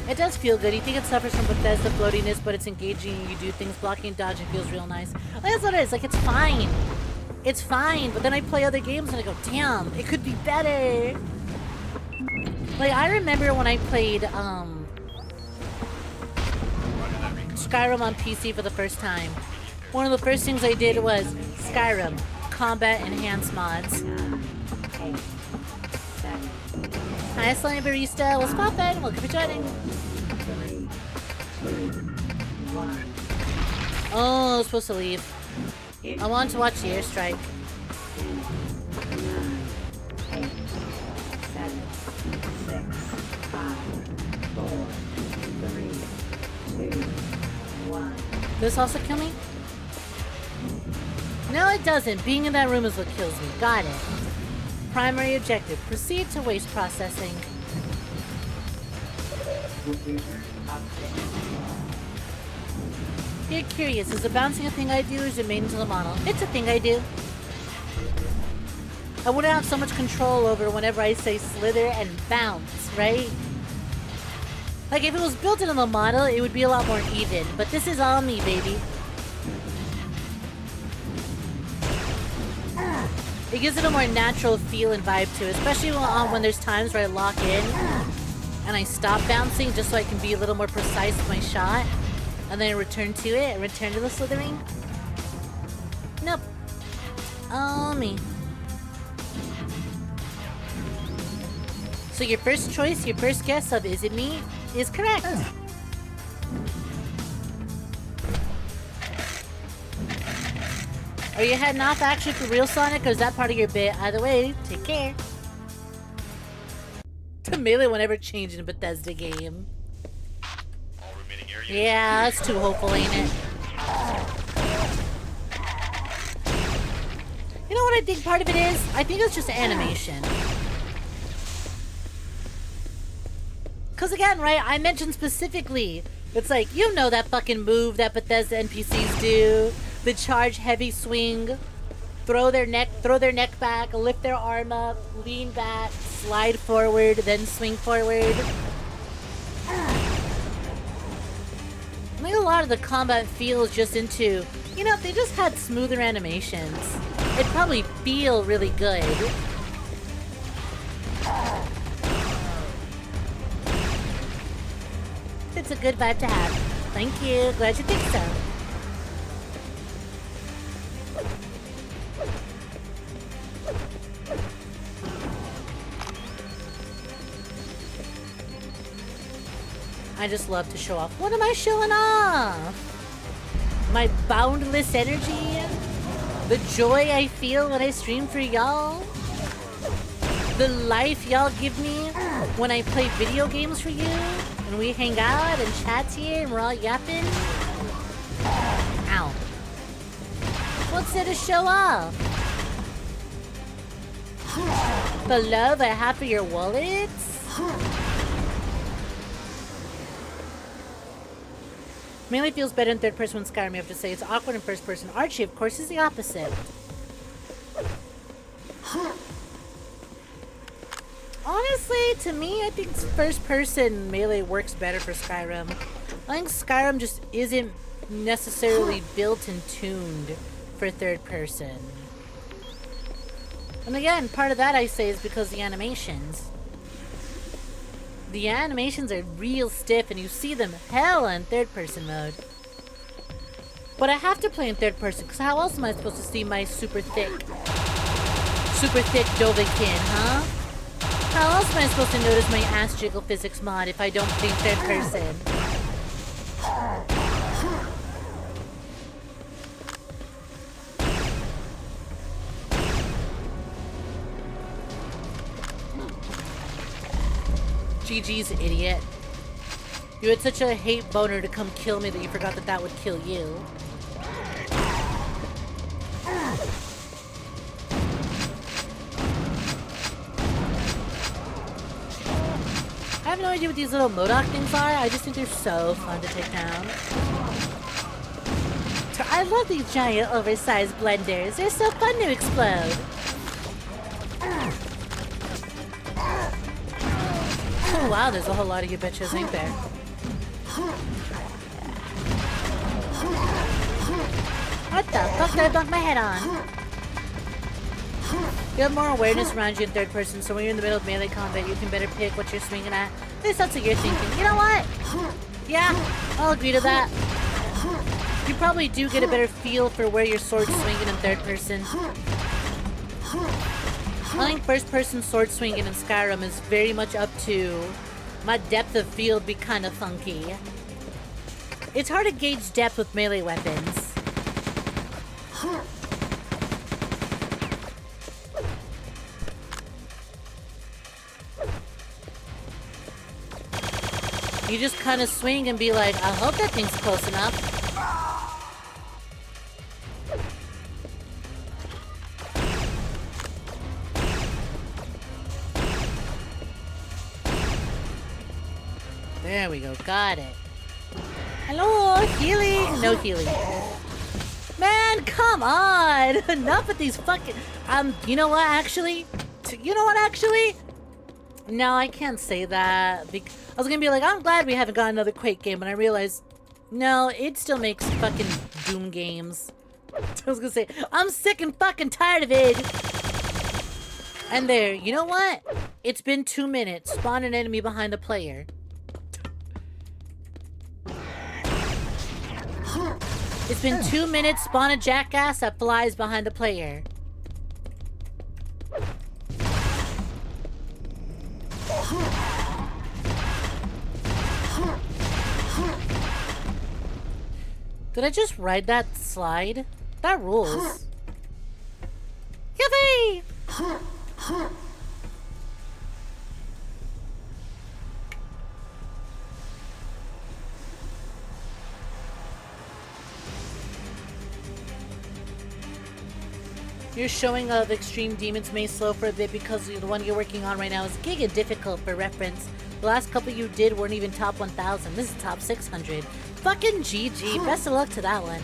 It does feel good. You think it suffers from Bethesda floatiness, but it's engaging. You do things, blocking and dodging feels real nice. That's what it is. Like, it's fine. It's fine. But then I play other games and I go, damn, it could be better. Like, I remember when I played Skyrim on PC for the first time. One of the first things I did was Skyrim combat enhanced mods. Hi, Slimy Barista. What's poppin'? Welcome for joining. Oh, I was supposed to leave. I wanted to watch the airstrike. Does this also kill me? No, it doesn't. Being in that room is what kills me. Got it. Primary objective. Proceed to waste processing. You're curious, is the bouncing a thing I do or is it made into the model? It's a thing I do. I wouldn't have so much control over whenever I say slither and bounce, right? Like if it was built into the model, it would be a lot more even, but this is all me, baby. It gives it a more natural feel and vibe to it, especially when there's times where I lock in and I stop bouncing just so I can be a little more precise with my shot. And then I return to it and return to the slithering. Nope. All me. So your first choice, your first guess of is it me, is correct. Are you heading off actually for real, Sonic, or is that part of your bit? Either way, take care. The melee won't ever change in a Bethesda game. All remaining areas. Yeah, that's too hopeful, ain't it? You know what I think part of it is? I think it's just animation. Because again, right, I mentioned specifically, it's like, you know that fucking move that Bethesda NPCs do. The charge heavy swing, throw their neck back, lift their arm up, lean back, slide forward, then swing forward. I think a lot of the combat feels just into, you know, if they just had smoother animations, it'd probably feel really good. It's a good vibe to have. Thank you. Glad you think so. I just love to show off. What am I showing off? My boundless energy? The joy I feel when I stream for y'all? The life y'all give me when I play video games for you? And we hang out and chat here and we're all yapping? Ow. What's there to show off? The love I have for your wallets? Mainly feels better in third person when Skyrim, you have to say. It's awkward in first person. Archie, of course, is the opposite. Honestly, to me, I think first person melee works better for Skyrim. I think Skyrim just isn't necessarily built and tuned for third person. And again, part of that I say is because the animations. The animations are real stiff and you see them hell in third person mode. But I have to play in third person because how else am I supposed to see my super thick Dovahkiin, huh? How else am I supposed to notice my ass jiggle physics mod if I don't play in third person? GG's, idiot. You had such a hate boner to come kill me that you forgot that that would kill you. I have no idea what these little Modok things are. I just think they're so fun to take down. I love these giant oversized blenders. They're so fun to explode. Oh wow, there's a whole lot of you bitches, ain't there? What the fuck did I bump my head on? You have more awareness around you in third person, so when you're in the middle of melee combat, you can better pick what you're swinging at. At least that's what you're thinking. You know what? Yeah, I'll agree to that. You probably do get a better feel for where your sword's swinging in third person. I think first person sword swinging in Skyrim is very much up to my depth of field be kind of funky. It's hard to gauge depth with melee weapons. You just kind of swing and be like, I hope that thing's close enough. There we go, got it. Hello, healing. No healing. Man, come on. Enough with these fucking... you know what, actually? No, I can't say that. I was gonna be like, I'm glad we haven't got another Quake game, but I realized, no, it still makes fucking Doom games. I was gonna say, I'm sick and fucking tired of it. And there, you know what? It's been 2 minutes. Spawn an enemy behind the player. It's been 2 minutes. Spawn a jackass that flies behind the player. Did I just ride that slide? That rules. Yippee! Your showing of Extreme Demons may slow for a bit because the one you're working on right now is giga difficult. For reference, the last couple you did weren't even top 1,000. This is top 600. Fucking GG. Best of luck to that one.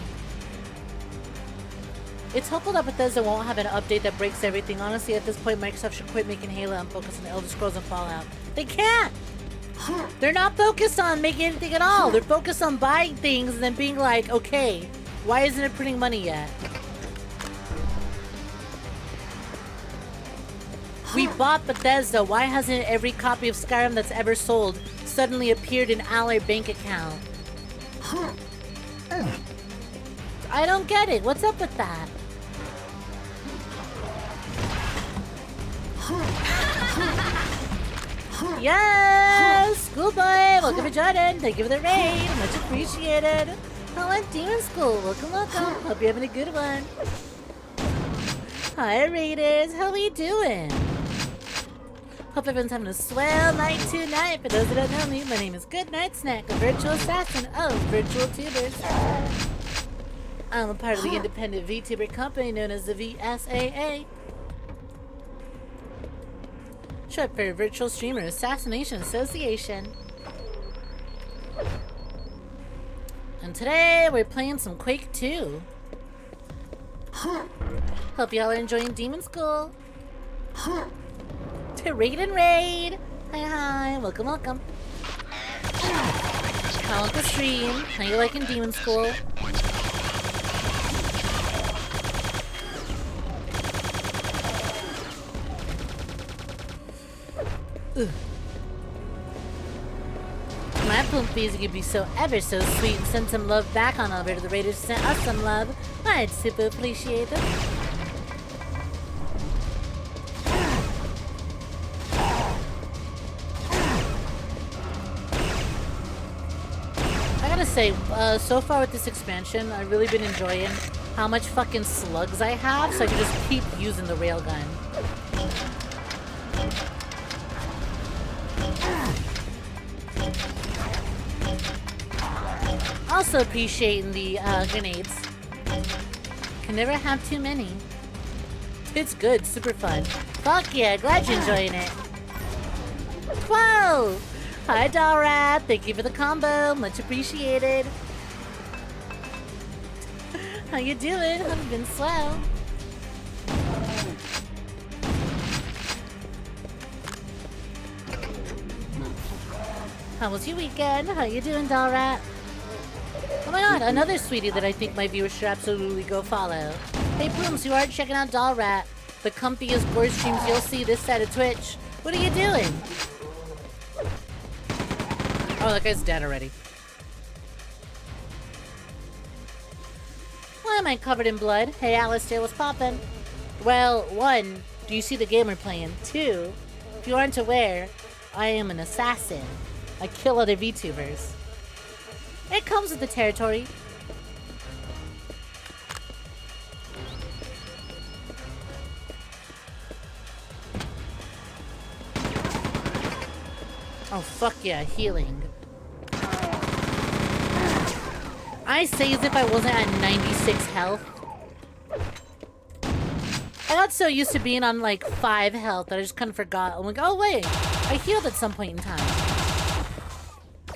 It's hopeful that Bethesda won't have an update that breaks everything. Honestly, at this point, Microsoft should quit making Halo and focus on Elder Scrolls and Fallout. They can't! They're not focused on making anything at all. They're focused on buying things and then being like, okay, why isn't it printing money yet? We bought Bethesda. Why hasn't every copy of Skyrim that's ever sold suddenly appeared in our bank account? I don't get it. What's up with that? Yes! Schoolboy! Welcome to Jordan. Thank you for the raid. Much appreciated. Hello, Demon School. Welcome, welcome. Hope you're having a good one. Hi, Raiders. How are you doing? Hope everyone's having a swell night tonight. For those that don't know me, my name is GoodnightSnek, a virtual assassin of virtual tubers. I'm a part of the independent VTuber company known as the VSAA. Short for Virtual Streamer Assassination Association. And today we're playing some Quake 2. Hope y'all are enjoying Demon School. To Raid and Raid. Hi, welcome, welcome. How was the stream? How you liking Demon School? Ugh. My Poompies could be so ever so sweet and send some love back on over to the Raiders sent us some love. I'd super appreciate it. I gotta say, so far with this expansion, I've really been enjoying how much fucking slugs I have, so I can just keep using the railgun. Also appreciating the grenades. Can never have too many. It's good, super fun. Fuck yeah, glad you're enjoying it. Whoa! Hi Dollrat, thank you for the combo, much appreciated. How you doing? Have you been slow? How was your weekend? How you doing, Dollrat? Oh my god, another sweetie that I think my viewers should absolutely go follow. Hey Pooms, you aren't checking out Dollrat, the comfiest gore streams you'll see this side of Twitch. What are you doing? Oh, that guy's dead already. Why am I covered in blood? Hey Alistair, what's poppin'? Well, 1, do you see the game we're playing? 2, if you aren't aware, I am an assassin. I kill other VTubers. It comes with the territory. Oh, fuck yeah, healing. I say as if I wasn't at 96 health. I got so used to being on like 5 health that I just kind of forgot. I'm like, oh wait, I healed at some point in time.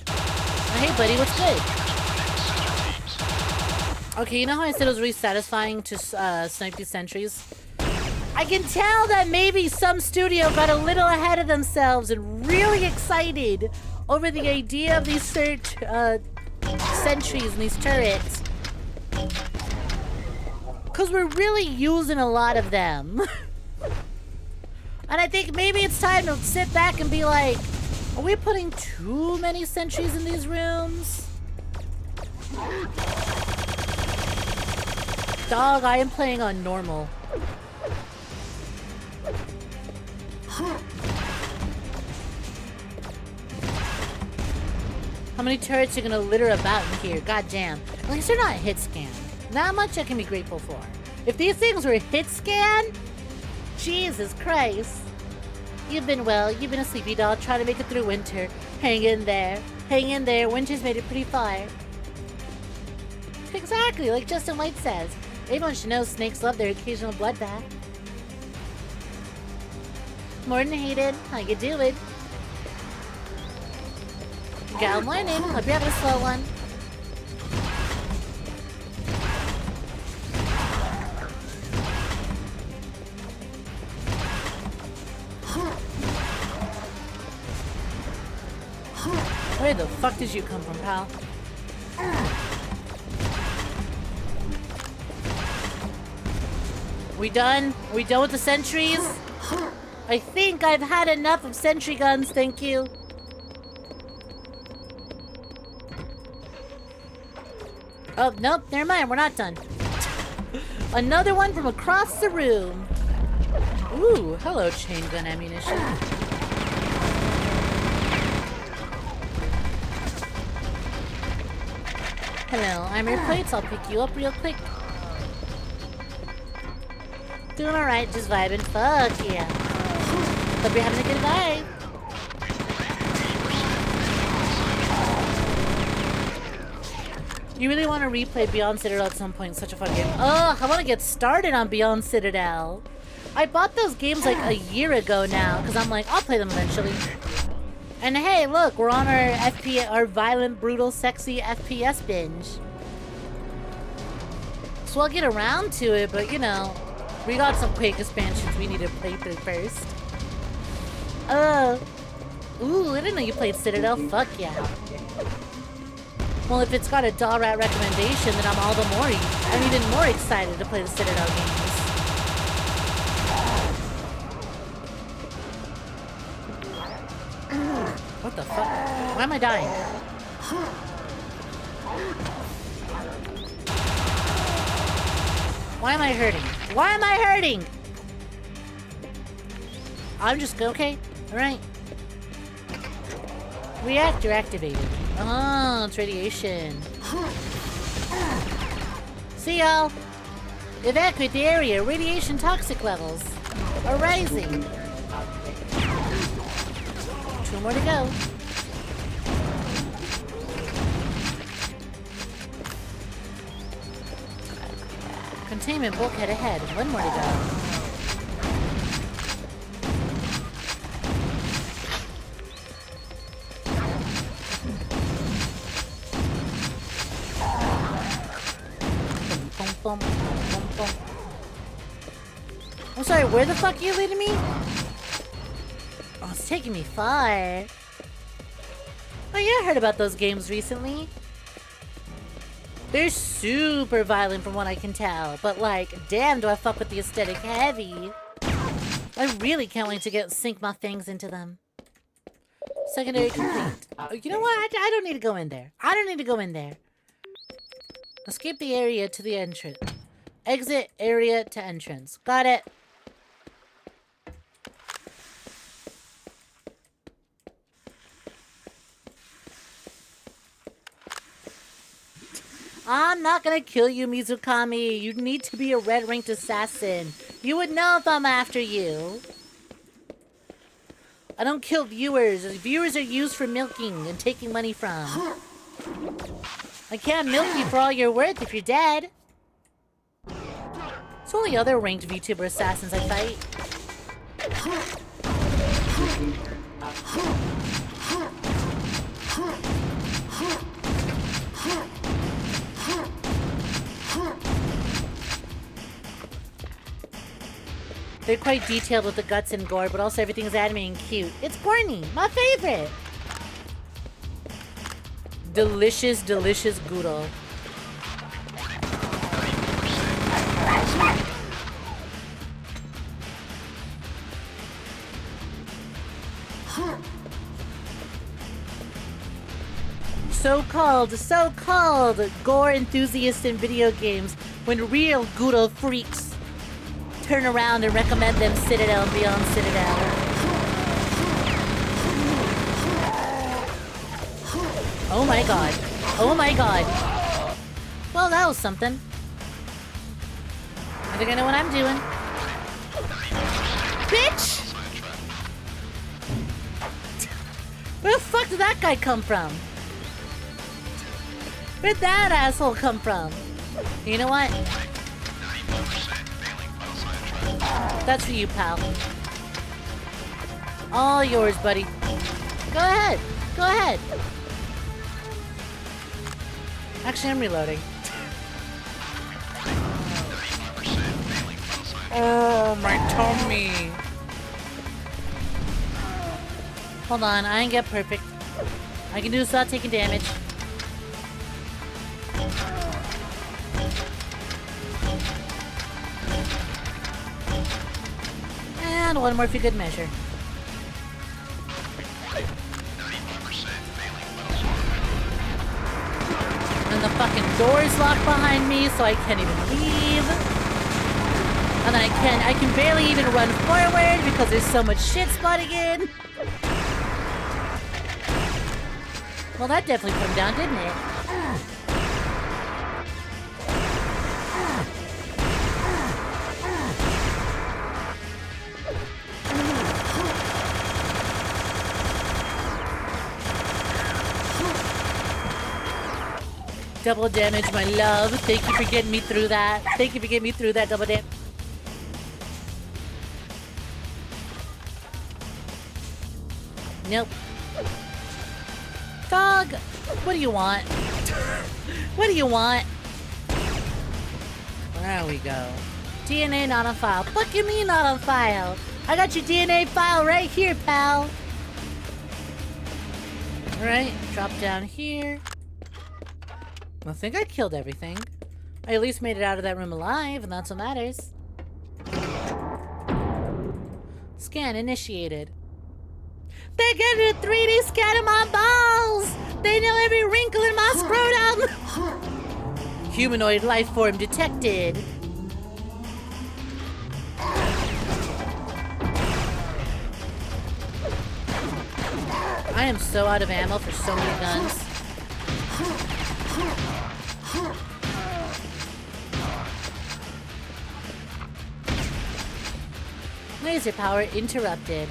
Oh, hey buddy, what's good? Okay, you know how I said it was really satisfying to snipe these sentries? I can tell that maybe some studio got a little ahead of themselves and really excited over the idea of these sentries and these turrets. Because we're really using a lot of them. And I think maybe it's time to sit back and be like, are we putting too many sentries in these rooms? Dog, I am playing on normal. How many turrets are gonna litter about in here? God damn. At least they're not hit scan. Not much I can be grateful for. If these things were hit scan, Jesus Christ. You've been well. You've been a sleepy dog trying to make it through winter. Hang in there. Hang in there. Winter's made it pretty far. Exactly, like Justin White says. Everyone should know snakes love their occasional bloodbath. Morning, Hayden. How you doing? Good morning. Hope you're having a slow one. Where the fuck did you come from, pal? We done? Are we done with the sentries? I think I've had enough of sentry guns, thank you. Oh, nope, never mind, we're not done. Another one from across the room. Ooh, hello, chain gun ammunition. Hello, I'm your plates. I'll pick you up real quick. Doing alright, just vibing. Fuck yeah. Hope you're having a good vibe. You really want to replay Beyond Citadel at some point. It's such a fun game. Ugh, I want to get started on Beyond Citadel. I bought those games like a year ago now because I'm like, I'll play them eventually. And hey, look, we're on our violent, brutal, sexy FPS binge. So I'll get around to it, but you know, we got some Quake expansions we need to play through first. Ooh, I didn't know you played Citadel. Fuck yeah. Well, if it's got a Dollrat recommendation, then I'm all the more, I'm even more excited to play the Citadel games. What the fuck? Why am I dying? Why am I hurting? Why am I hurting? I'm just okay. All right. Reactor activated. Oh, it's radiation. See y'all. Evacuate the area. Radiation toxic levels are rising. 2 more to go. Containment bulkhead ahead. 1 more to go. Bum, bum, bum, bum. I'm sorry, where the fuck are you leading me? Oh, it's taking me far. Oh yeah, I heard about those games recently. They're super violent from what I can tell, but like, damn do I fuck with the aesthetic heavy. I really can't wait to sink my fangs into them. Secondary complete. Oh, you know what? I don't need to go in there. I don't need to go in there. Escape the area to the entrance. Exit area to entrance. Got it. I'm not gonna kill you, Mizukami. You need to be a red-ranked assassin. You would know if I'm after you. I don't kill viewers. Viewers are used for milking and taking money from. I can't milk you for all you're worth if you're dead. It's only other ranked VTuber assassins I fight. They're quite detailed with the guts and gore, but also everything is anime and cute. It's corny. My favorite. Delicious, delicious Goodle. So-called gore enthusiasts in video games, when real Goodle freaks turn around and recommend them Citadel and Beyond Citadel. Oh my god. Oh my god. Well, that was something. I think I know what I'm doing. Bitch! Where the fuck did that guy come from? Where'd that asshole come from? You know what? That's for you, pal. All yours, buddy. Go ahead. Go ahead. Actually, I'm reloading. Oh, my tummy. Hold on, I ain't get perfect. I can do this without taking damage. And one more for good measure. And the fucking door is locked behind me, so I can't even leave. And I can barely even run forward because there's so much shit spotting in. Well, that definitely put him down, didn't it? Double damage, my love. Thank you for getting me through that. Thank you for getting me through that double damage. Nope. Dog, what do you want? What do you want? There we go. DNA not on file. Fuck you mean not on file? I got your DNA file right here, pal. Alright, drop down here. I think I killed everything. I at least made it out of that room alive, and that's what matters. Scan initiated. They're getting a 3D scan of my balls! They know every wrinkle in my scrotum! Humanoid life form detected. I am so out of ammo for so many guns. Laser power interrupted.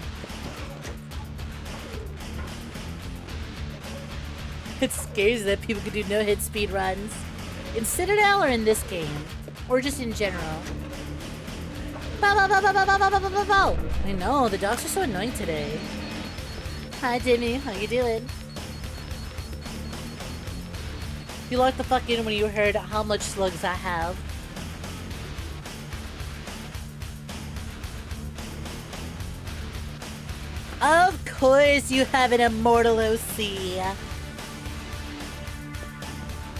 It scares that people could do no-hit speed runs. In Citadel or in this game? Or just in general? Bow, bow, bow, bow, bow, bow, bow, bow, bow, bow. I know, the dogs are so annoying today. Hi, Timmy. How you doing? You locked the fuck in when you heard how much slugs I have. Of course you have an immortal OC.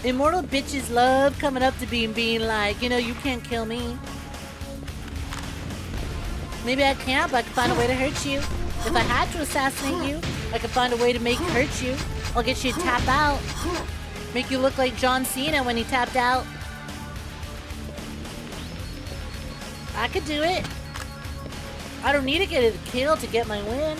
Immortal bitches love coming up to me and being like, you know, you can't kill me. Maybe I can't, but I can find a way to hurt you. If I had to assassinate you, I could find a way to make it hurt you. I'll get you to tap out. Make you look like John Cena when he tapped out. I could do it. I don't need to get a kill to get my win.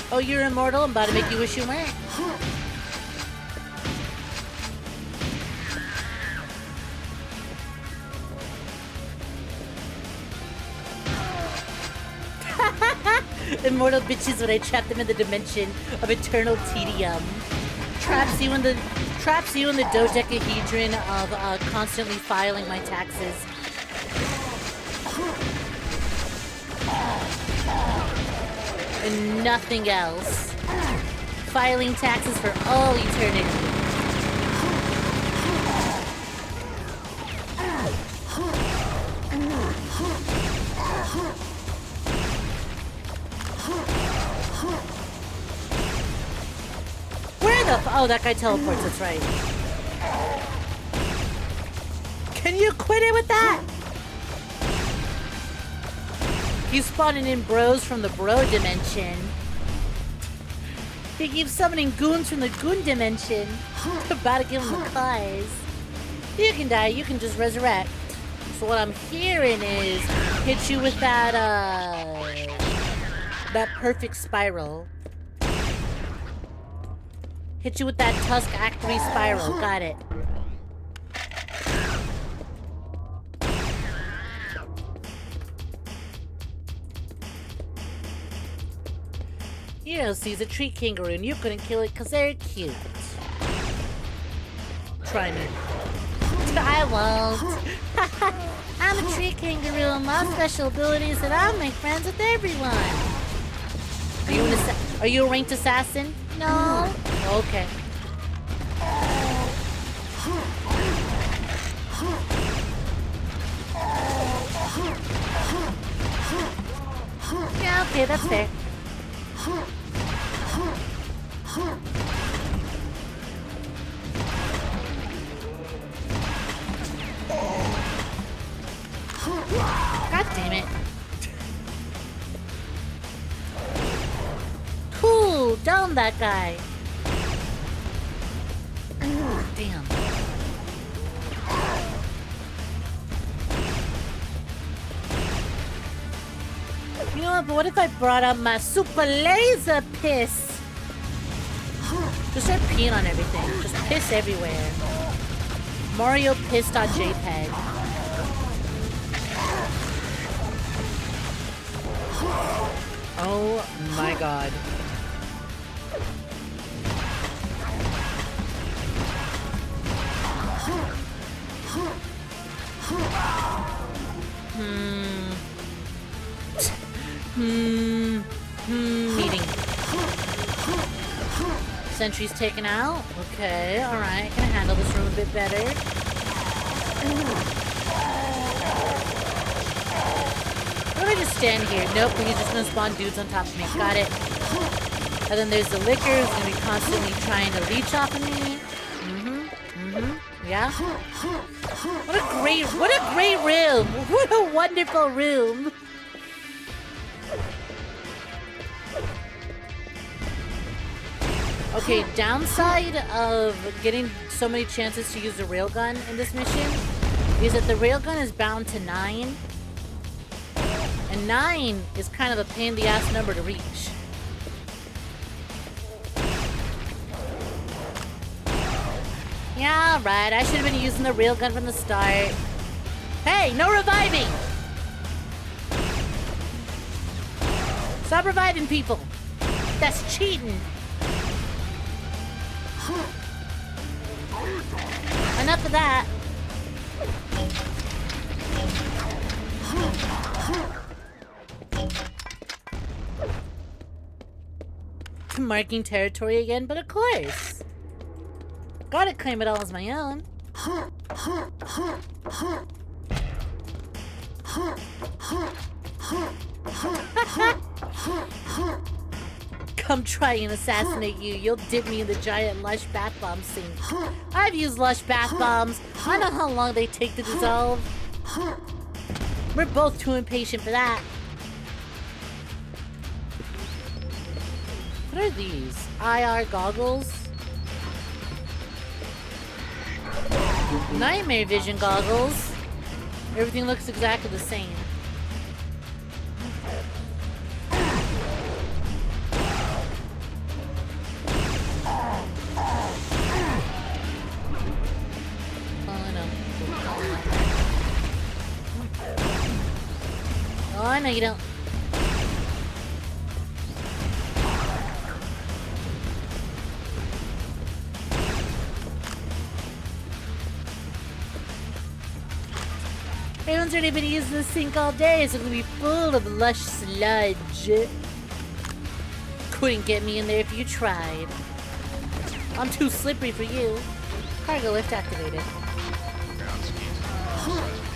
Oh, you're immortal? I'm about to make you wish you weren't. Immortal bitches when I trap them in the dimension of eternal tedium. Traps you in the dodecahedron of constantly filing my taxes. And nothing else. Filing taxes for all eternity. Oh, that guy teleports, that's right. Can you quit it with that? He's spawning in bros from the bro dimension. They keep summoning goons from the goon dimension. About to give him the cause. You can die, you can just resurrect. So what I'm hearing is hit you with that perfect spiral. Hit you with that Tusk Act 3 spiral. Got it. You know, Caesar, treat kangaroo, and you couldn't kill it because they're cute. Try me. I won't. I'm a tree kangaroo and my special ability is that I'll make friends with everyone. Are you a ranked assassin? No. Okay. Yeah, okay, that's fair. God damn it. Cool, down that guy. Damn. You know what, but what if I brought up my super laser piss? Just start peeing on everything. Just piss everywhere. Mario pissed on JPEG. Oh my god. Meeting. Sentry's taken out. Okay, alright. Gonna handle this room a bit better. What if I just stand here? Nope, he's just gonna spawn dudes on top of me. Got it. And then there's the licker who's gonna be constantly trying to leech off of me. Yeah. What a great room. What a wonderful room. Okay, downside of getting so many chances to use the railgun in this mission is that the railgun is bound to 9. And 9 is kind of a pain in the ass number to reach. Yeah, right. I should have been using the railgun from the start. Hey, no reviving! Stop reviving people. That's cheating. Enough of that. Marking territory again, but of course. Gotta claim it all as my own. Come try and assassinate you. You'll dip me in the giant lush bath bomb sink. I've used lush bath bombs. I know how long they take to dissolve. We're both too impatient for that. What are these? IR goggles? Nightmare vision goggles. Everything looks exactly the same. Oh, no, you don't. Everyone's already been using the sink all day, so it's gonna be full of lush sludge. Couldn't get me in there if you tried. I'm too slippery for you. Cargo lift activated.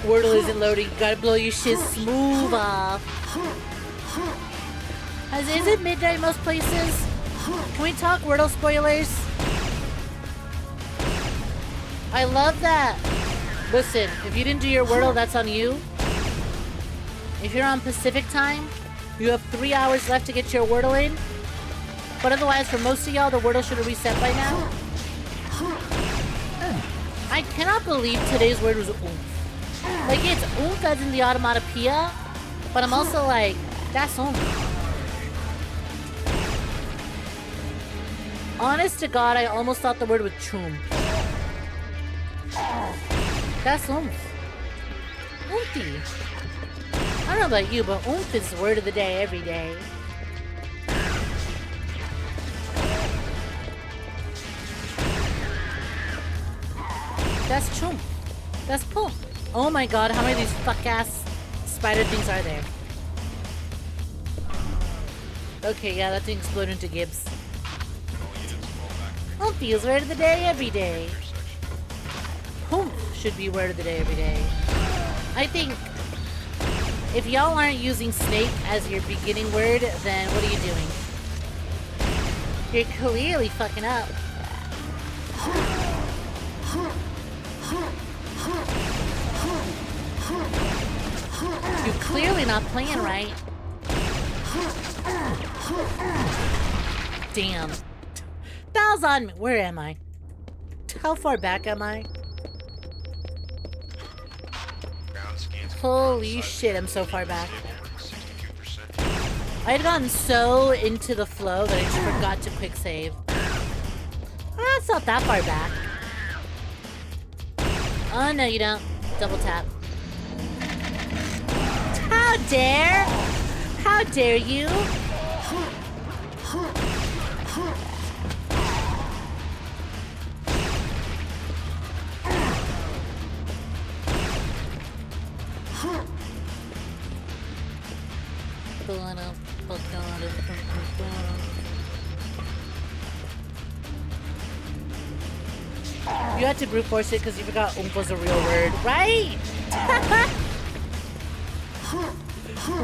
Wordle isn't loading. You gotta blow your shit smooth off. Is it midnight most places? Can we talk Wordle spoilers? I love that. Listen, if you didn't do your Wordle, that's on you. If you're on Pacific time, you have 3 hours left to get your Wordle in. But otherwise, for most of y'all, the Wordle should have reset by now. I cannot believe today's word was oomph. Like, it's oomph as in the automatopoeia, but I'm also like, that's oomph. Honest to God, I almost thought the word was choom. That's oomph. Oomphy. I don't know about you, but oomph is the word of the day every day. That's choom. That's cool. Oh my god, how many of these fuck-ass spider things are there? Okay, yeah, that thing exploded into Gibbs. Oomphy is word of the day every day. Oomph should be word of the day every day. I think if y'all aren't using snake as your beginning word, then what are you doing? You're clearly fucking up. You're clearly not playing right. Damn. That was on me. Where am I? How far back am I? Holy shit, I'm so far back. I had gotten so into the flow that I just forgot to quick save. Oh, it's not that far back. Oh, no, you don't. Double tap. How dare? How dare you? You had to brute force it because you forgot oomph was a real word, right?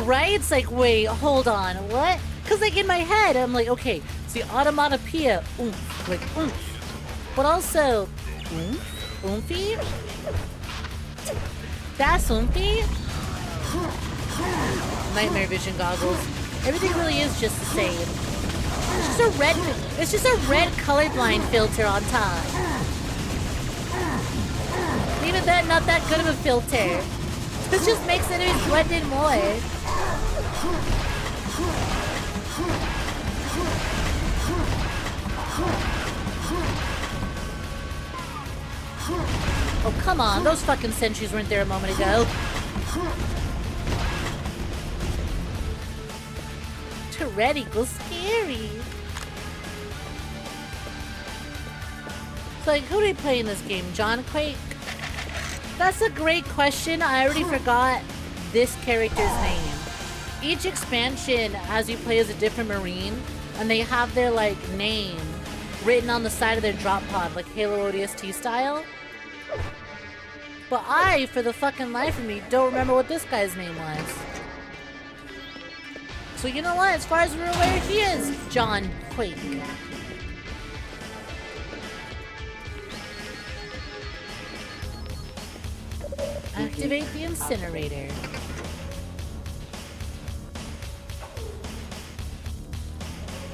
Right? It's like, wait, hold on, what? Because like in my head, I'm like, okay, it's the automatopoeia, oomph, like oomph. But also, oomph? Oomphy? That's oomphy? Nightmare vision goggles. Everything really is just the same. It's just a red colorblind filter on top. Even then, not that good of a filter. This just makes enemies blend in more. Oh, come on. Those fucking sentries weren't there a moment ago. Red equals scary. So, like, who do we play in this game? John Quake? That's a great question. I already forgot this character's name. Each expansion has you play as a different Marine, and they have their, like, name written on the side of their drop pod, like Halo ODST style. But I, for the fucking life of me, don't remember what this guy's name was. So you know what? As far as we're aware, he is John Quake. Activate the incinerator.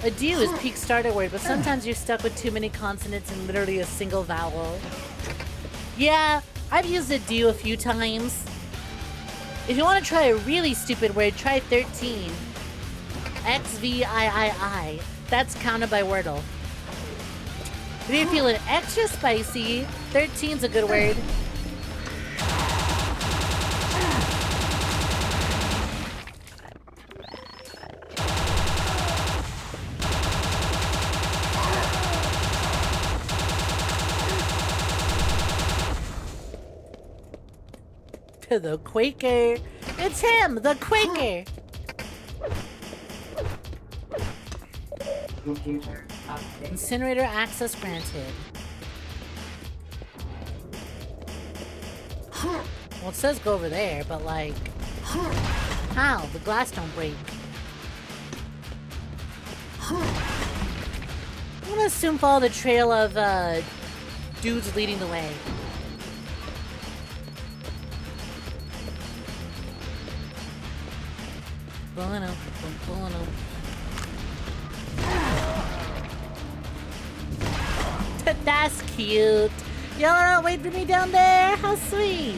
Adieu is peak starter word, but sometimes you're stuck with too many consonants and literally a single vowel. Yeah, I've used adieu a few times. If you want to try a really stupid word, try 13. 𝐋𝐕𝐄. That's counted by Wordle. If you're feeling extra spicy, 13's a good word. The Quaker. It's him, the Quaker. Incinerator access granted. Well, it says go over there, but like, how? The glass don't break. I'm gonna assume follow the trail of dudes leading the way. That's cute. Y'all are all waiting for me down there. How sweet.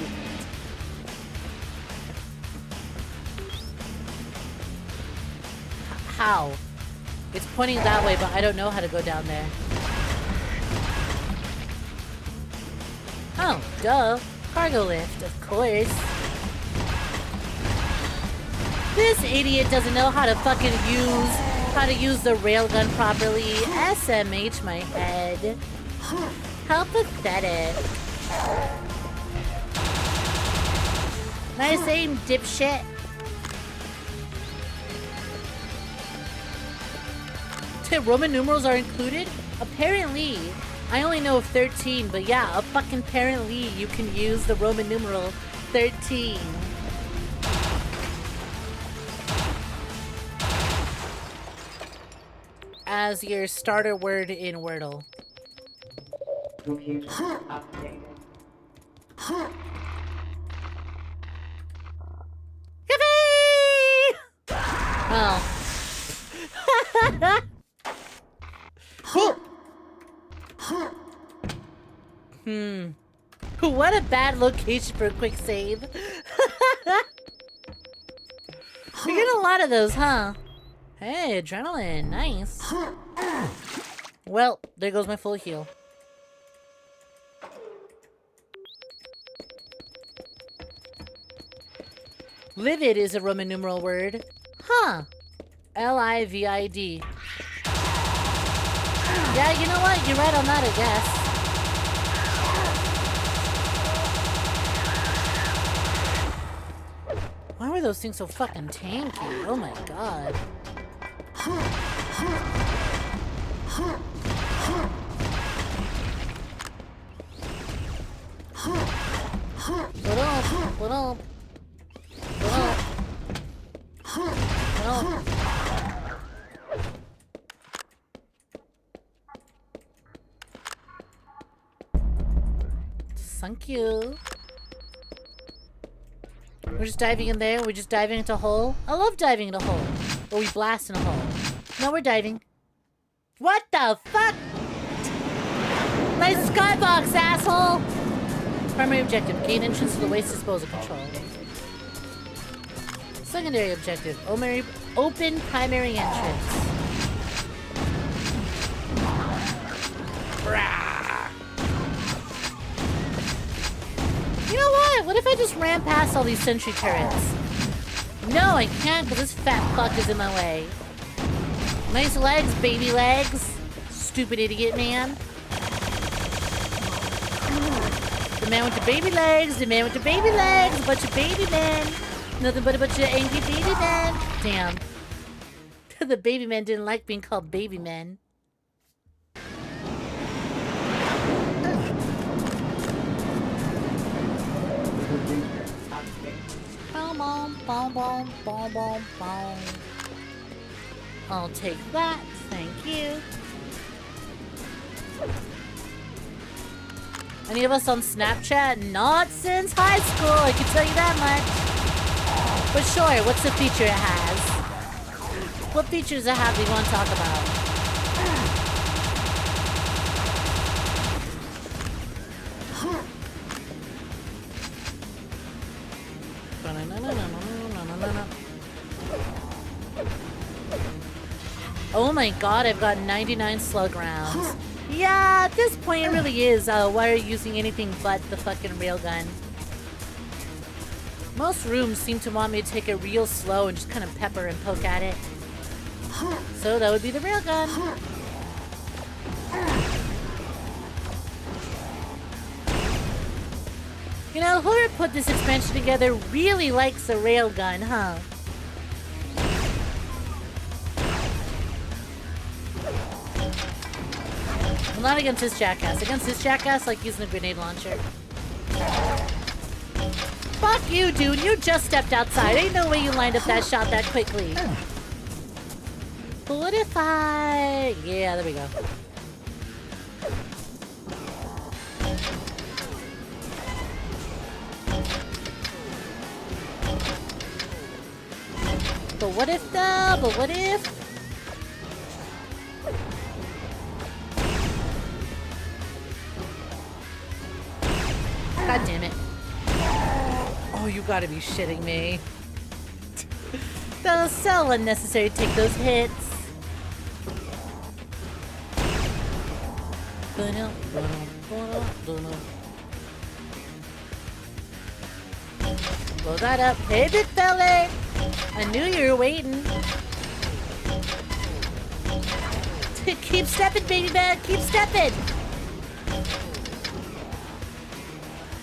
How? It's pointing that way, but I don't know how to go down there. Oh, duh. Cargo lift, of course. This idiot doesn't know how to fucking use the railgun properly. SMH my head. How pathetic. Nice aim, dipshit. Roman numerals are included? Apparently. I only know of 13, but yeah, apparently you can use the Roman numeral 13. As your starter word in Wordle. Computer updated. Yippee! Oh. What a bad location for a quick save. We get a lot of those, huh? Hey, adrenaline, nice. Well, there goes my full heal. Livid is a Roman numeral word. Huh. L-I-V-I-D. Yeah, you know what? You're right on that, I guess. Why were those things so fucking tanky? Oh my god. What up? What up? What up? What up? Thank you. We're just diving in there. We're just diving into a hole. I love diving in a hole. Or we blast in a hole. No, we're diving. What the fuck? Nice skybox, asshole! Primary objective. Gain entrance to the waste disposal control. Secondary objective. Open primary entrance. Brah. You know what? What if I just ran past all these sentry turrets? No, I can't because this fat fuck is in my way. Nice legs, baby legs. Stupid idiot man. The man with the baby legs, the man with the baby legs, a bunch of baby men. Nothing but a bunch of angry baby men. Damn. The baby men didn't like being called baby men. Boom, boom, boom, boom, boom, boom, boom. I'll take that, thank you. Any of us on Snapchat? Not since high school, I can tell you that much. But sure, what's the feature it has? What features does it have that you want to talk about? Oh my god, I've got 99 slug rounds. Yeah, at this point it really is. Why are you using anything but the fucking railgun? Most rooms seem to want me to take it real slow and just kind of pepper and poke at it. So that would be the railgun. You know, whoever put this expansion together really likes the railgun, huh? Well, not against this jackass. Against this jackass, like using a grenade launcher. Fuck you, dude. You just stepped outside. Ain't no way you lined up that shot that quickly. What if I... Yeah, there we go. But what if though? But what if? God damn it. Oh, you gotta be shitting me. That was so unnecessary to take those hits. Blow that up. Hey, big fella! I knew you were waiting. Keep stepping, baby man. Keep stepping.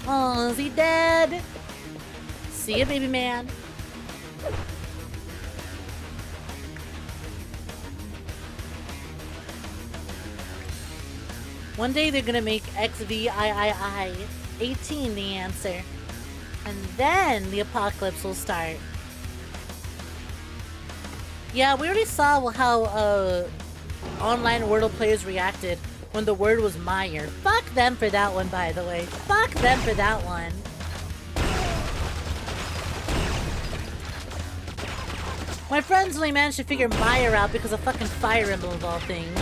Oh, is he dead? See ya, baby man. One day they're gonna make 𝐒𝐕𝐄 the answer. And then the apocalypse will start. Yeah, we already saw how online Wordle players reacted when the word was Meyer. Fuck them for that one, by the way. Fuck them for that one. My friends only managed to figure Meyer out because of fucking Fire Emblem of all things.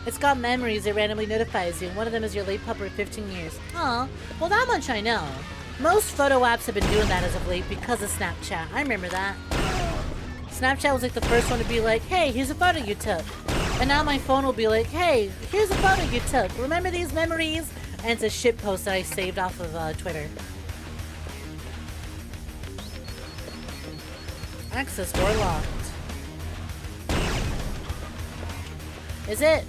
It's got memories it randomly notifies you. One of them is your late pupper of 15 years. Aw, well that much I know. Most photo apps have been doing that as of late because of Snapchat. I remember that. Snapchat was like the first one to be like, hey, here's a photo you took. And now my phone will be like, hey, here's a photo you took. Remember these memories? And it's a shit post that I saved off of Twitter. Access door locked. Is it?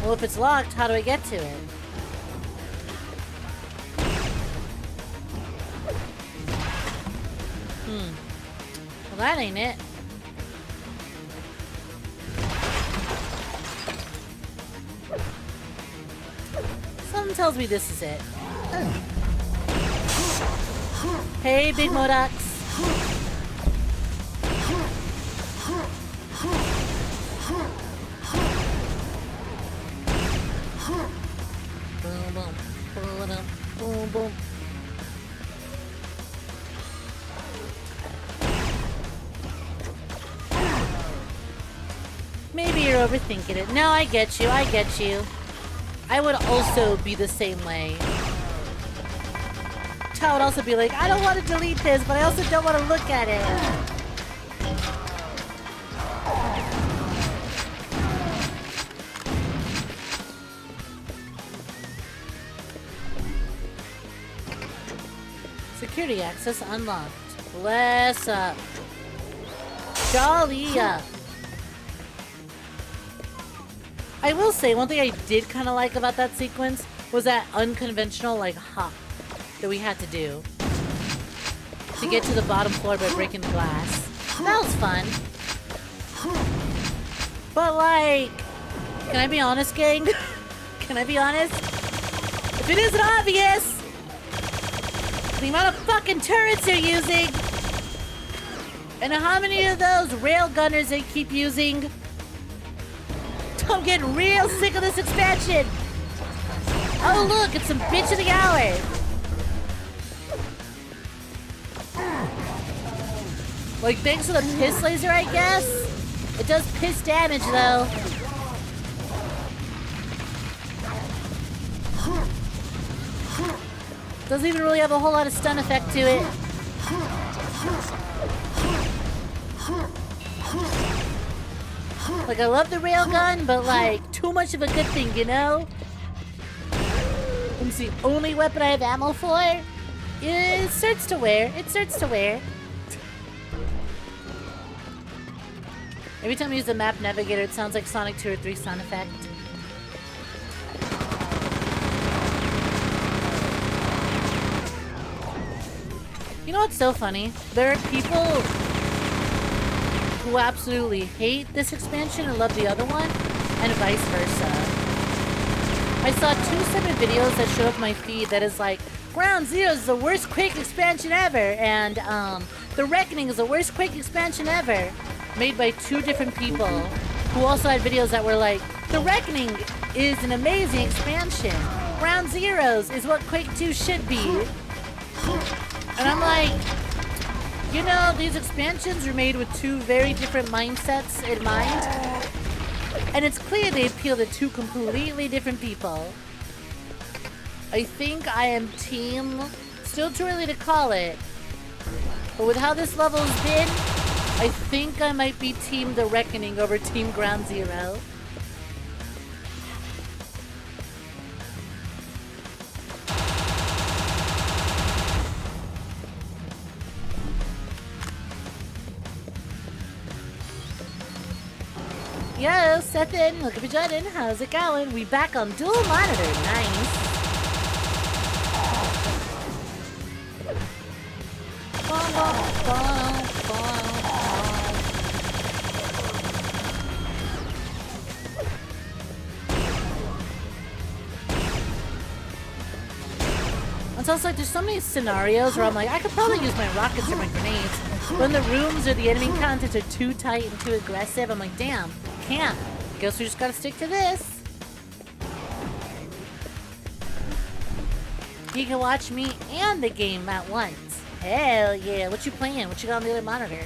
Well, if it's locked, how do I get to it? Well, that ain't it. Something tells me this is it. Hey, Big Modocs. Boom, boom, boom, boom, boom. Maybe you're overthinking it. No, I get you. I get you. I would also be the same way. I would also be like, I don't want to delete this, but I also don't want to look at it. Security access unlocked. Bless up. Jolly up. I will say, one thing I did kind of like about that sequence was that unconventional, like, hop that we had to do to get to the bottom floor by breaking the glass. That was fun. But, like, can I be honest, gang? Can I be honest? If it isn't obvious, the amount of fucking turrets they're using, and how many of those rail gunners they keep using, I'm getting real sick of this expansion. Oh look, it's some bitch of the hour. Like, thanks to the piss laser, I guess. It does piss damage though. Doesn't even really have a whole lot of stun effect to it. Like, I love the railgun, but like, too much of a good thing, you know? And it's the only weapon I have ammo for. It starts to wear. It starts to wear. Every time I use the map navigator, it sounds like Sonic 2 or 3 sound effect. You know what's so funny? There are people who absolutely hate this expansion and love the other one, and vice versa. I saw 2 separate videos that showed up my feed that is like, Ground Zero is the worst Quake expansion ever, and The Reckoning is the worst Quake expansion ever, made by 2 different people who also had videos that were like, The Reckoning is an amazing expansion. Ground Zeroes is what Quake 2 should be. And I'm like, you know, these expansions are made with two very different mindsets in mind. And it's clear they appeal to two completely different people. I think I am team... Still too early to call it. But with how this level's been, I think I might be Team The Reckoning over Team Ground Zero. Yo, Sethin, look at me joining. How's it going? We back on dual monitor. Nice. It's also like there's so many scenarios where I'm like, I could probably use my rockets or my grenades. When the rooms or the enemy encounters are too tight and too aggressive, I'm like, damn, can't. Guess we just gotta stick to this. You can watch me and the game at once. Hell yeah. What you playing? What you got on the other monitor?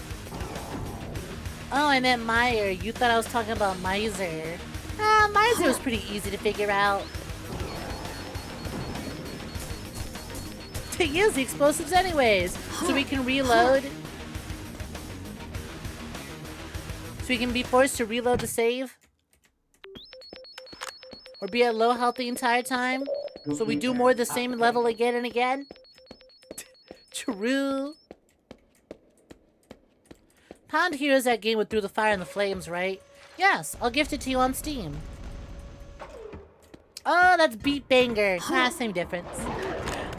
Oh, I meant Meyer. You thought I was talking about Miser. Miser was pretty easy to figure out. To use the explosives anyways, so we can reload. So we can be forced to reload the save. Or be at low health the entire time. So we do more of the same level again and again. True. Pound Heroes that game with Through the Fire and the Flames, right? Yes, I'll gift it to you on Steam. Oh, that's Beat Banger. Same difference.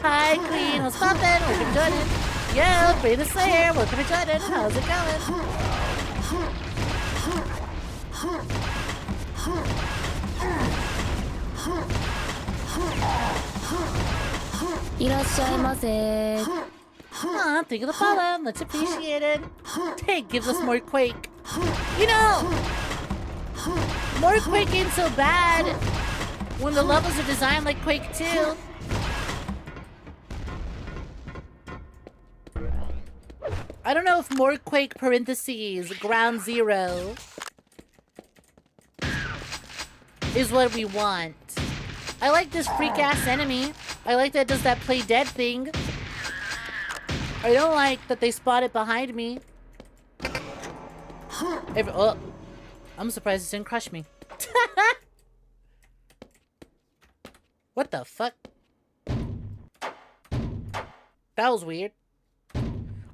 Hi, Queen. What's poppin'? Welcome to joining. Yo, Brave the Slayer. Welcome to joining. How's it going? 𝐸 Aw, thank you for the follow. Much appreciated. Hey, gives us more Quake. You know, more Quake ain't so bad when the levels are designed like Quake 2. I don't know if more Quake parentheses Ground Zero is what we want. I like this freak-ass enemy. I like that it does that play dead thing. I don't like that they spotted behind me. Oh, I'm surprised it didn't crush me. What the fuck? That was weird.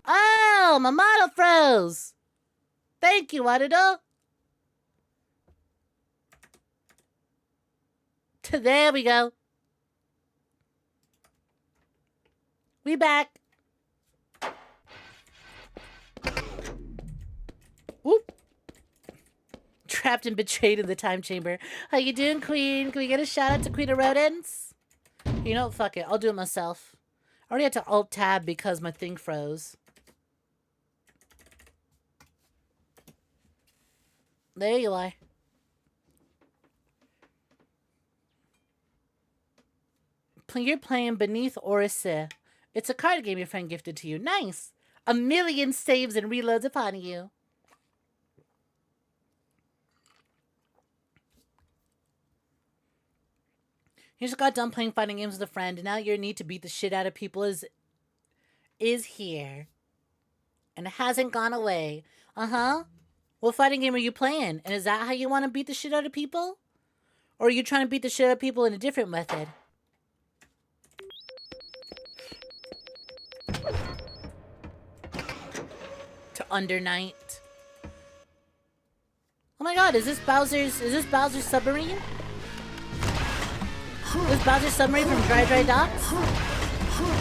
Oh, my model froze. Thank you, Auditor. There we go. We back. Whoop. Trapped and betrayed in the time chamber. How you doing, Queen? Can we get a shout out to Queen of Rodents? You know, fuck it. I'll do it myself. I already had to Alt-Tab because my thing froze. There you are. You're playing Beneath Orisa. It's a card game your friend gifted to you. Nice. 1,000,000 saves and reloads upon you. You just got done playing fighting games with a friend, and now your need to beat the shit out of people is here. And it hasn't gone away. Uh-huh. What fighting game are you playing? And is that how you want to beat the shit out of people? Or are you trying to beat the shit out of people in a different method? To Under Night. Oh my god, is this Bowser's submarine? This Bowser's submarine from Dry Docks?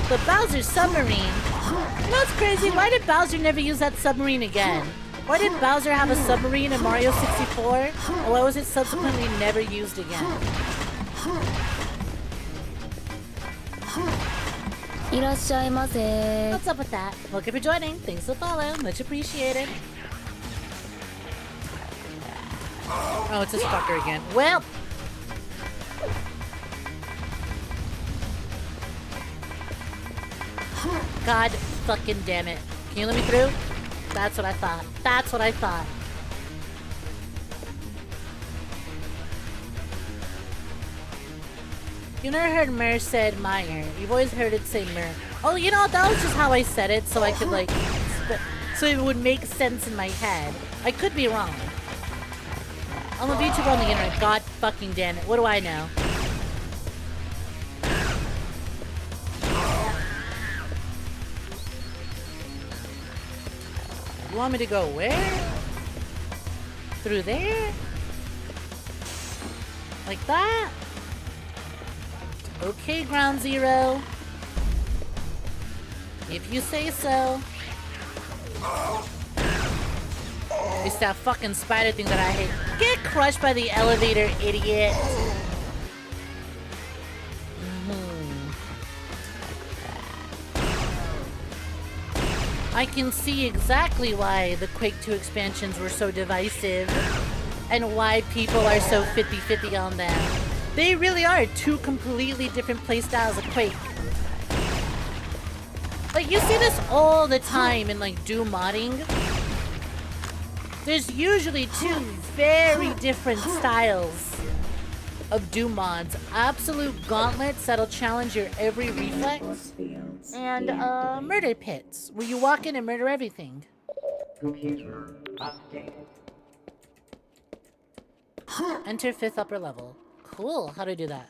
The Bowser's submarine? You know what's crazy? Why did Bowser never use that submarine again? Why did Bowser have a submarine in Mario 64? And why was it subsequently never used again? What's up with that? Welcome for joining. Thanks for following. Much appreciated. Oh, it's this fucker again. Well. God fucking damn it. Can you let me through? That's what I thought. That's what I thought. You've never heard Mer said Meyer. You've always heard it say Mer. Oh, you know, that was just how I said it so I could, like, so it would make sense in my head. I could be wrong. I'm a VTuber on the internet. God fucking damn it. What do I know? You want me to go where? Through there? Like that? Okay, Ground Zero. If you say so. It's that fucking spider thing that I hate. Get crushed by the elevator, idiot. I can see exactly why the Quake 2 expansions were so divisive and why people are so 50-50 on them. They really are two completely different playstyles of Quake. Like, you see this all the time in, like, Doom modding. There's usually two very different styles of Doom mods. Absolute gauntlets that'll challenge your every reflex. And, murder pits, where you walk in and murder everything. Computer updated. Enter 5th upper level. Cool, how do I do that?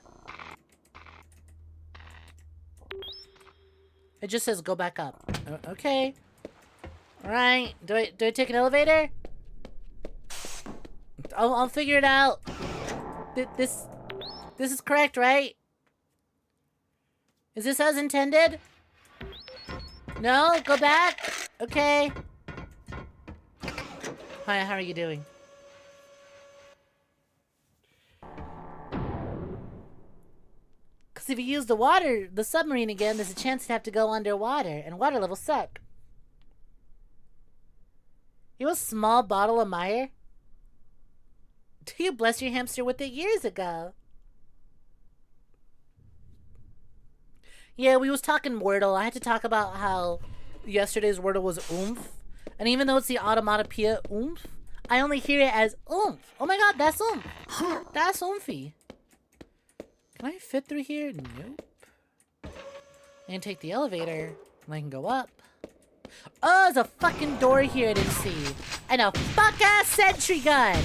It just says go back up. Okay. Alright, do I take an elevator? I'll figure it out. This is correct, right? Is this as intended? No? Go back? Okay. Hi, how are you doing? Because if you use the submarine again, there's a chance to have to go underwater, and water levels suck. You have a small bottle of Meyer? You blessed your hamster with it years ago. Yeah, we was talking Wordle. I had to talk about how yesterday's Wordle was oomph. And even though it's the automatopoeia oomph, I only hear it as oomph. Oh my god, that's oomph. That's oomphy. Can I fit through here? Nope. I can take the elevator. And I can go up. Oh, there's a fucking door here I didn't see. And a fuck-ass sentry gun.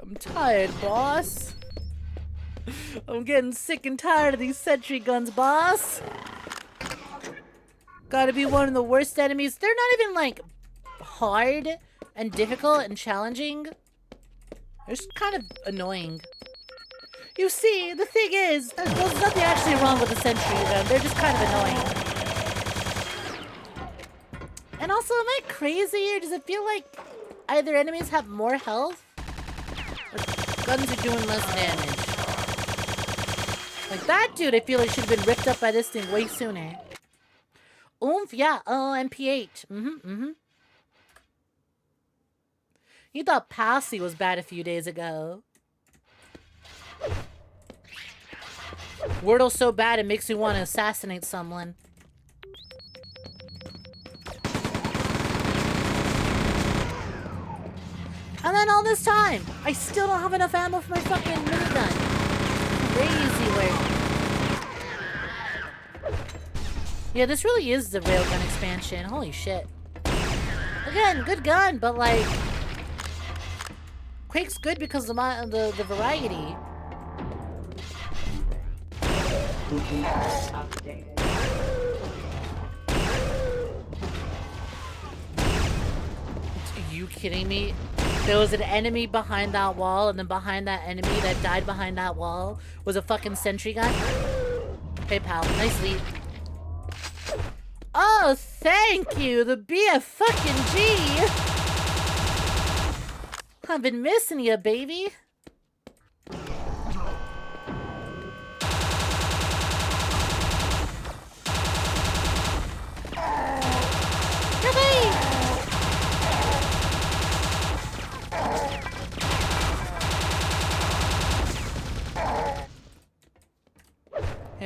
I'm tired, boss. I'm getting sick and tired of these sentry guns, boss. Gotta be one of the worst enemies. They're not even, like, hard and difficult and challenging. They're just kind of annoying. You see, the thing is, there's nothing actually wrong with the sentry gun. They're just kind of annoying. And also, am I crazy, or does it feel like either enemies have more health? Guns are doing less damage. Like that dude, I feel like should have been ripped up by this thing way sooner. Oomph, yeah. Oh, MP8. You thought Passy was bad a few days ago. Wordle's so bad it makes me want to assassinate someone. And then all this time, I still don't have enough ammo for my fucking minigun. Crazy work. Yeah, this really is the railgun expansion. Holy shit. Again, good gun, but like... Quake's good because of the variety. Are you kidding me? There was an enemy behind that wall, and then behind that enemy that died behind that wall was a fucking sentry gun. Hey, pal. Nice lead. Oh, thank you! The BF-fucking-G! I've been missing you, baby.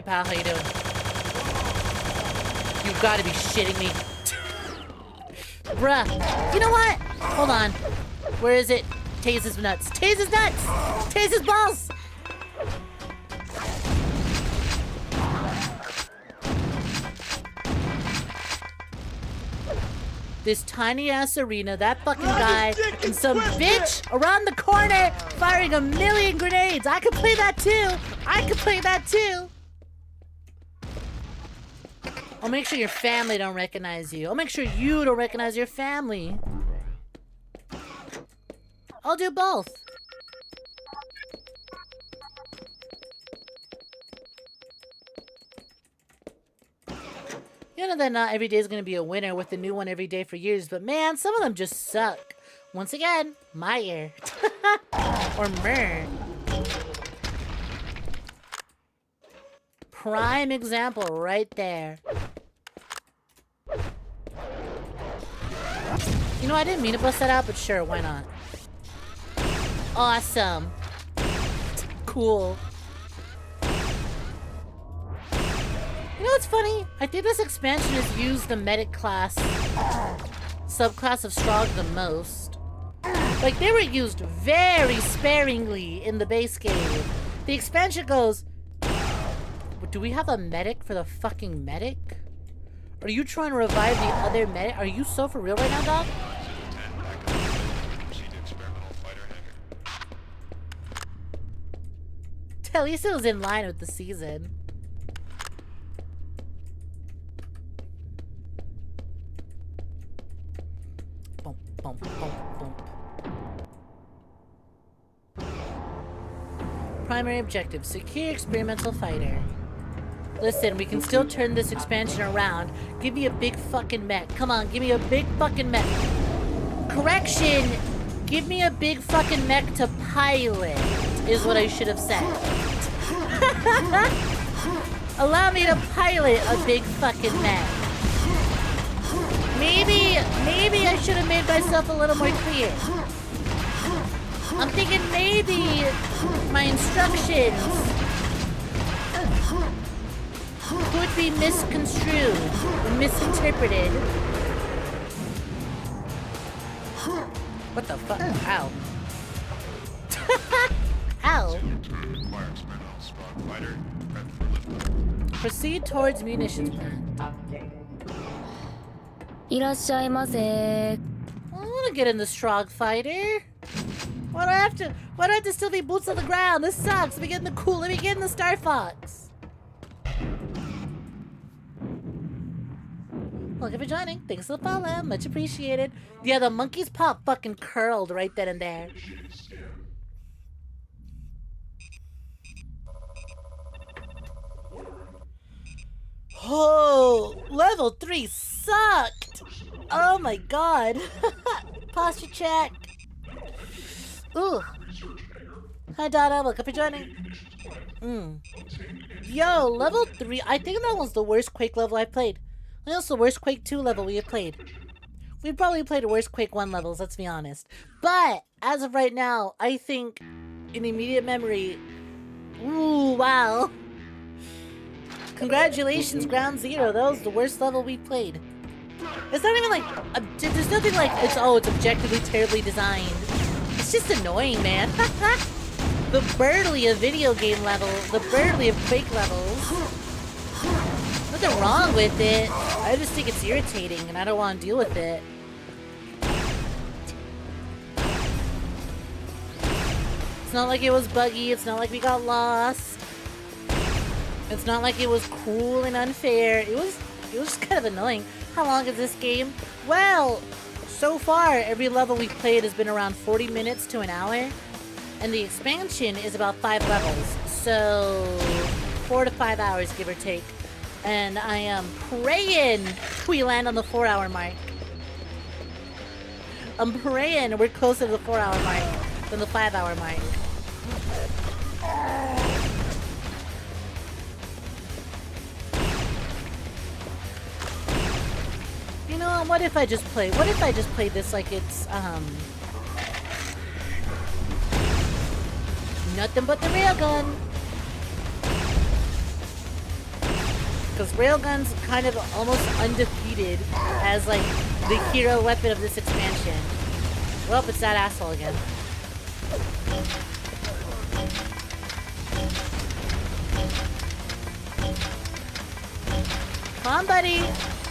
pal. How you doing? You've got to be shitting me. Bruh. You know what? Hold on. Where is it? Tase his nuts. Tase his nuts! Tase his balls! This tiny ass arena, that fucking guy, and some bitch around the corner firing a million grenades. I could play that too. I could play that too. I'll make sure your family don't recognize you. I'll make sure you don't recognize your family. I'll do both. You know that not every day is going to be a winner with a new one every day for years, but man, some of them just suck. Once again, my ear. Or mer. Prime example right there. You know, I didn't mean to bust that out, but sure, why not? Awesome. Cool. You know what's funny? I think this expansion has used the medic class subclass of Strogg the most. Like, they were used very sparingly in the base game. The expansion goes, do we have a medic for the fucking medic? Are you trying to revive the other medic? Are you so for real right now, dog? At least it was in line with the season. Bump, bump, bump, bump. Primary objective, secure experimental fighter. Listen, we can still turn this expansion around. Give me a big fucking mech. Come on, give me a big fucking mech. Correction, give me a big fucking mech to pilot, is what I should have said. Allow me to pilot a big fucking mech. Maybe I should have made myself a little more clear. I'm thinking maybe my instructions could be misconstrued, misinterpreted. What the fuck? Ow. Ow. Proceed towards munitions plant. いらっしゃいませ。 I want to get in the Strogg fighter. Why do I have to still be boots on the ground? This sucks. Let me get in the Star Fox. Welcome for joining. Thanks for the follow. Much appreciated. Yeah, the monkey's paw fucking curled right then and there. Oh, level 3 sucked. Oh my god. Posture check. Ooh. Hi Dada, welcome for joining. Yo, level 3. I think that was the worst Quake level I've played. I think it's the worst Quake 2 level we have played. We've probably played the worst Quake 1 levels, let's be honest. But, as of right now, I think, in immediate memory... Ooh, wow. Congratulations, Ground Zero. That was the worst level we played. It's not even like... there's nothing like, it's objectively terribly designed. It's just annoying, man. The Birdly of video game level. The Birdly of Quake levels. Nothing wrong with it. I just think it's irritating and I don't want to deal with it. It's not like it was buggy. It's not like we got lost. It's not like it was cruel and unfair. It was just kind of annoying. How long is this game? Well, so far, every level we've played has been around 40 minutes to an hour. And the expansion is about 5 levels. So, 4 to 5 hours, give or take. And I am praying we land on the 4-hour mark. I'm praying we're closer to the 4-hour mark than the 5-hour mark. You know, what if I just play this like it's, nothing but the railgun. Because railgun's kind of almost undefeated as like the hero weapon of this expansion. Well, it's that asshole again. Come on, buddy.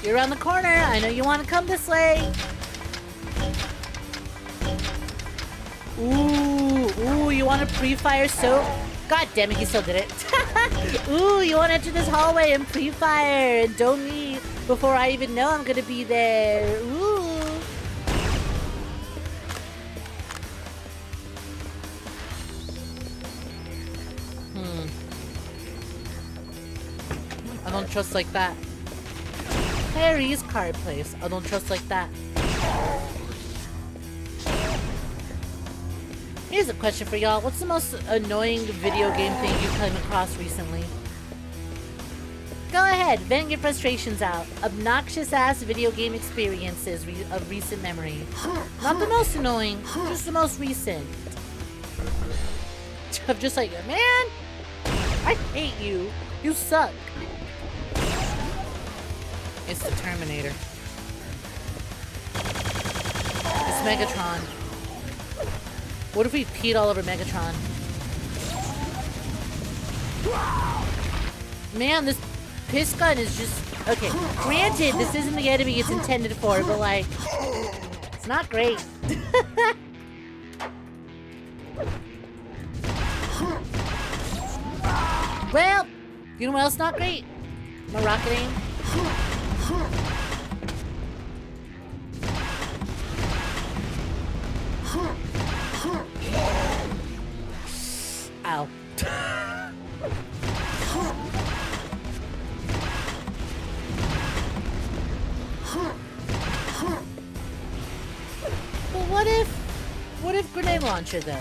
You're around the corner. I know you want to come this way. Ooh, you want to pre-fire so... God damn it, he still did it. Ooh, you want to enter this hallway and pre-fire and dome me before I even know I'm going to be there. Ooh. I don't trust like that. Harry's card place. I don't trust like that. Here's a question for y'all. What's the most annoying video game thing you've come across recently? Go ahead, vent your frustrations out. Obnoxious ass video game experiences of recent memory. Not the most annoying, just the most recent. I'm just like, man, I hate you. You suck. It's the Terminator. It's Megatron. What if we peed all over Megatron? Man, this piss gun is just... Okay, granted, this isn't the enemy it's intended for, but like... It's not great. Well, you know what else not great? My rocket aim. Ow. Well, what if grenade launcher though?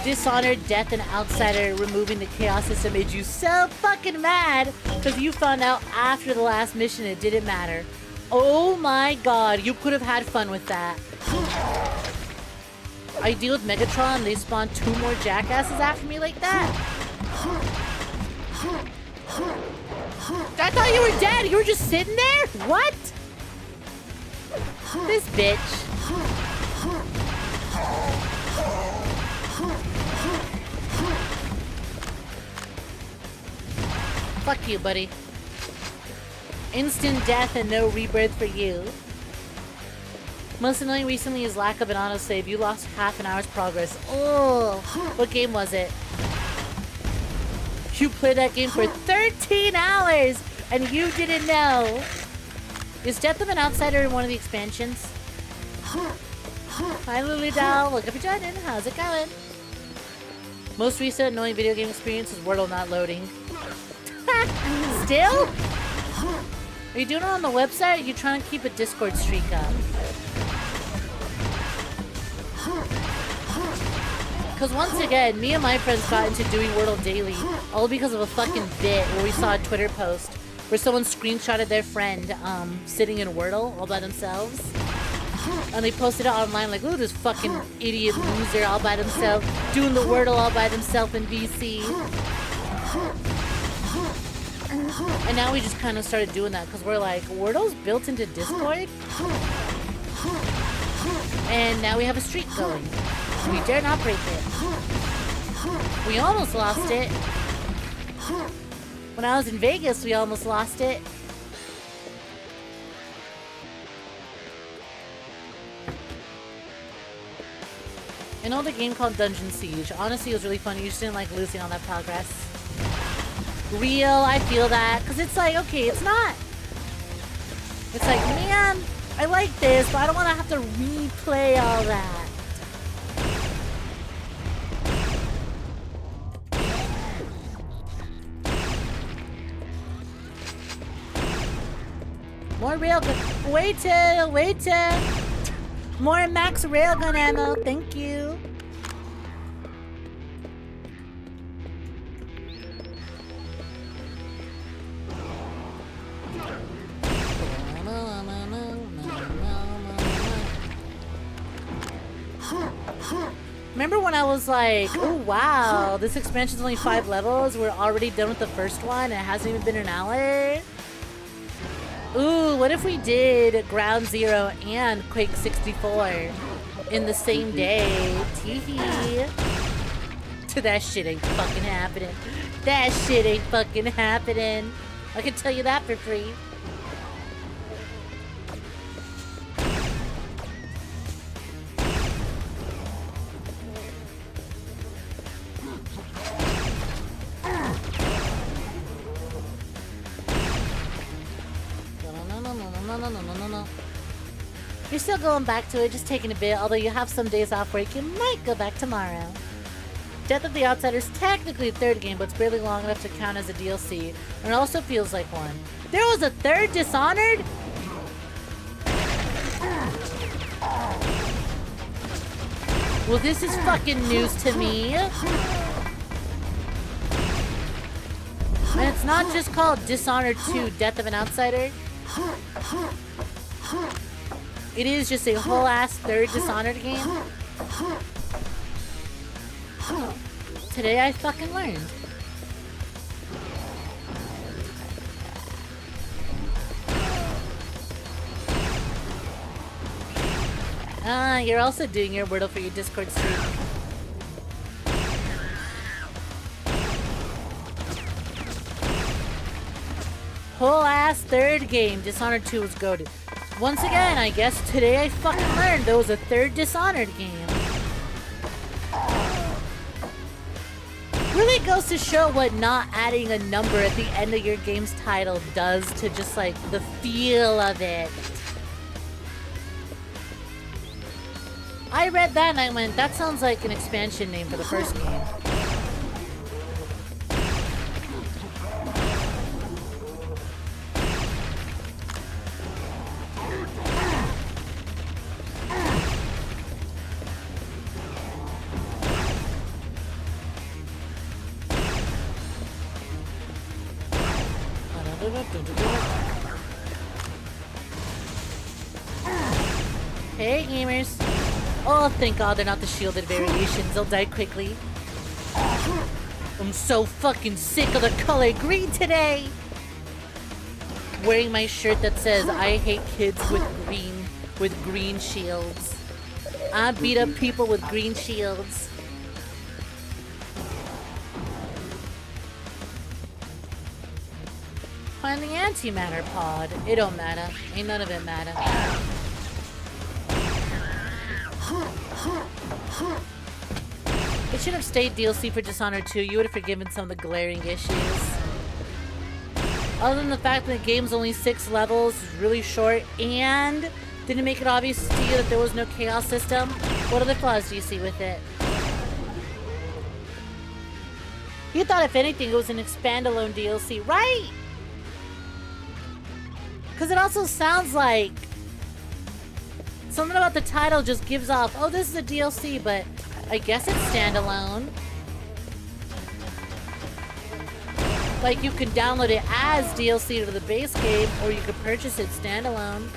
Dishonored, Death, and Outsider removing the chaos system made you so fucking mad because you found out after the last mission it didn't matter. Oh my god, you could have had fun with that. I deal with Megatron, they spawn 2 more jackasses after me like that? I thought you were dead, you were just sitting there? What? This bitch. Fuck you, buddy. Instant death and no rebirth for you. Most annoying recently is lack of an autosave. You lost half an hour's progress. Oh, what game was it? You played that game for 13 hours and you didn't know. Is Death of an Outsider in one of the expansions? Hi, Lily Doll. Welcome for joining. How's it going? Most recent annoying video game experience is Wordle not loading. Still? Are you doing it on the website or are you trying to keep a Discord streak up? Because once again, me and my friends got into doing Wordle daily, all because of a fucking bit where we saw a Twitter post where someone screenshotted their friend sitting in Wordle all by themselves. And they posted it online like, look at this fucking idiot loser all by himself, doing the Wordle all by themselves in VC. And now we just kind of started doing that because we're like, Wordle's built into Discord? And now we have a streak going. We dare not break it. We almost lost it. When I was in Vegas, we almost lost it. An older game called Dungeon Siege. Honestly, it was really fun. You just didn't like losing all that progress. Real, I feel that. Because it's like, okay, it's not. It's like, man, I like this, but I don't want to have to replay all that. More railgun. Wait. More max railgun ammo. Thank you. Remember when I was like, oh wow, this expansion's only 5 levels, we're already done with the first one, and it hasn't even been an hour? Ooh, what if we did Ground Zero and Quake 64 in the same day? Teehee. That shit ain't fucking happening. That shit ain't fucking happening. I can tell you that for free. No. You're still going back to it, just taking a bit, although you have some days off work, you might go back tomorrow. Death of the Outsider is technically a third game, but it's barely long enough to count as a DLC, and it also feels like one. There was a third Dishonored? Well, this is fucking news to me. And it's not just called Dishonored 2 Death of an Outsider. It is just a whole ass third Dishonored game. Today I fucking learned. Ah, you're also doing your Wordle for your Discord stream. Whole ass third game. Dishonored 2 was goated. Once again, I guess today I fucking learned there was a third Dishonored game. Really goes to show what not adding a number at the end of your game's title does to just like the feel of it. I read that and I went, that sounds like an expansion name for the first game. Hey gamers. Oh, thank God they're not the shielded variations. They'll die quickly. I'm so fucking sick of the color green today. Wearing my shirt that says I hate kids with green shields. I beat up people with green shields. Find the antimatter pod. It don't matter. Ain't none of it matter. It should have stayed DLC for Dishonored 2. You would have forgiven some of the glaring issues. Other than the fact that the game's only 6 levels, is really short, and didn't make it obvious to you that there was no chaos system, what other flaws do you see with it? You thought if anything it was an expandalone DLC, right? Because it also sounds like something about the title just gives off, oh, this is a DLC, but I guess it's standalone. Like, you can download it as DLC to the base game, or you could purchase it standalone.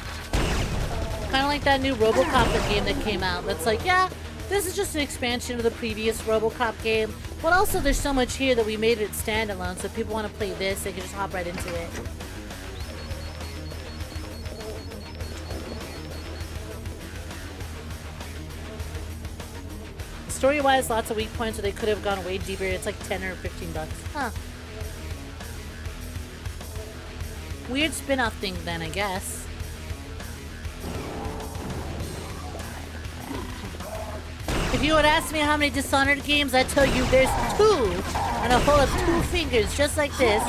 Kind of like that new RoboCop game that came out. That's like, yeah, this is just an expansion of the previous RoboCop game. But also, there's so much here that we made it standalone, so if people want to play this, they can just hop right into it. Story-wise, lots of weak points where they could have gone way deeper. It's like 10 or 15 bucks. Huh. Weird spin-off thing then, I guess. If you would ask me how many Dishonored games, I'd tell you there's 2! And I'll hold up 2 fingers just like this.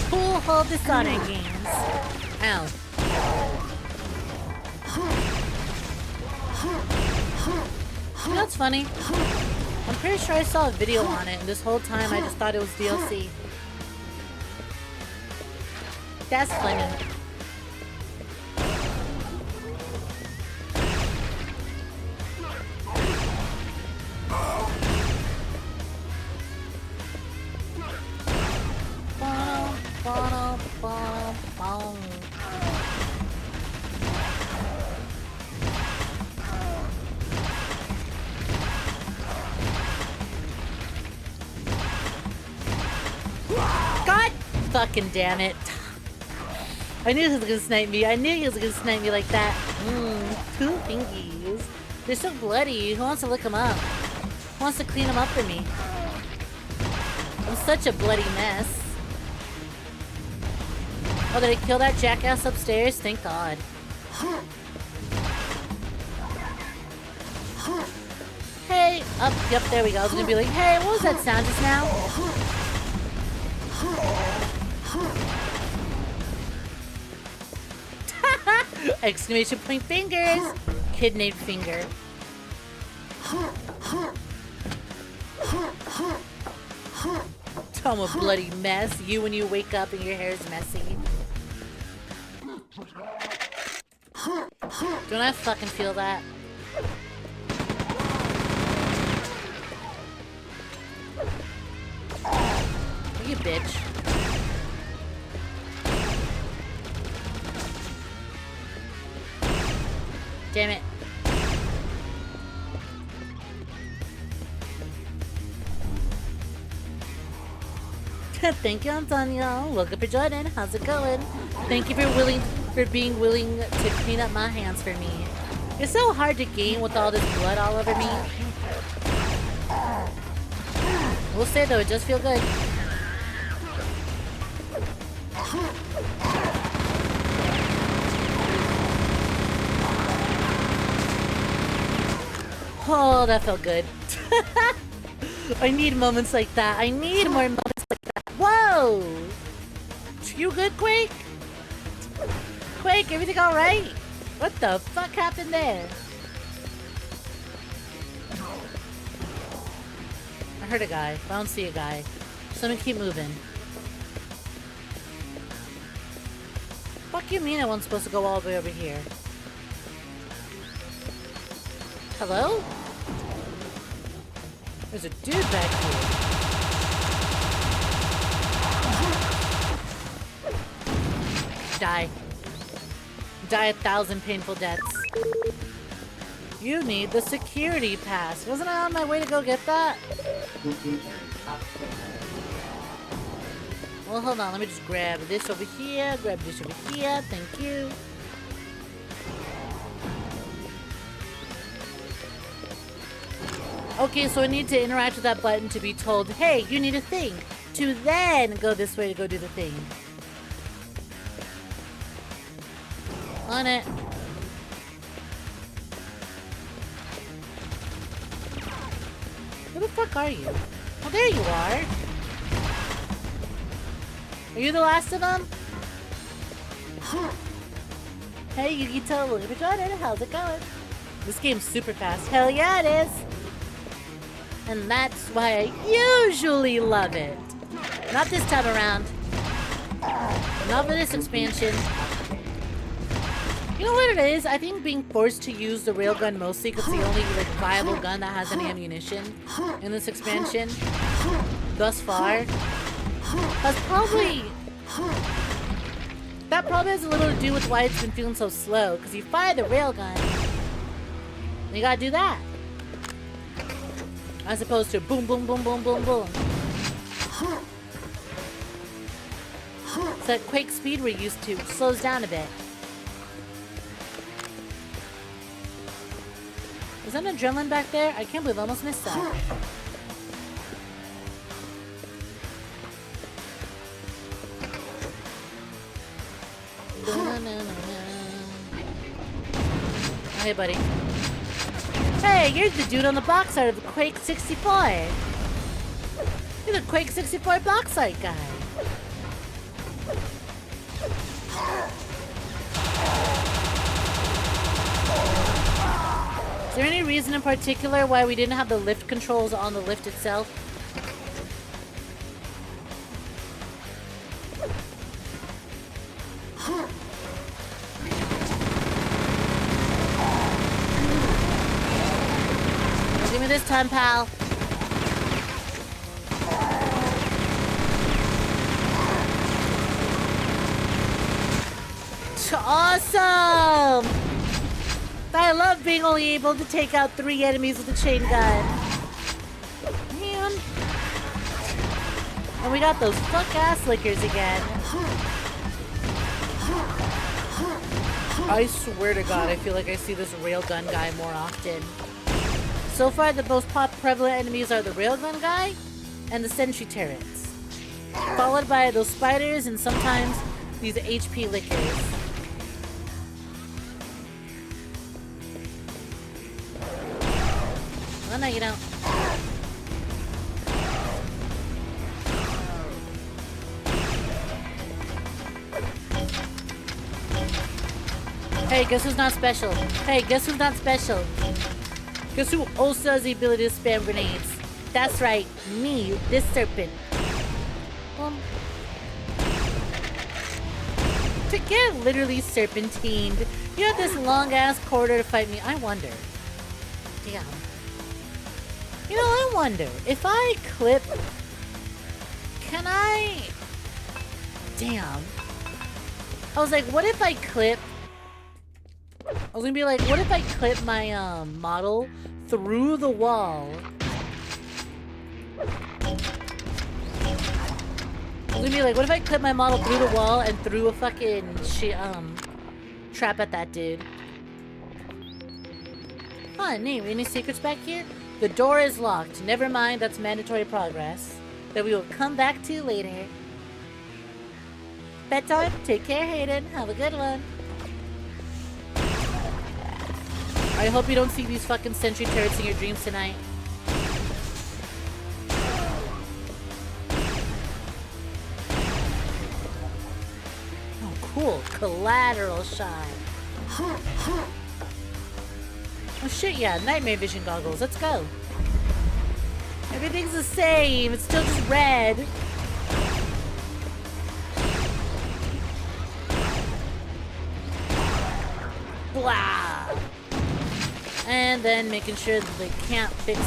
2 whole Dishonored games. Ow. You know what's funny? I'm pretty sure I saw a video on it, and this whole time I just thought it was DLC. That's funny. Fucking damn it. I knew he was gonna snipe me. I knew he was gonna snipe me like that. Two fingies. They're so bloody. Who wants to lick them up? Who wants to clean them up for me? I'm such a bloody mess. Oh, did I kill that jackass upstairs? Thank God. Hey, up, yep, there we go. I was gonna be like, hey, what was that sound just now? Exclamation point fingers! Kidney finger. I'm a bloody mess. You when you wake up and your hair's messy. Don't I fucking feel that? You bitch. Damn it. Thank you, Antonio. Welcome for joining. How's it going? Thank you for being willing to clean up my hands for me. It's so hard to game with all this blood all over me. We'll say though, it does feel good. Oh, that felt good. I need moments like that. I need more moments like that. Whoa! You good, QUAKE? QUAKE, everything alright? What the fuck happened there? I heard a guy, but I don't see a guy. So I'm gonna keep moving. Fuck you mean I wasn't supposed to go all the way over here? Hello? There's a dude back here. Die. Die 1,000 painful deaths. You need the security pass. Wasn't I on my way to go get that? Well, hold on. Let me just grab this over here. Grab this over here. Thank you. Okay, so I need to interact with that button to be told, hey, you need a thing. To then go this way to go do the thing. On it. Where the fuck are you? Oh, there you are. Are you the last of them? Hey, 𝐒𝐴𝐬, how's it going? This game's super fast. Hell yeah, it is. And that's why I usually love it. Not this time around. Not for this expansion. You know what it is? I think being forced to use the railgun mostly because it's the only like viable gun that has any ammunition in this expansion thus far. That's probably... That probably has a little to do with why it's been feeling so slow. Because you fire the railgun, you gotta do that. As opposed to boom, boom, boom, boom, boom, boom. It's that QUAKE speed we're used to. It slows down a bit. Is that an adrenaline back there? I can't believe I almost missed that. Hey, buddy. Hey, you're the dude on the box art of the QUAKE 64. You're the QUAKE 64 box art guy. Is there any reason in particular why we didn't have the lift controls on the lift itself? Give me this time, pal. Awesome! I love being only able to take out 3 enemies with a chain gun. Man. And we got those fuck-ass lickers again. I swear to God, I feel like I see this railgun guy more often. So far, the most prevalent enemies are the railgun guy and the sentry turrets, followed by those spiders and sometimes these HP lickers. Oh no, you don't. Hey, guess who's not special? Hey, guess who's not special? Guess who also has the ability to spam grenades? That's right, me, this serpent. To get literally serpentined, you have this long-ass corridor to fight me. I wonder. Damn. You know, I wonder, if I clip... Can I... Damn. I was like, what if I clip... I was gonna be like, what if I clip my model through the wall? I was gonna be like, what if I clip my model through the wall and threw a fucking trap at that dude? Huh, neat. Any secrets back here? The door is locked. Never mind, that's mandatory progress that we will come back to later. Bedtime. Take care, Hayden. Have a good one. I hope you don't see these fucking sentry turrets in your dreams tonight. Oh, cool. Collateral shot. Oh shit, yeah. Nightmare vision goggles. Let's go. Everything's the same. It's still just red. Blah. And then making sure that they can't fix you.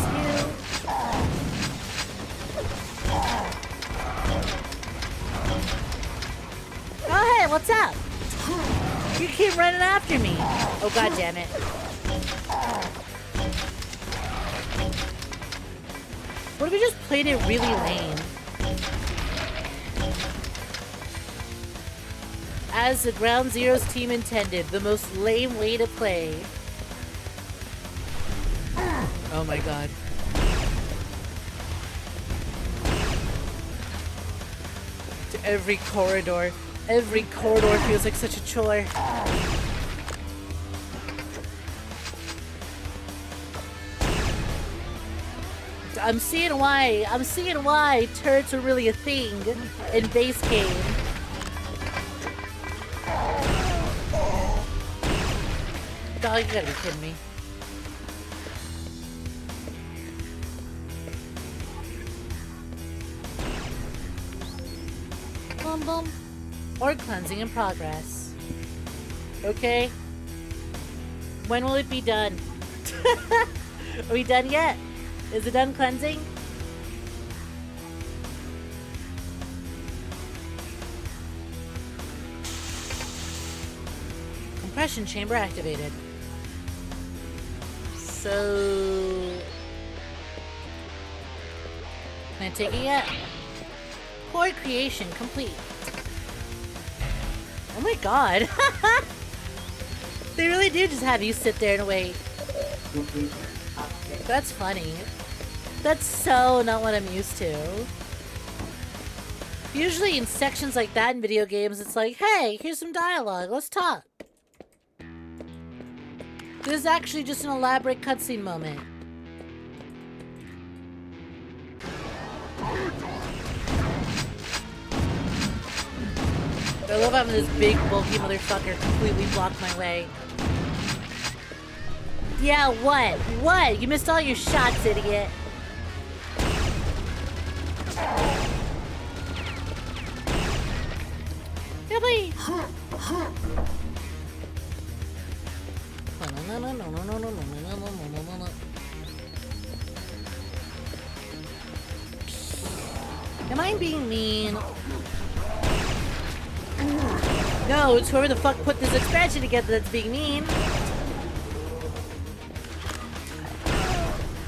Oh hey, what's up? You keep running after me. Oh god damn it. What if we just played it really lame? As the Ground Zeroes team intended, the most lame way to play. Oh my god. To every corridor feels like such a chore. I'm seeing why turrets are really a thing in base game. Dog, you gotta be kidding me. Boom, boom. Or cleansing in progress. Okay. When will it be done? Are we done yet? Is it done cleansing? Compression chamber activated. So... Can I take it yet? Core creation complete. Oh my god. They really do just have you sit there and wait. That's funny. That's so not what I'm used to. Usually in sections like that in video games, it's like, hey, here's some dialogue, let's talk. This is actually just an elaborate cutscene moment. I love having this big, bulky motherfucker completely block my way. Yeah, what? What? You missed all your shots, idiot. Yeah, please. Am I being mean? No, it's whoever the fuck put this expansion together that's being mean.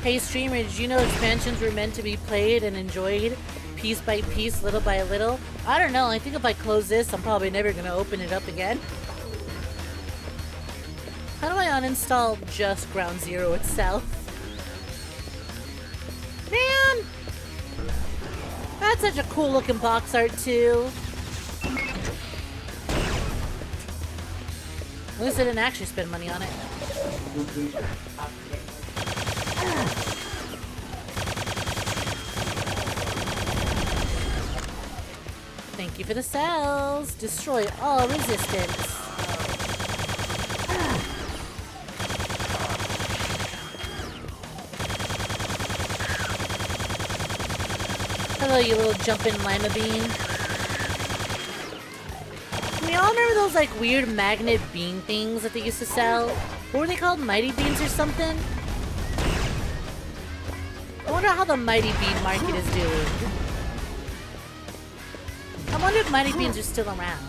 Hey streamer, did you know expansions were meant to be played and enjoyed piece by piece, little by little. I don't know. I think if I close this, I'm probably never going to open it up again. How do I uninstall just Ground Zero itself? Man! That's such a cool looking box art too. At least I didn't actually spend money on it. Thank you for the cells. Destroy all resistance. Hello, you little jumping lima bean. We all remember those like weird magnet bean things that they used to sell? What were they called? Mighty beans or something? I wonder how the Mighty Bean market is doing. I wonder if Mighty Beans are still around.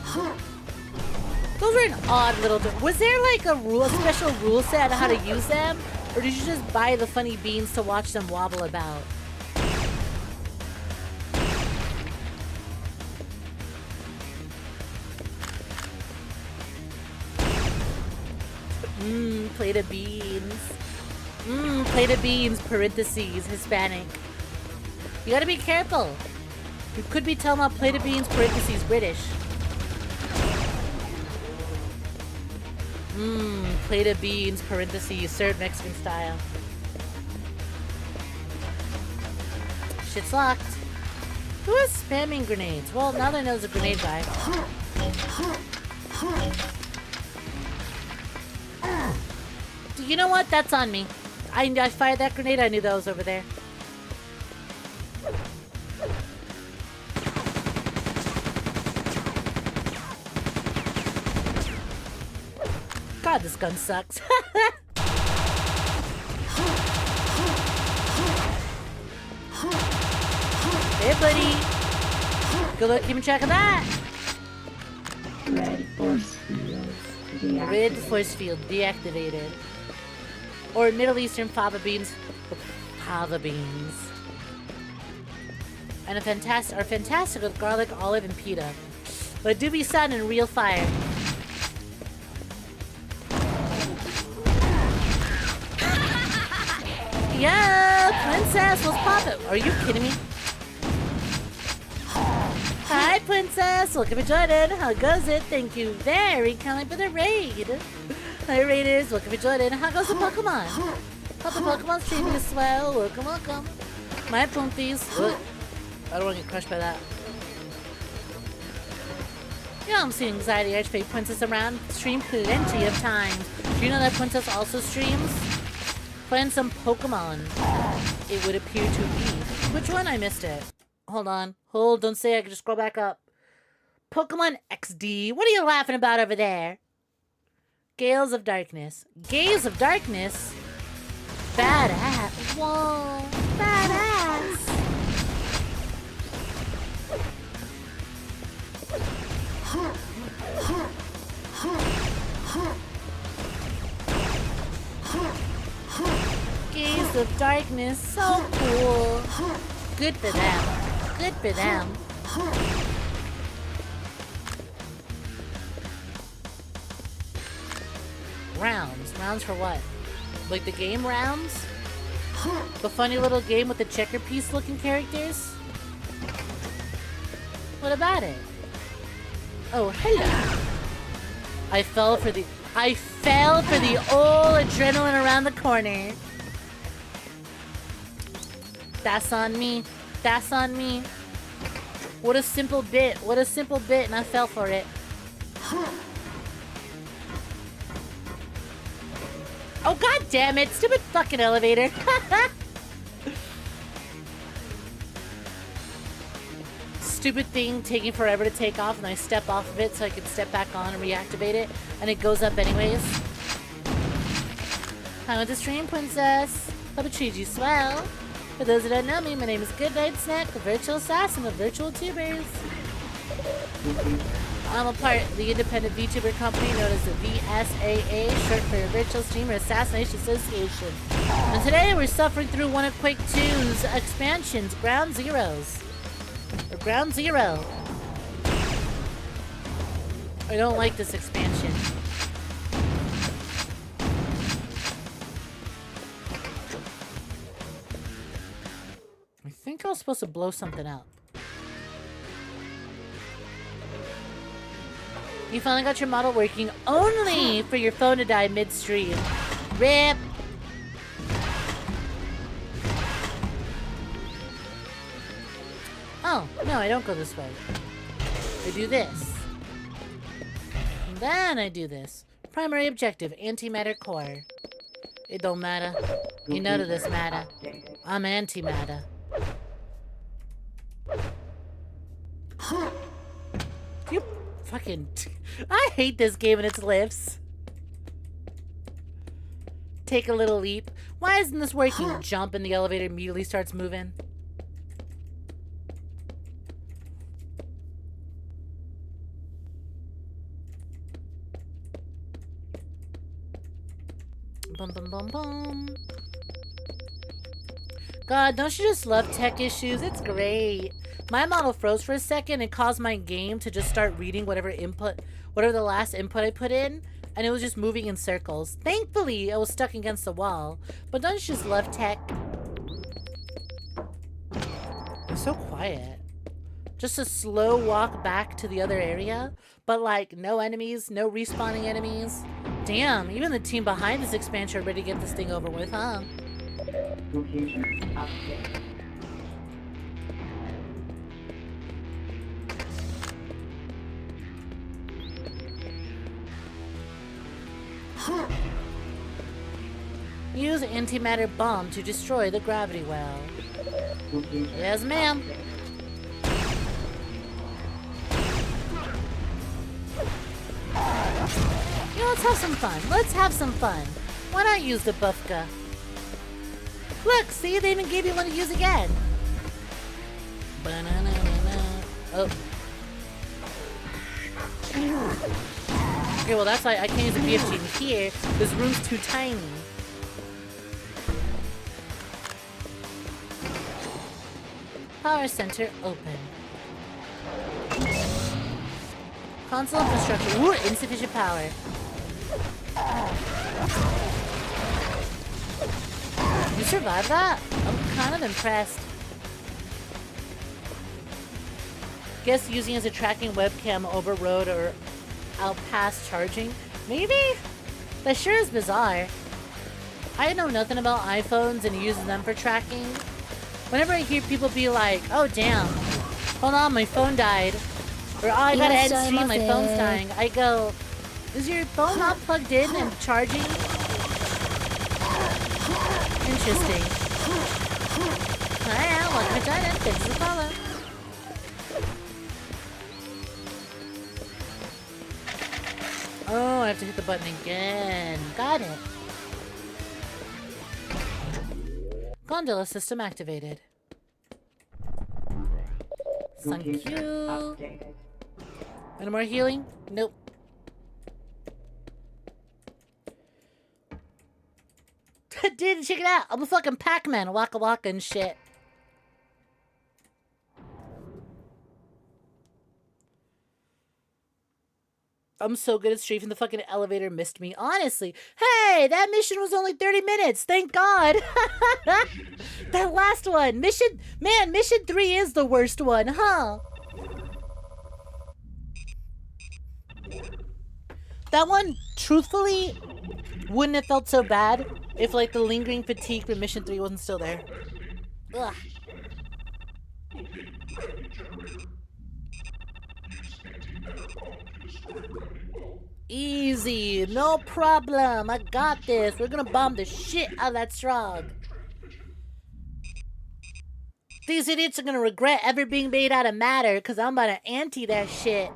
Those were an odd little... Was there like a special rule set on how to use them? Or did you just buy the funny beans to watch them wobble about? Plate of beans. Plate of beans, parentheses, Hispanic. You gotta be careful. You could be telling about plate of beans, parentheses, British. Plate of beans, parentheses, served Mexican style. Shit's locked. Who is spamming grenades? Well, now that I know there's a grenade guy. You know what? That's on me. I fired that grenade. I knew that was over there. God, this gun sucks. Hey, buddy. Good luck keeping track of that. Red force field deactivated. Or Middle Eastern fava beans. Fava beans. And a fantastic with garlic, olive, and pita. But do be sun and real fire. Yeah, princess, what's poppin'? Are you kidding me? Hi, princess. Welcome to Jordan. How goes it? Thank you very kindly for the raid. Hi, raiders. Welcome to Jordan. How goes the Pokemon? Hope the Pokemon streaming is swell. Welcome, welcome. My Poompies. I don't want to get crushed by that. You know I'm seeing Anxiety Archfake Princess around. Stream plenty of times. Do you know that Princess also streams? Playing some Pokemon. It would appear to be. Which one? I missed it. Hold on. Hold. Don't say I can just scroll back up. Pokemon XD. What are you laughing about over there? Gales of Darkness. Gales of Darkness? Badass. Whoa. Badass. Gales of Darkness. So cool. Good for them. Good for them. Rounds. Rounds for what? Like the game rounds? The funny little game with the checker piece looking characters? What about it? Oh, hello. I fell for the old adrenaline around the corner. That's on me. That's on me. What a simple bit. What a simple bit, and I fell for it. Oh, god damn it. Stupid fucking elevator. Stupid thing taking forever to take off, and I step off of it so I can step back on and reactivate it, and it goes up anyways. Hi with the stream, princess. Hope it treats you swell. For those that don't know me, my name is GoodnightSnek, a virtual assassin of virtual tubers. I'm a part of the independent VTuber company known as the VSAA, short for Virtual Streamer Assassination Association. And today we're suffering through one of Quake 2's expansions, Ground Zeroes. Ground Zero. I don't like this expansion. I think I was supposed to blow something up. You finally got your model working only for your phone to die midstream. RIP. Oh, no, I don't go this way. I do this. And then I do this. Primary objective, antimatter core. It don't matter. You none of this matter. I'm antimatter. You fucking... I hate this game and its lifts. Take a little leap. Why isn't this working? Jump and the elevator immediately starts moving. Bum bum bum bum. God, don't you just love tech issues? It's great. My model froze for a second and caused my game to just start reading whatever the last input I put in, and it was just moving in circles. Thankfully, I was stuck against the wall. But don't you just love tech? It's so quiet. Just a slow walk back to the other area, but like no enemies, no respawning enemies. Damn, even the team behind this expansion are ready to get this thing over with, huh? Use antimatter bomb to destroy the gravity well. Yes, ma'am. Yeah, let's have some fun. Let's have some fun. Why not use the buffka? Look, see, they even gave you one to use again. Oh. Okay, well that's why I can't use the BFG in here. This room's too tiny. Power center open. Console infrastructure. Ooh, insufficient power. You survived that? I'm kind of impressed. Guess using as a tracking webcam overrode or out past charging? Maybe? That sure is bizarre. I know nothing about iPhones and using them for tracking. Whenever I hear people be like, oh damn, hold on, my phone died. Or oh, I gotta end stream, my phone's dying. I go, is your phone not plugged in and charging? Interesting. Hi, welcome to China. Thanks for the follow. Oh, I have to hit the button again. Got it. Gondola system activated. Thank you. Any more healing? Nope. Dude, check it out. I'm a fucking Pac-Man. Waka waka and shit. I'm so good at strafing. The fucking elevator missed me. Honestly. Hey, that mission was only 30 minutes. Thank God. That last one. Mission 3 is the worst one, huh? That one, truthfully, wouldn't have felt so bad if, like, the lingering fatigue from Mission 3 wasn't still there. Ugh. Easy, no problem. I got this. We're gonna bomb the shit out of that Strog. These idiots are gonna regret ever being made out of matter because I'm about to anti that shit.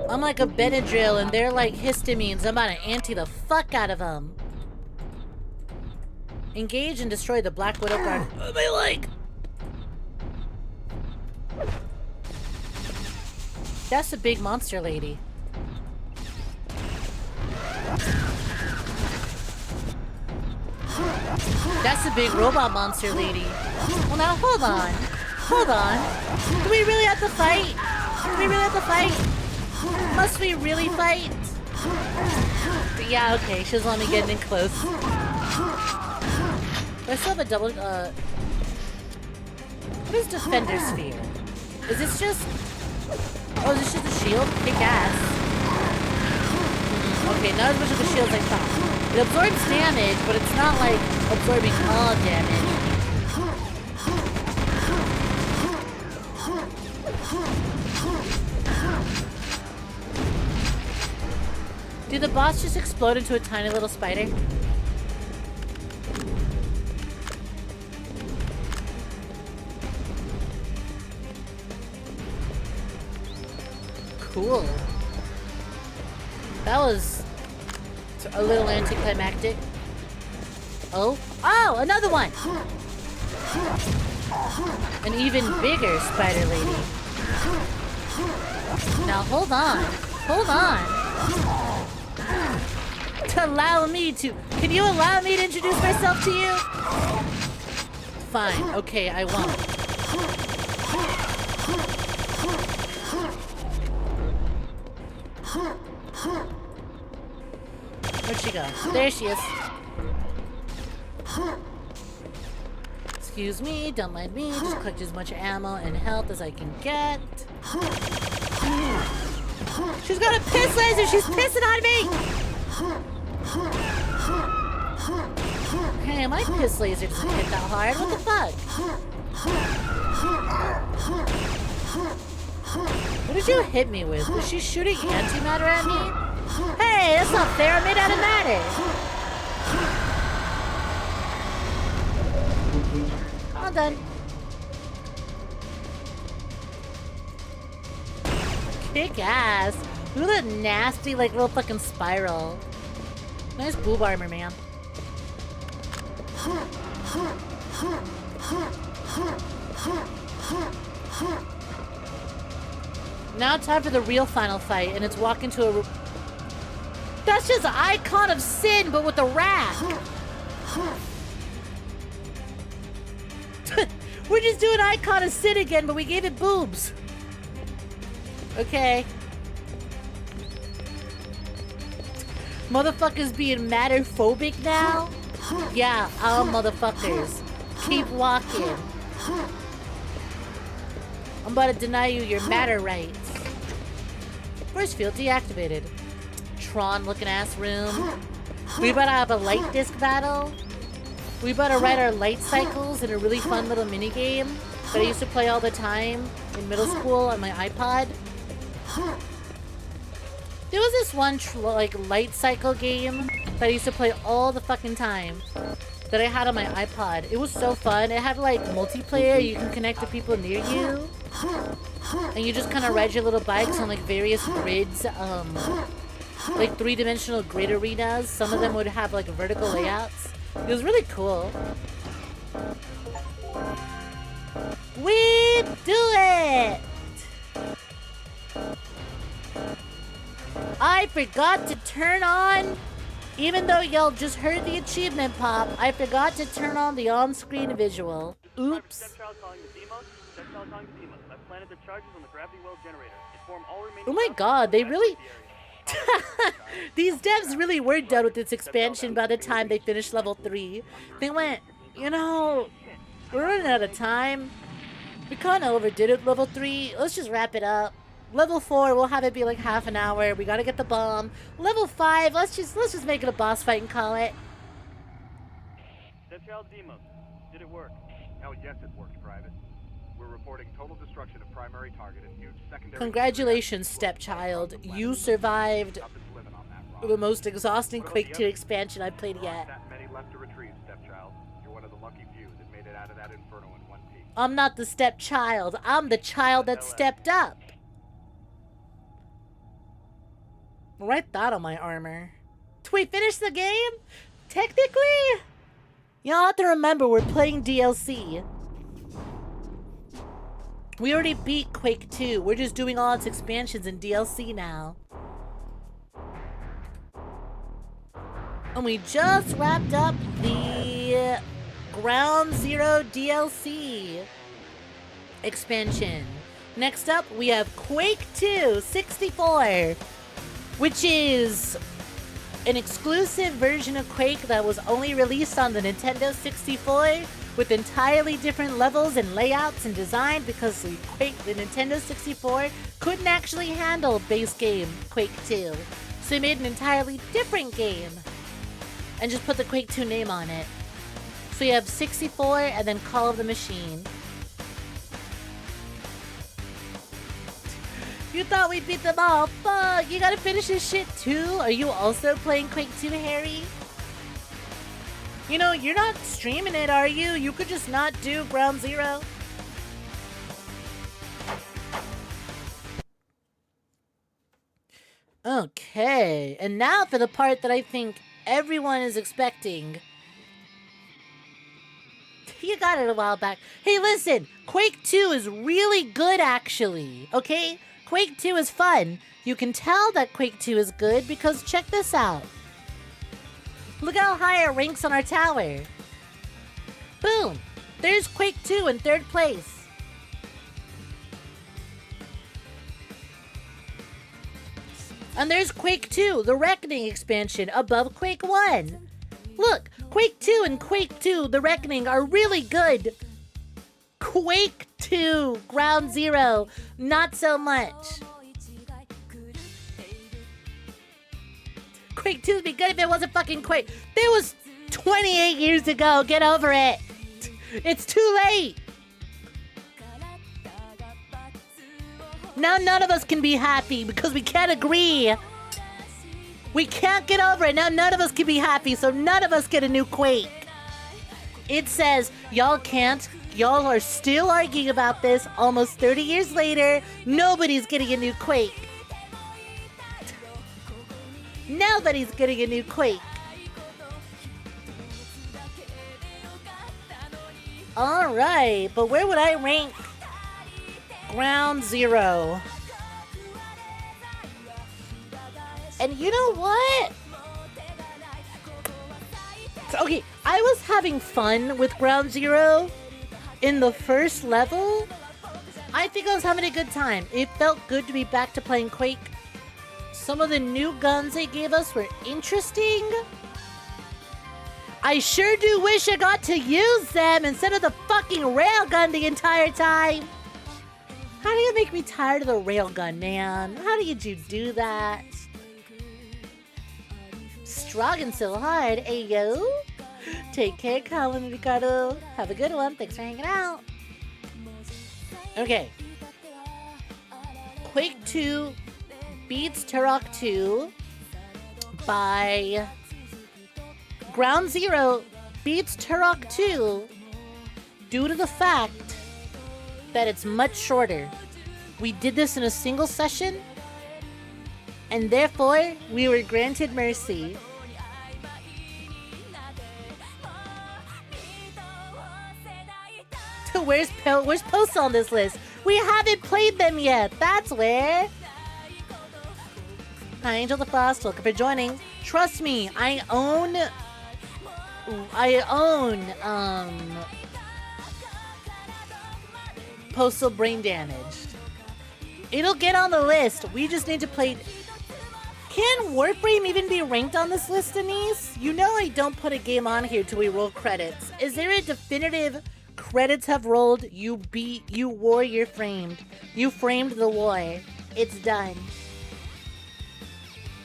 I'm like a Benadryl and they're like histamines. I'm about to anti the fuck out of them. Engage and destroy the Black Widow guard. Oh, my leg! That's a big monster lady. That's a big robot monster lady. Well, now hold on. Hold on. Do we really have to fight? Do we really have to fight? Must we really fight? But yeah, okay. She doesn't let me get in close. But I still have a double. What is Defender Sphere? Is this just? Oh, is this just a shield? Kick ass. Okay, not as much of a shield as I thought. It absorbs damage, but it's not like absorbing all damage. Did the boss just explode into a tiny little spider? Cool. That was a little anticlimactic. Oh? Oh, another one! An even bigger spider lady. Now hold on. Hold on. To allow me to... Can you allow me to introduce myself to you? Fine. Okay, I won't. Where'd she go? There she is. Excuse me, don't mind me. Just collect as much ammo and health as I can get. She's got a piss laser! She's pissing on me! Hey, my piss laser doesn't hit that hard. What the fuck? What did you hit me with? Was she shooting antimatter at me? Hey, that's not fair. I made out of matter. All done. Kick ass. Look at that nasty, like, little fucking spiral. Nice boob armor, man. Now time for the real final fight, and it's walk into a... That's just Icon of Sin, but with a rack. We're just doing Icon of Sin again, but we gave it boobs. Okay. Motherfuckers being matter-phobic now? Yeah, all motherfuckers. Keep walking. I'm about to deny you your matter rights. Force field deactivated. Tron looking ass room. We about to have a light disc battle. We about to ride our light cycles in a really fun little mini game that I used to play all the time in middle school on my iPod. There was this one like light cycle game that I used to play all the fucking time that I had on my iPod. It was so fun. It had like multiplayer. You can connect to people near you. And you just kind of ride your little bikes on like various grids, like 3-dimensional grid arenas. Some of them would have like vertical layouts. It was really cool. We do it! I forgot to turn on, even though y'all just heard the achievement pop, I forgot to turn on the on-screen visual. Oops. Oh my god, they really... These devs really were done with this expansion by the time they finished level 3. They went, you know, we're running out of time. We kind of overdid it level 3. Let's just wrap it up. Level 4, we'll have it be like half an hour. We gotta get the bomb. Level 5, let's just make it a boss fight and call it. Stepchild Demos, did it work? Hell yes, it worked, Private. We're reporting total destruction of primary target and huge secondary... Congratulations, Stepchild. You survived the most exhausting Quake 2 expansion I've played yet. That many left to retrieve, Stepchild. You're one of the lucky few that made it out of that inferno in one piece. I'm not the Stepchild. I'm the child that stepped up. Write that on my armor. Did we finish the game? Technically? Y'all have to remember we're playing DLC. We already beat Quake 2. We're just doing all its expansions in DLC now. And we just wrapped up the Ground Zero DLC expansion. Next up, we have Quake 2 64, which is an exclusive version of Quake that was only released on the Nintendo 64 with entirely different levels and layouts and design because the Nintendo 64 couldn't actually handle base game Quake 2. So they made an entirely different game and just put the Quake 2 name on it. So you have 64 and then Call of the Machine. You thought we beat them all. Fuck, you gotta finish this shit too? Are you also playing Quake 2, Harry? You know, you're not streaming it, are you? You could just not do Ground Zero. Okay, and now for the part that I think everyone is expecting. You got it a while back. Hey, listen, Quake 2 is really good, actually, okay? Quake 2 is fun. You can tell that Quake 2 is good because check this out. Look how high it ranks on our tower. Boom! There's Quake 2 in 3rd place. And there's Quake 2, the Reckoning expansion, above Quake 1. Look, Quake 2 and Quake 2, the Reckoning, are really good. Quake 2, Ground Zero, not so much. Quake 2 would be good if it wasn't fucking Quake. That was 28 years ago. Get over it. It's too late. Now none of us can be happy because we can't agree. We can't get over it. Now none of us can be happy, so none of us get a new Quake. It says, y'all can't. Y'all are still arguing about this almost 30 years later. Nobody's getting a new Quake. Nobody's getting a new Quake. Alright, but where would I rank Ground Zero? And you know what? Okay, I was having fun with Ground Zero in the first level. I think I was having a good time. It felt good to be back to playing Quake. Some of the new guns they gave us were interesting. I sure do wish I got to use them instead of the fucking railgun the entire time. How do you make me tired of the railgun, man? How did you do that? Strong and so hard, ayo. Take care, Colin and Ricardo. Have a good one. Thanks for hanging out. Okay. Quake 2 beats Turok 2 by Ground Zero beats Turok 2 due to the fact that it's much shorter. We did this in a single session, and therefore we were granted mercy. Where's Post on this list? We haven't played them yet. That's where. Hi, Angel the Frost. Welcome for joining. Trust me, I own Postal Brain Damaged. It'll get on the list. We just need to play. Can Warframe even be ranked on this list, Denise? You know I don't put a game on here till we roll credits. Is there a definitive credits have rolled, you warrior framed. You framed the war. It's done.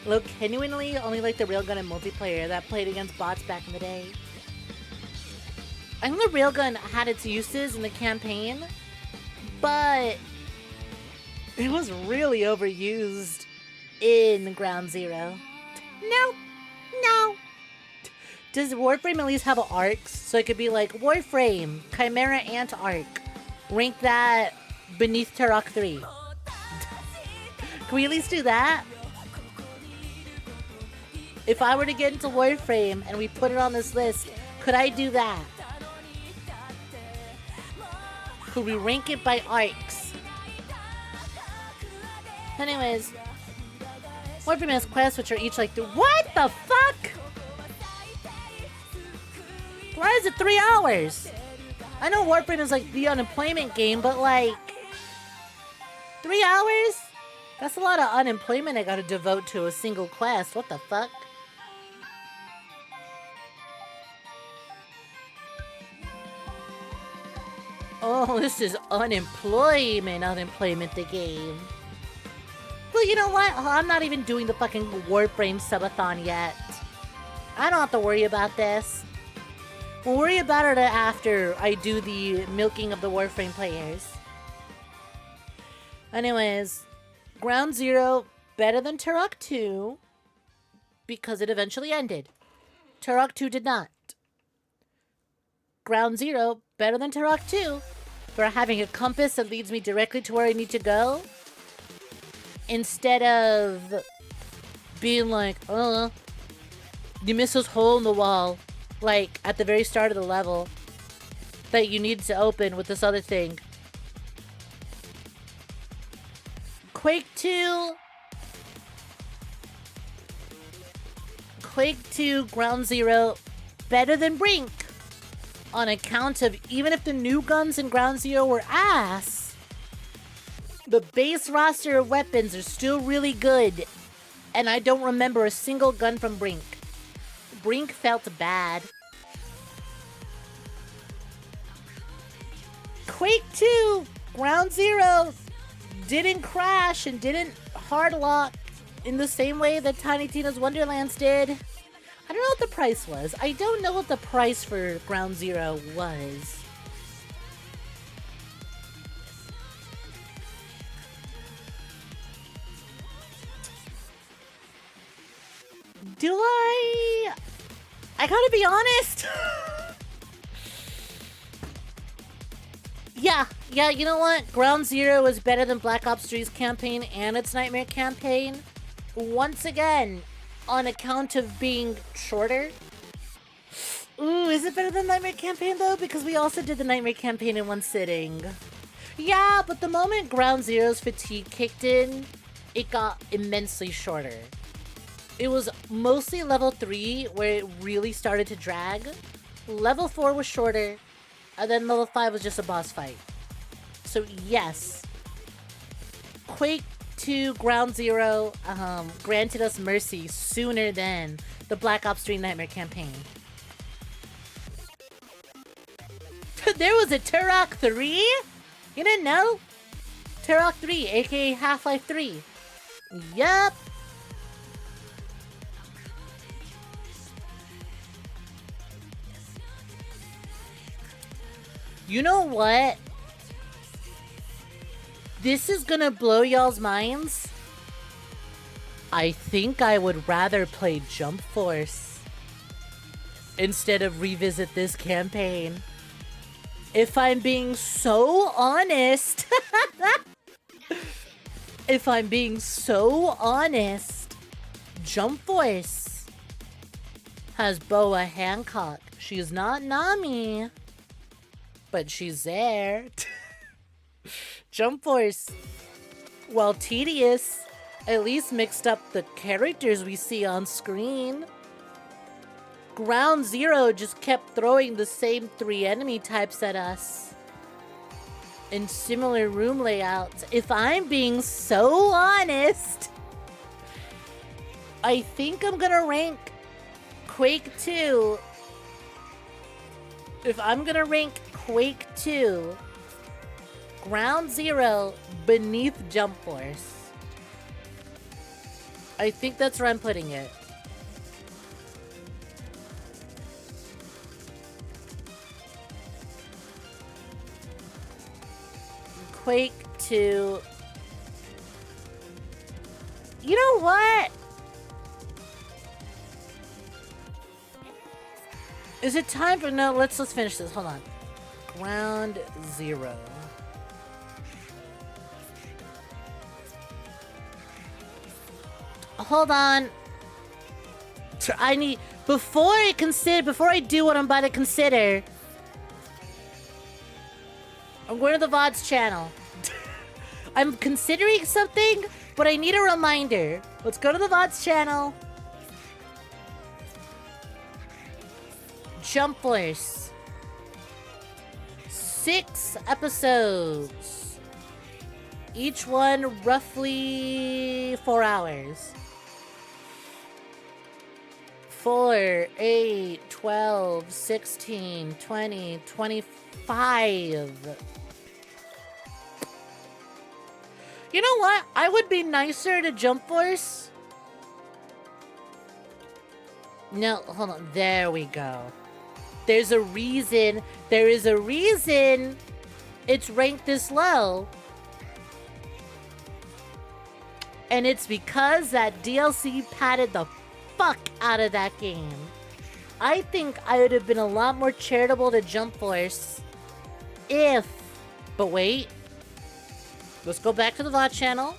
Look, genuinely only like the railgun in multiplayer that played against bots back in the day. I think the railgun had its uses in the campaign, but it was really overused in Ground Zero. No. Does Warframe at least have arcs? So it could be like Warframe, Chimera Ant arc. Rank that beneath Turok 3. Can we at least do that? If I were to get into Warframe and we put it on this list, could I do that? Could we rank it by arcs? Anyways, Warframe has quests which are each like what the fuck? Why is it 3 hours? I know Warframe is like the unemployment game, but like 3 hours? That's a lot of unemployment I gotta devote to a single quest. What the fuck? Oh, this is unemployment the game. Well, you know what? I'm not even doing the fucking Warframe subathon yet. I don't have to worry about this. We'll worry about it after I do the milking of the Warframe players. Anyways, Ground Zero better than Turok 2 because it eventually ended. Turok 2 did not. Ground Zero better than Turok 2 for having a compass that leads me directly to where I need to go instead of being like, you miss this hole in the wall, like at the very start of the level that you need to open with this other thing. Quake 2 Ground Zero better than Brink on account of even if the new guns in Ground Zero were ass, the base roster of weapons are still really good, and I don't remember a single gun from Brink. Brink felt bad. Quake 2 Ground Zero didn't crash and didn't hard lock in the same way that Tiny Tina's Wonderlands did. I don't know what the price was. I don't know what the price for Ground Zero was. Do I gotta be honest. Yeah, you know what? Ground Zero is better than Black Ops 3's campaign and its Nightmare campaign. Once again, on account of being shorter. Ooh, is it better than Nightmare campaign though? Because we also did the Nightmare campaign in one sitting. Yeah, but the moment Ground Zero's fatigue kicked in, it got immensely shorter. It was mostly level 3 where it really started to drag. Level 4 was shorter, and then level 5 was just a boss fight. So yes, Quake 2 Ground Zero granted us mercy sooner than the Black Ops 3 Nightmare campaign. There was a Turok 3? You didn't know? Turok 3, aka Half-Life 3. Yup. You know what? This is gonna blow y'all's minds. I think I would rather play Jump Force instead of revisit this campaign. If I'm being so honest. If I'm being so honest, Jump Force has Boa Hancock. She's not Nami, but she's there. Jump Force, while tedious, at least mixed up the characters we see on screen. Ground Zero just kept throwing the same 3 enemy types at us in similar room layouts. If I'm being so honest, I think I'm gonna rank Quake 2. If I'm gonna rank Quake 2, Ground Zero beneath Jump Force. I think that's where I'm putting it. Quake 2. You know what? Is it time for... No, let's finish this. Hold on. Ground Zero. Hold on. I need... Before I do what I'm about to consider, I'm going to the Vods channel. I'm considering something, but I need a reminder. Let's go to the Vods channel. Jump Force. 6 episodes. Each one roughly 4 hours. 4, 8, 12, 16, 20, 25. You know what? I would be nicer to Jump Force. No, hold on. There we go. There's a reason. There is a reason it's ranked this low. And it's because that DLC padded the fuck out of that game. I think I would have been a lot more charitable to Jump Force if... But wait. Let's go back to the VOD channel.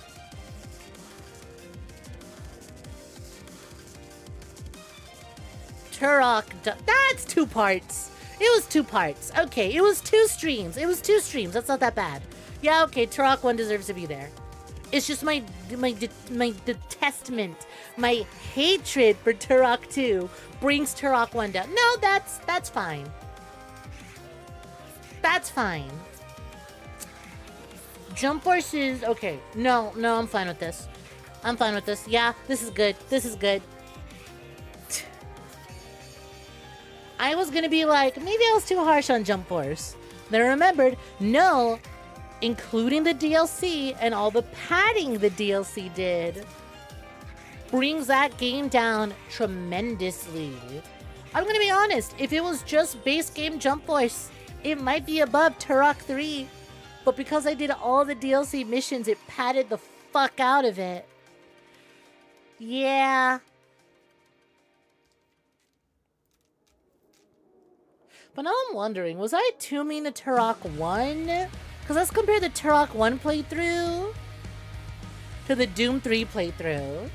Turok... That's 2 parts. It was 2 parts. Okay, it was 2 streams. It was 2 streams. That's not that bad. Yeah, okay, Turok 1 deserves to be there. It's just my detestment, my hatred for Turok 2 brings Turok 1 down. No, that's fine. That's fine. Jump Force is okay. No, I'm fine with this. I'm fine with this. Yeah, this is good. This is good. I was gonna be like, maybe I was too harsh on Jump Force. Then I remembered, no, including the DLC and all the padding the DLC did, brings that game down tremendously. I'm gonna be honest, if it was just base game Jump Force, it might be above Turok 3. But because I did all the DLC missions, it padded the fuck out of it. Yeah. But now I'm wondering, was I too mean to Turok 1? Because let's compare the Turok 1 playthrough to the Doom 3 playthrough.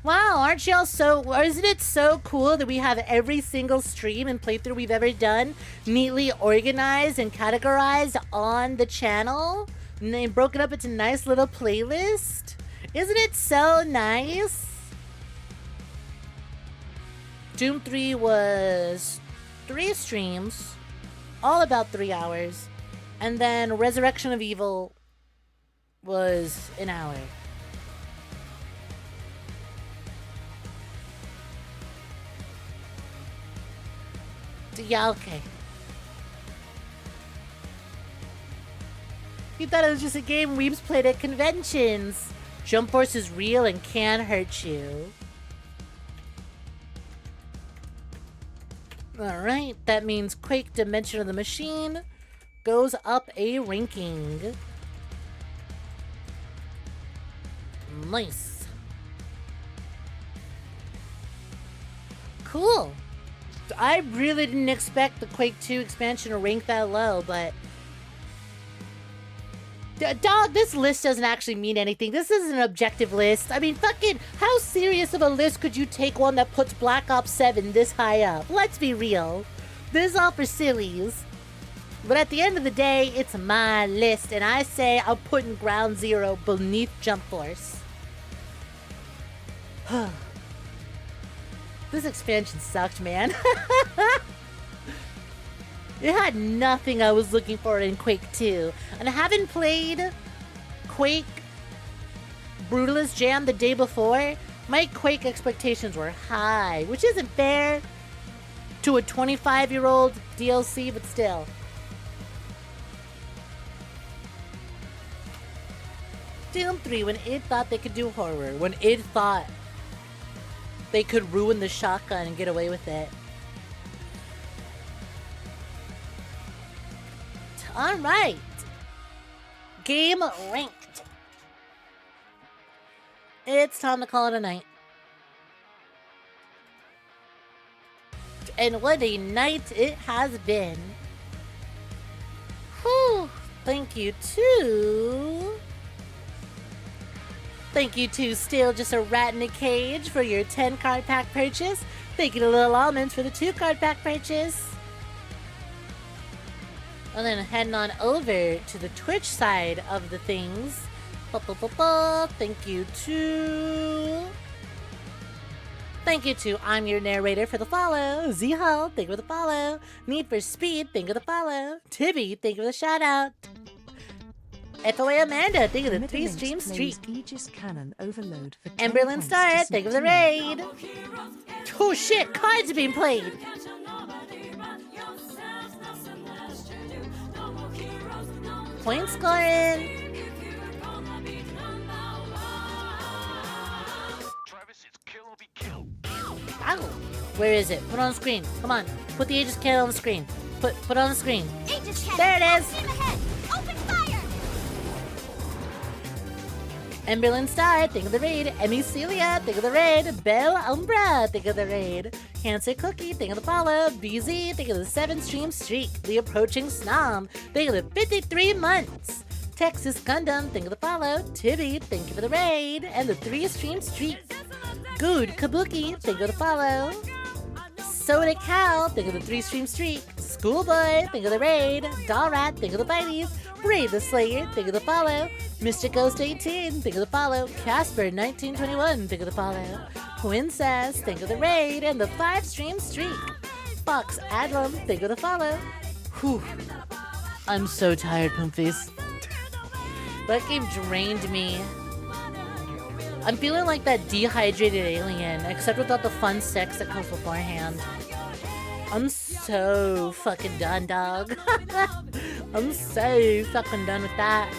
Wow, aren't y'all so... Isn't it so cool that we have every single stream and playthrough we've ever done neatly organized and categorized on the channel? And then broken up into a nice little playlist? Isn't it so nice? Doom 3 was 3 streams, all about 3 hours. And then Resurrection of Evil was an hour. Yeah, okay. You thought it was just a game weebs played at conventions. Jump Force is real and can hurt you. Alright, that means Quake Dimension of the Machine goes up a ranking. Nice. Cool. I really didn't expect the Quake 2 expansion to rank that low, but... Dog, this list doesn't actually mean anything. This isn't an objective list. I mean, fucking, how serious of a list could you take one that puts Black Ops 7 this high up? Let's be real. This is all for sillies. But at the end of the day, it's my list, and I say I'm putting Ground Zero beneath Jump Force. This expansion sucked, man. It had nothing I was looking for in Quake 2. And I haven't played Quake Brutalist Jam the day before. My Quake expectations were high, which isn't fair to a 25-year-old DLC, but still. Doom 3, when id thought they could do horror. When id thought they could ruin the shotgun and get away with it. Alright. Game ranked. It's time to call it a night. And what a night it has been. Whew. Thank you to Still Just a Rat in a Cage for your 10 card pack purchase. Thank you to Little Almonds for the 2 card pack purchase. And then heading on over to the Twitch side of the things. Thank you to Thank you to I'm Your Narrator for the follow. 𝐒𝐳, thank you for the follow. Need for Speed, thank you for the follow. Tibby, thank you for the shout out. FOA Amanda, thank you for the 3-stream streak. 𝐒𝐧𝐞𝐤 𝐒𝐴𝐬 for 10 Emberlyn points Star, to thank you for the 16. raid. Oh shit, cards are being played. Point scoring. Travis, it's kill or be killed. Ow. Where is it? Put it on the screen. Come on. Put the 𝐒𝐧𝐞𝐤 on the screen. Put it on the screen. There it is. Open fire! Emberlyn Star, think of the raid. Emmy Celia, think of the raid. Belle Umbra, think of the raid. Cancer Cookie, think of the follow. BZ, think of the 7-stream streak. The Approaching Snom, think of the 53 months. Texas Gundam, think of the follow. Tibby, thank you for the raid. And the 3-stream streak. Good Kabuki, think of the follow. Soda Cow, think of the 3-stream streak. Schoolboy, think of the raid. Dollrat, think of the bites. Brave the Slayer, think of the follow. Mr. Ghost 18, think of the follow. Casper 1921, think of the follow. Princess, think of the raid. And the 5-stream streak. Fox Adlam, think of the follow. Whew. I'm so tired, Poomface. That game drained me. I'm feeling like that dehydrated alien, except without the fun sex that comes beforehand. I'm so fucking done, dog. I'm so fucking done with that.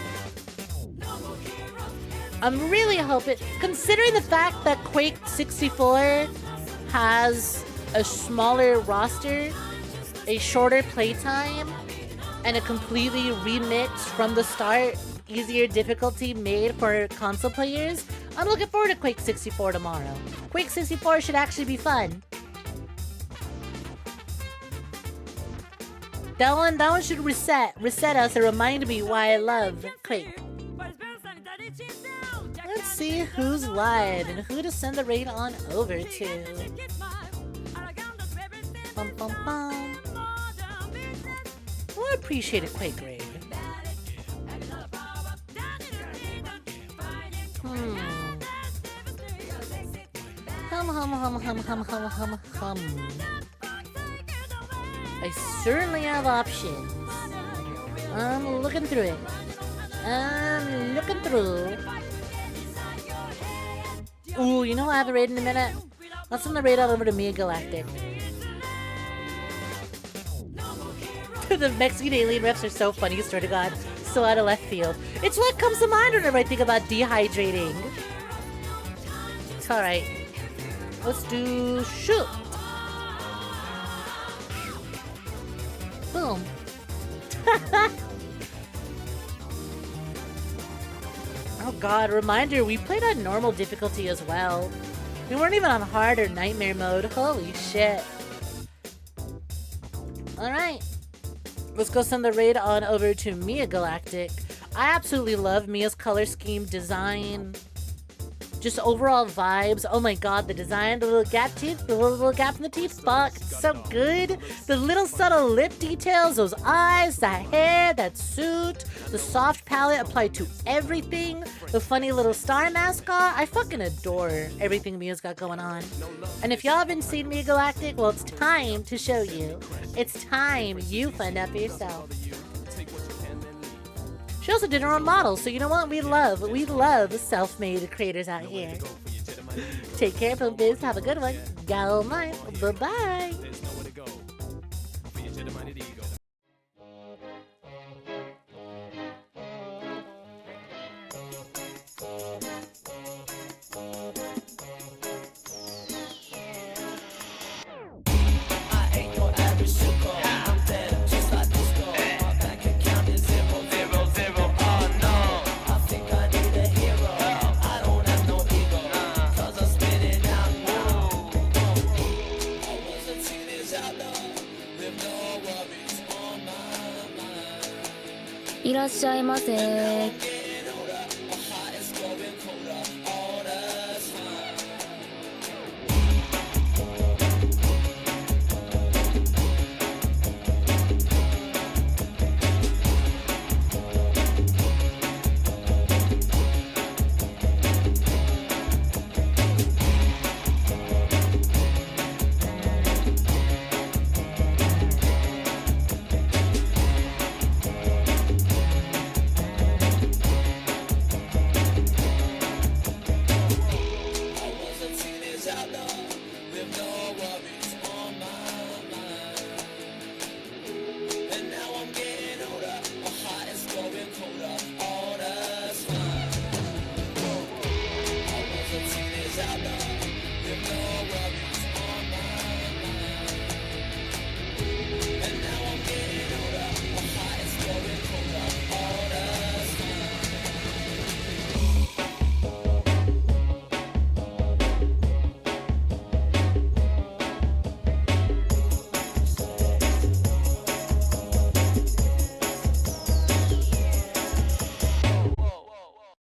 I'm really hoping, considering the fact that Quake 64 has a smaller roster, a shorter playtime, and a completely remixed from the start, easier difficulty made for console players, I'm looking forward to Quake 64 tomorrow. Quake 64 should actually be fun. That one should reset us and remind me why I love Quake. Let's see who's live and who to send the raid on over to. Bum, bum, bum. Well, I appreciate a Quake raid. Hum. I certainly have options. I'm looking through it. Ooh, you know what I have a raid in a minute? Let's send the raid out over to 𝐒𝐴𝐬. The Mexican alien reps are so funny, swear to God. So out of left field. It's what comes to mind whenever I think about dehydrating. It's alright. Let's do shoot. Boom. Oh god, reminder, we played on normal difficulty as well. We weren't even on hard or nightmare mode. Holy shit. Alright. Let's go send the raid on over to 𝐒𝐴𝐬. I absolutely love Mia's color scheme, design, just overall vibes. Oh my god, the design, the little gap teeth, the little gap in the teeth, fuck, it's so good. The little subtle lip details, those eyes, that hair, that suit, the soft palette applied to everything, the funny little star mascot. I fucking adore everything Mia's got going on. And if y'all haven't seen 𝐒𝐴𝐬, well, it's time to show you. It's time you find out for yourself. She also did her own model, so you know what? We love self-made creators out here. Take care, Poomface. Have a good one. Go mine. Bye-bye. 𝐸 らっしゃいませ。